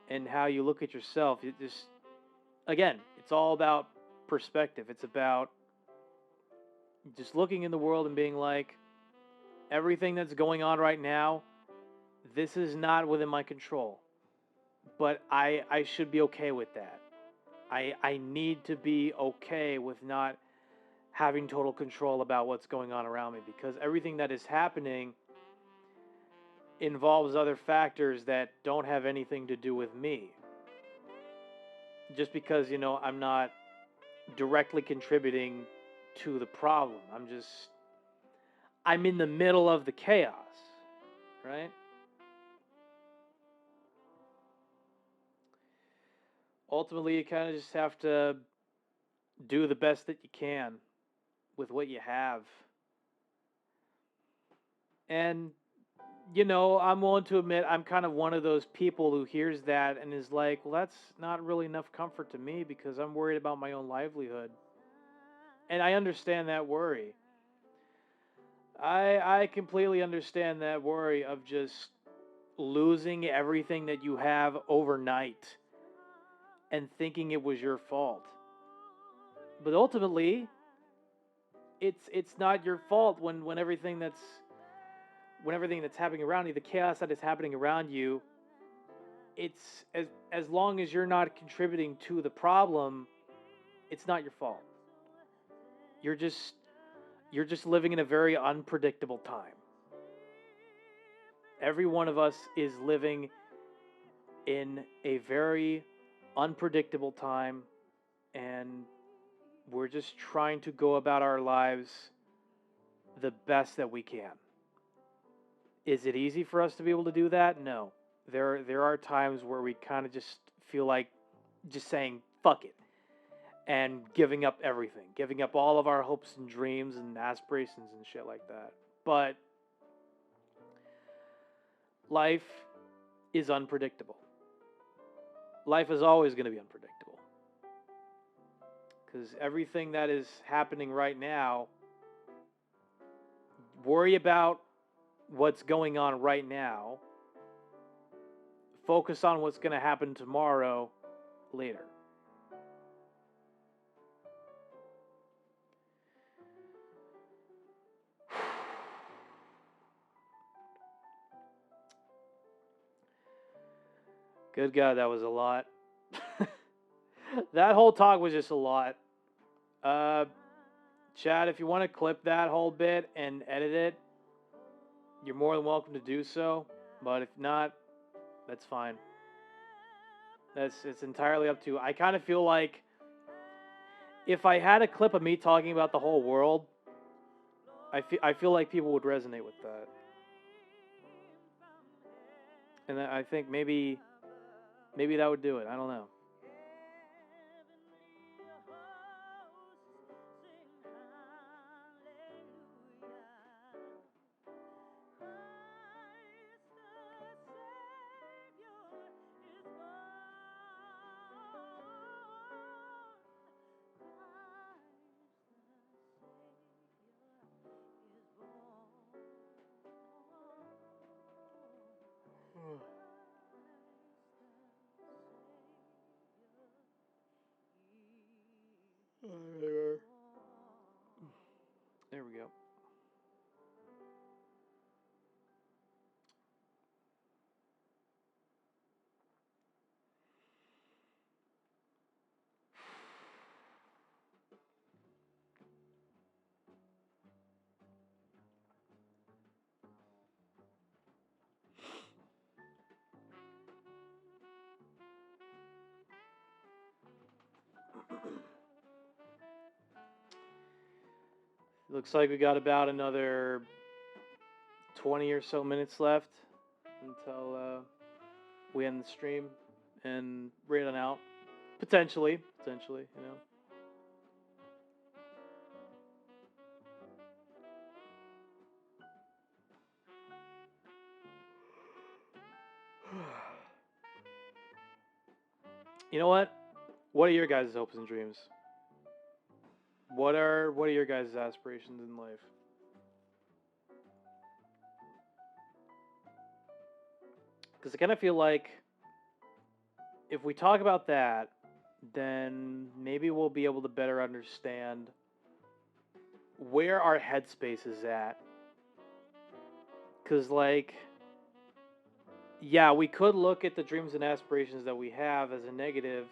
and how you look at yourself. It just, again, it's all about perspective. It's about just looking in the world and being like, everything that's going on right now, this is not within my control. But I should be okay with that. I need to be okay with not having total control about what's going on around me, because everything that is happening involves other factors that don't have anything to do with me. Just because, you know, I'm not directly contributing to the problem. I'm in the middle of the chaos, right? Ultimately, you kind of just have to do the best that you can with what you have. And, you know, I'm willing to admit I'm kind of one of those people who hears that and is like, well, that's not really enough comfort to me because I'm worried about my own livelihood. And I understand that worry. I completely understand that worry of just losing everything that you have overnight and thinking it was your fault. But ultimately, it's not your fault when everything that's happening around you, the chaos that is happening around you, it's as long as you're not contributing to the problem, it's not your fault. You're just living in a very unpredictable time. Every one of us is living in a very unpredictable time, and we're just trying to go about our lives the best that we can. Is it easy for us to be able to do that? No. There are times where we kind of just feel like just saying fuck it and giving up everything, giving up all of our hopes and dreams and aspirations and shit like that. But life is unpredictable. Life is always going to be unpredictable. Because everything that is happening right now worry about what's going on right now. Focus on what's going to happen tomorrow later. Good God, that was a lot. That whole talk was just a lot. Chad, if you want to clip that whole bit and edit it, you're more than welcome to do so. But if not, that's fine. It's entirely up to you. I kind of feel like if I had a clip of me talking about the whole world, I feel like people would resonate with that. And I think maybe that would do it. I don't know. There we go. Looks like we got about another 20 or so minutes left until we end the stream and rate on out. Potentially, you know. You know what? What are your guys' hopes and dreams? What are your guys' aspirations in life? Because I kind of feel like if we talk about that, then maybe we'll be able to better understand where our headspace is at. Because, like, yeah, we could look at the dreams and aspirations that we have as a negative,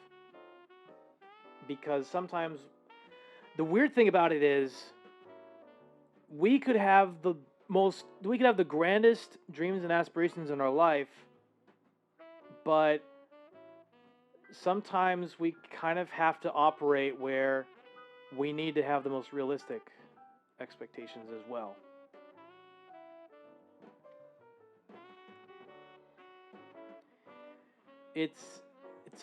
because sometimes the weird thing about it is we could have the grandest dreams and aspirations in our life, but sometimes we kind of have to operate where we need to have the most realistic expectations as well. It's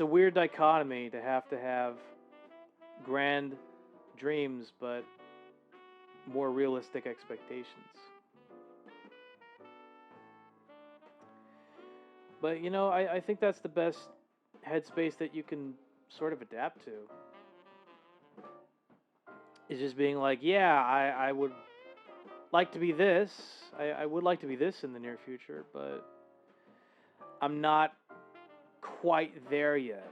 a weird dichotomy to have grand dreams but more realistic expectations. But you know, I think that's the best headspace that you can sort of adapt to. Is just being like, yeah, I would like to be this. I would like to be this in the near future, but I'm not quite there yet.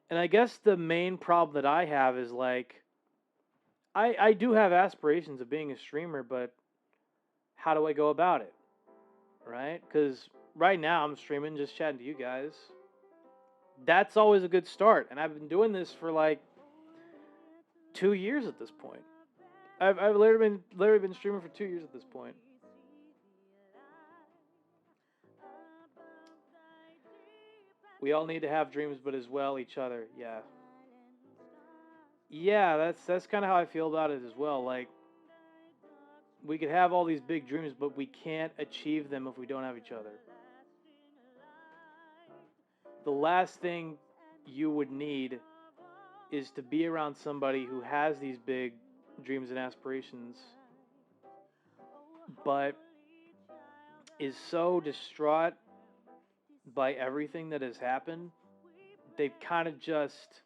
And I guess the main problem that I have is like, I do have aspirations of being a streamer, but how do I go about it? Right? Because right now I'm streaming, just chatting to you guys. That's always a good start. And I've been doing this for like 2 years at this point. I've literally been streaming for 2 years at this point. We all need to have dreams, but as well each other. Yeah. Yeah, that's kind of how I feel about it as well. Like, we could have all these big dreams, but we can't achieve them if we don't have each other. The last thing you would need is to be around somebody who has these big dreams and aspirations, but is so distraught by everything that has happened, they've kind of just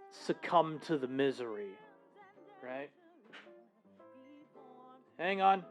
succumbed to the misery, right? Hang on.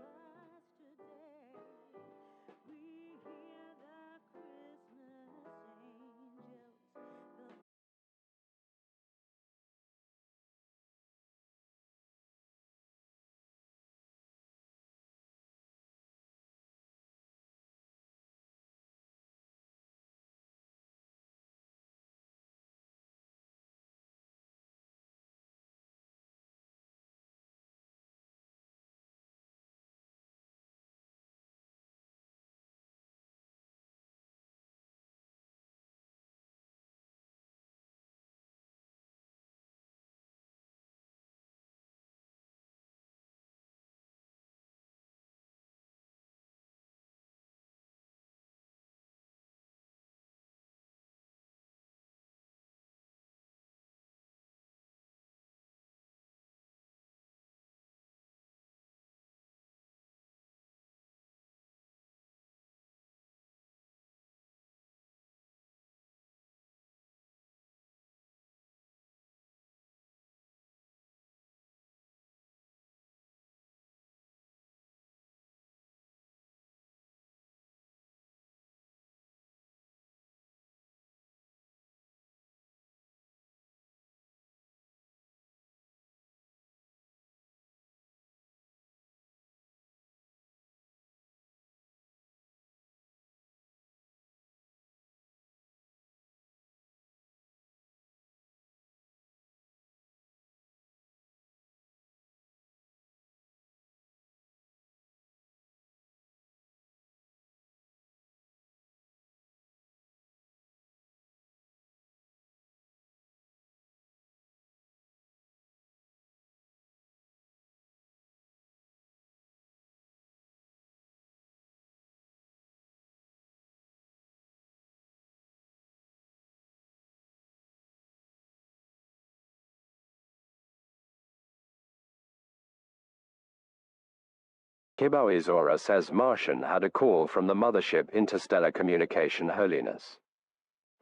Kibo Izora says Martian had a call from the mothership Interstellar Communication Holiness.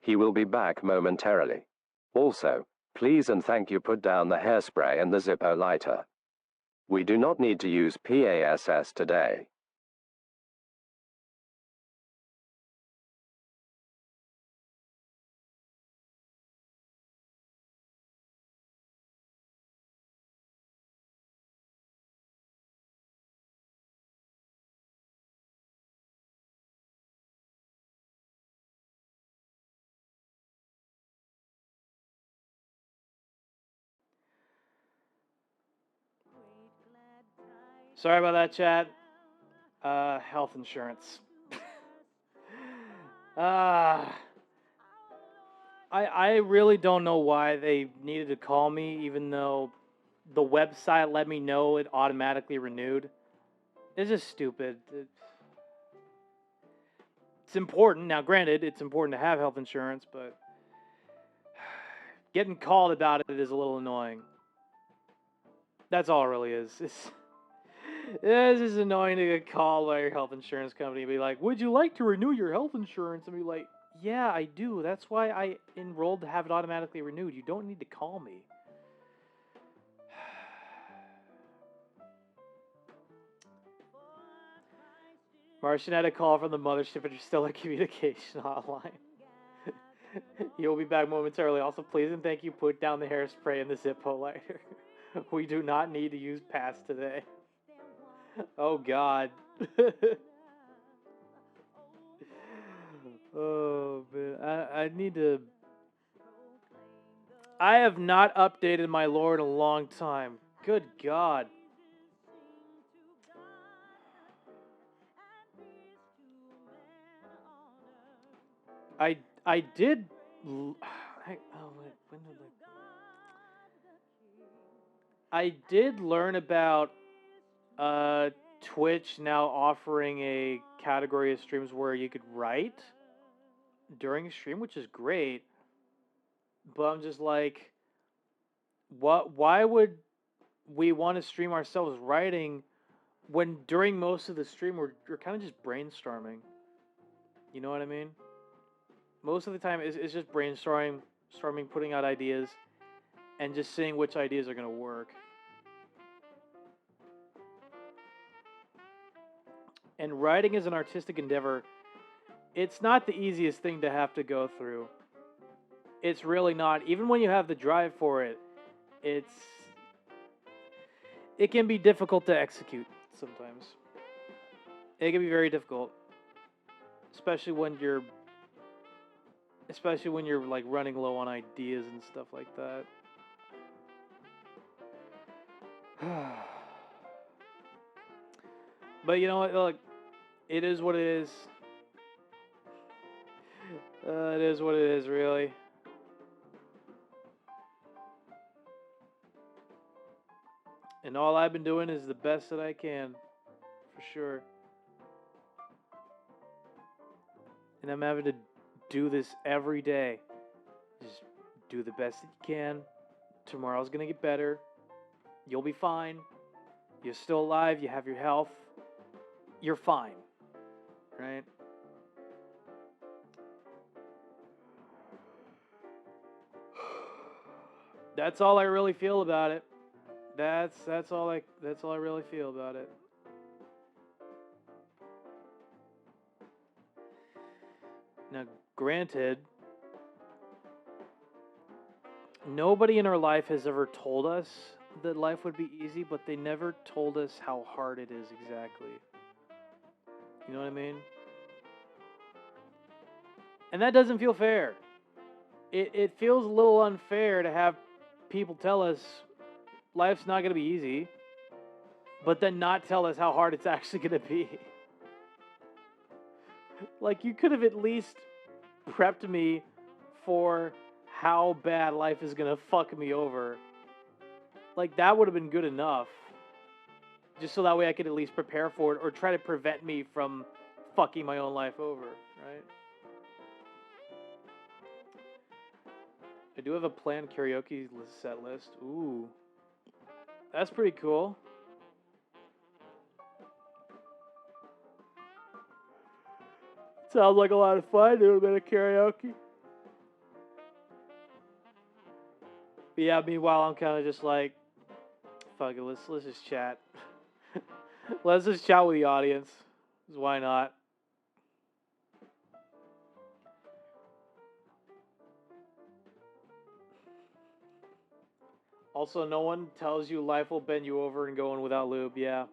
He will be back momentarily. Also, please and thank you put down the hairspray and the Zippo lighter. We do not need to use PASS today. Sorry about that, chat. Health insurance. I really don't know why they needed to call me, even though the website let me know it automatically renewed. It's just stupid. It's important. Now, granted, it's important to have health insurance, but getting called about it is a little annoying. That's all it really is. It's just annoying to get called by your health insurance company and be like, would you like to renew your health insurance? And be like, yeah, I do. That's why I enrolled to have it automatically renewed. You don't need to call me. Martian had a call from the mothership and you're still in communication hotline. You'll be back momentarily. Also, please and thank you put down the hairspray and the Zippo lighter. We do not need to use pass today. Oh, God. Oh, man. I need to... I have not updated my lore in a long time. Good God. I did... I did learn about Twitch now offering a category of streams where you could write during a stream, which is great. But I'm just like, why would we want to stream ourselves writing when during most of the stream we're kind of just brainstorming? You know what I mean? Most of the time it's just brainstorming, putting out ideas, and just seeing which ideas are going to work. And writing is an artistic endeavor. It's not the easiest thing to have to go through. It's really not. Even when you have the drive for it, it can be difficult to execute sometimes. It can be very difficult, especially when you're like running low on ideas and stuff like that. But you know what? Look, it is what it is. It is what it is, really. And all I've been doing is the best that I can, for sure. And I'm having to do this every day. Just do the best that you can. Tomorrow's gonna get better. You'll be fine. You're still alive. You have your health. You're fine. Right? That's all I really feel about it. That's all I really feel about it. Now, granted, nobody in our life has ever told us that life would be easy, but they never told us how hard it is exactly. You know what I mean? And that doesn't feel fair. It feels a little unfair to have people tell us life's not going to be easy, but then not tell us how hard it's actually going to be. Like, you could have at least prepped me for how bad life is going to fuck me over. Like, that would have been good enough. Just so that way I could at least prepare for it or try to prevent me from fucking my own life over, right? I do have a planned karaoke set list. Ooh. That's pretty cool. Sounds like a lot of fun doing a bit of karaoke. But yeah, meanwhile, I'm kind of just like, fuck it, let's just chat. Let's just chat with the audience. 'Cause why not? Also, no one tells you life will bend you over and go in without lube. Yeah.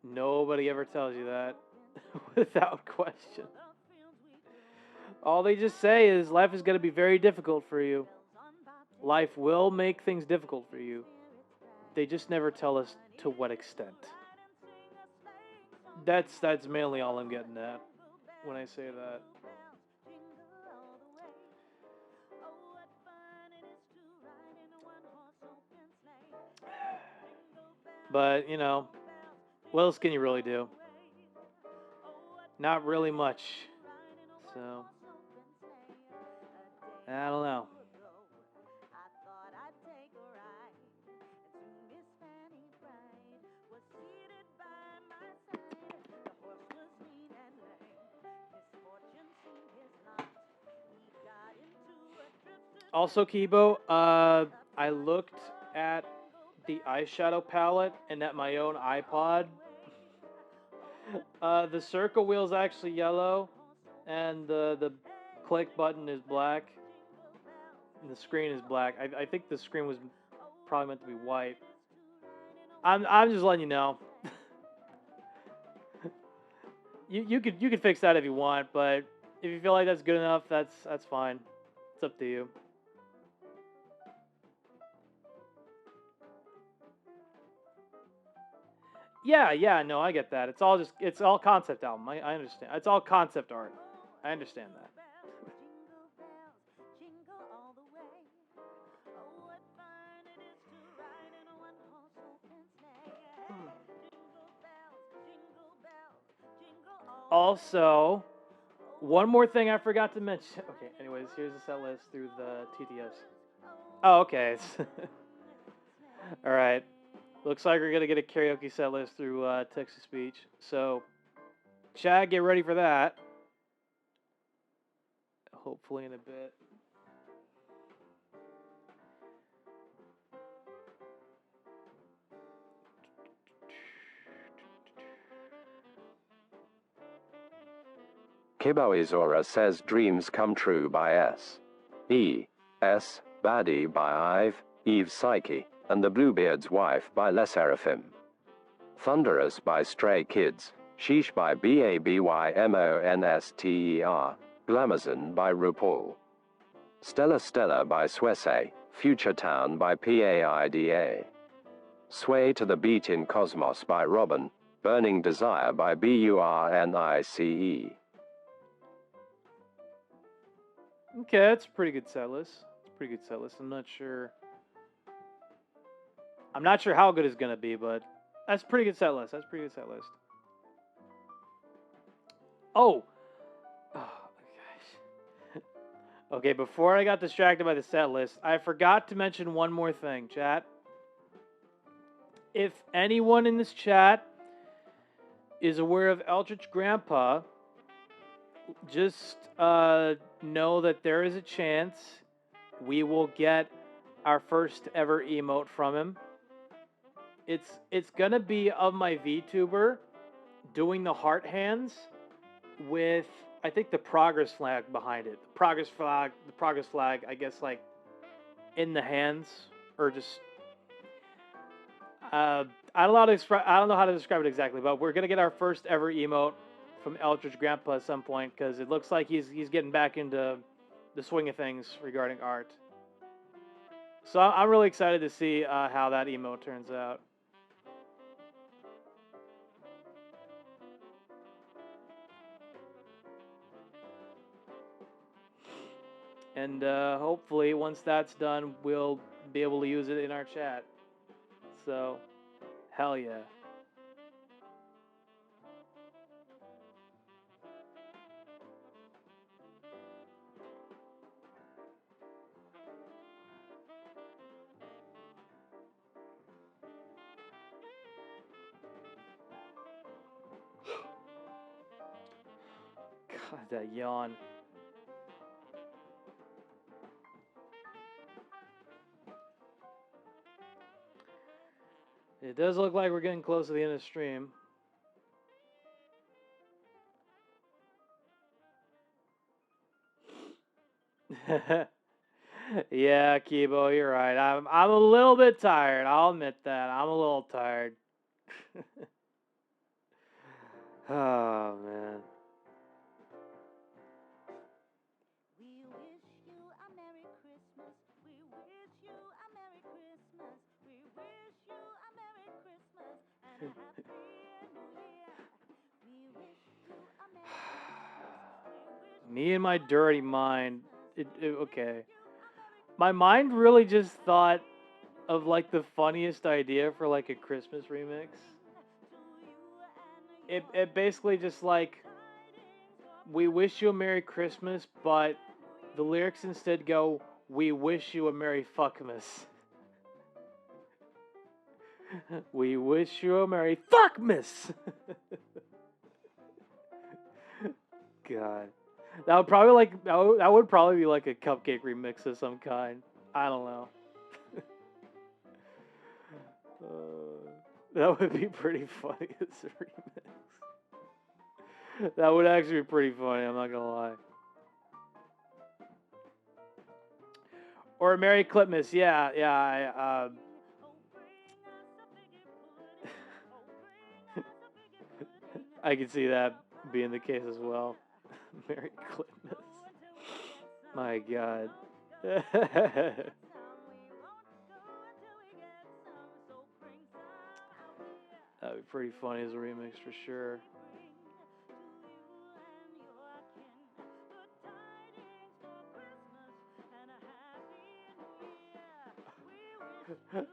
Nobody ever tells you that without question. All they just say is life is going to be very difficult for you. Life will make things difficult for you. They just never tell us to what extent. That's mainly all I'm getting at when I say that. But, you know, what else can you really do? Not really much. So, I don't know. Also, Kibo, I looked at the eyeshadow palette and at my own iPod. The circle wheel's actually yellow, and the click button is black, and the screen is black. I think the screen was probably meant to be white. I'm just letting you know. you could fix that if you want, but if you feel like that's good enough, that's fine. It's up to you. Yeah, no, I get that. It's all concept album. I understand. It's all concept art. I understand that. Also, one more thing I forgot to mention. Okay, anyways, here's the set list through the TTS. Oh, okay. All right. Looks like we're going to get a karaoke set list through text-to-speech. So, chat, get ready for that. Hopefully in a bit. Kiboizora says dreams come true by S. E. S. Baddie by Ive, Eve Psyche, and the Bluebeard's Wife by Les Seraphim. Thunderous by Stray Kids, Sheesh by BABYMONSTER, Glamazon by RuPaul. Stella Stella by Swesse, Future Town by PAIDA. Sway to the Beat in Cosmos by Robin, Burning Desire by BURNICE. Okay, that's a pretty good set list. It's a pretty good set list. I'm not sure how good it's gonna be, but that's a pretty good set list. Oh, gosh. Okay, before I got distracted by the set list, I forgot to mention one more thing, chat. If anyone in this chat is aware of Eldritch Grandpa, just know that there is a chance we will get our first ever emote from him. It's gonna be of my VTuber doing the heart hands with, I think, the progress flag behind it. The progress flag, I guess, like in the hands, or just I don't know how to describe it exactly, but we're gonna get our first ever emote from Eldritch Grandpa at some point, because it looks like he's getting back into the swing of things regarding art. So I'm really excited to see how that emote turns out. And hopefully, once that's done, we'll be able to use it in our chat. So, hell yeah. God, that yawn. It does look like we're getting close to the end of the stream. Yeah, Kibo, you're right. I'm a little bit tired. I'll admit that. I'm a little tired. Oh, man. Me and my dirty mind. Okay. My mind really just thought of like the funniest idea for like a Christmas remix. It basically just like, we wish you a Merry Christmas, but the lyrics instead go, we wish you a Merry Fuckmas. We wish you a Merry Fuckmas. God. That would probably be like a Cupcake remix of some kind. I don't know. That would be pretty funny as a remix. That would actually be pretty funny, I'm not gonna lie. Or a Merry Clipmas, yeah. I can see that being the case as well. Merry Clipmas. My God. That'd be pretty funny as a remix for sure.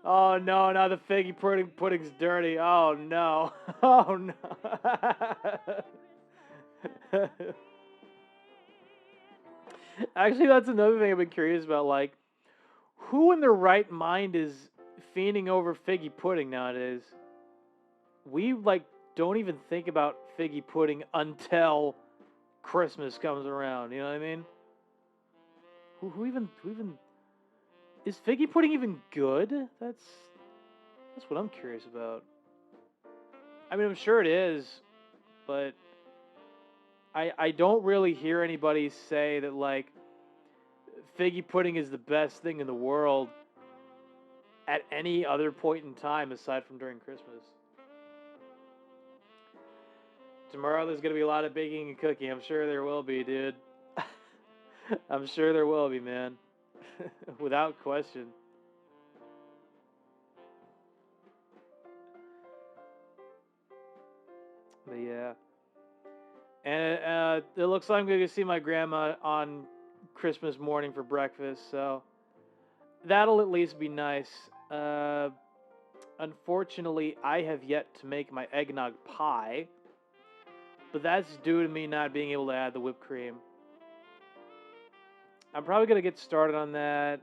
Oh no, now the figgy pudding's dirty. Oh no. Oh no. Actually, that's another thing I've been curious about. Like, who in their right mind is fiending over figgy pudding nowadays? We like don't even think about figgy pudding until Christmas comes around. You know what I mean? Who even is figgy pudding even good? That's what I'm curious about. I mean, I'm sure it is, but I don't really hear anybody say that, like, figgy pudding is the best thing in the world at any other point in time aside from during Christmas. Tomorrow there's going to be a lot of baking and cooking. I'm sure there will be, dude. I'm sure there will be, man. Without question. But yeah. And it looks like I'm going to see my grandma on Christmas morning for breakfast, so that'll at least be nice. Unfortunately, I have yet to make my eggnog pie, but that's due to me not being able to add the whipped cream. I'm probably going to get started on that.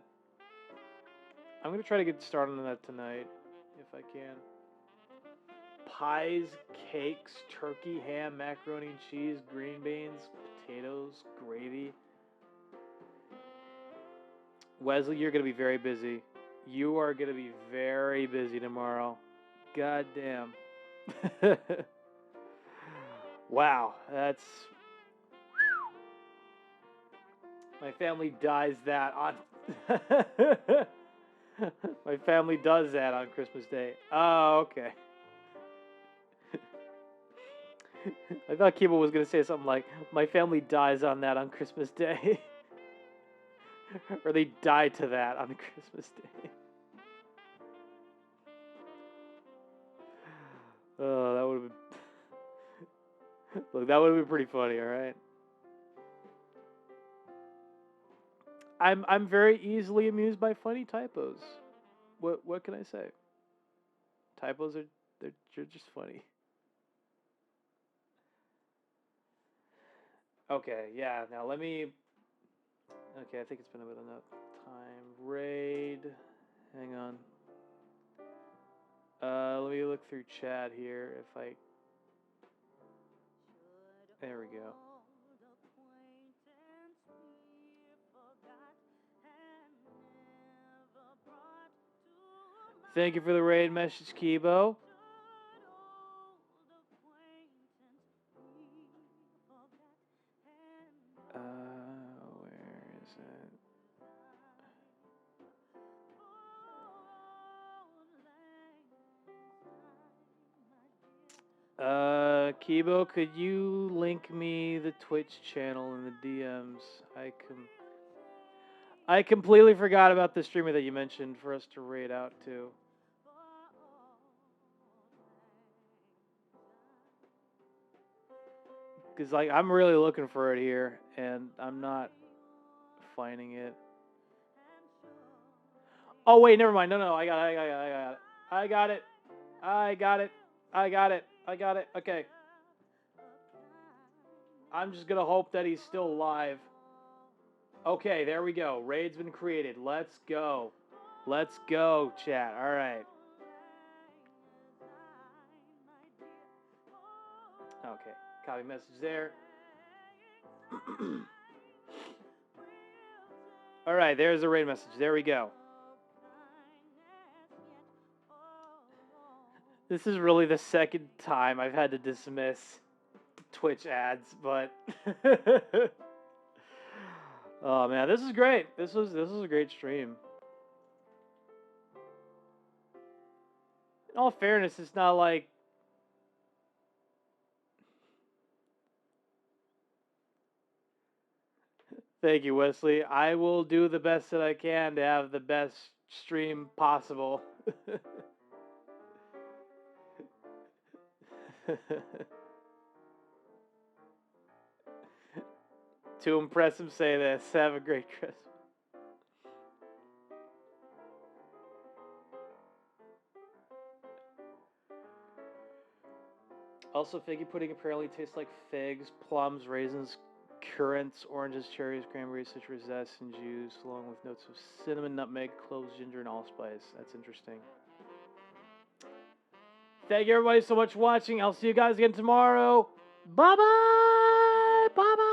I'm going to try to get started on that tonight, if I can. Pies, cakes, turkey, ham, macaroni and cheese, green beans, potatoes, gravy. Wesley, you're going to be very busy. You are going to be very busy tomorrow. God damn. Wow, that's... My family dies that on... My family does that on Christmas Day. Oh, okay. I thought Kiba was going to say something like, my family dies on that on Christmas Day. Or they die to that on Christmas Day. Oh, that would have been... Look, that would have been pretty funny, alright? I'm very easily amused by funny typos. What can I say? Typos they're just funny. Okay, yeah, now let me... Okay, I think it's been about enough time. Raid. Hang on. Let me look through chat here if I... There we go. Thank you for the raid message, Kibo. Where is it? Kibo, could you link me the Twitch channel in the DMs? I completely forgot about the streamer that you mentioned for us to raid out to. Because, like, I'm really looking for it here, and I'm not finding it. Oh, wait, never mind. No, I got it. Okay. I'm just going to hope that he's still alive. Okay, there we go. Raid's been created. Let's go. Let's go, chat. All right. Okay, copy message there. All right, there's the raid message. There we go. This is really the second time I've had to dismiss Twitch ads, but oh man, this is great. This was a great stream. In all fairness, it's not like thank you, Wesley. I will do the best that I can to have the best stream possible. To impress him, say this. Have a great Christmas. Also, figgy pudding apparently tastes like figs, plums, raisins, currants, oranges, cherries, cranberries, citrus zest, and juice, along with notes of cinnamon, nutmeg, cloves, ginger, and allspice. That's interesting. Thank you everybody so much for watching. I'll see you guys again tomorrow. Bye-bye! Bye-bye!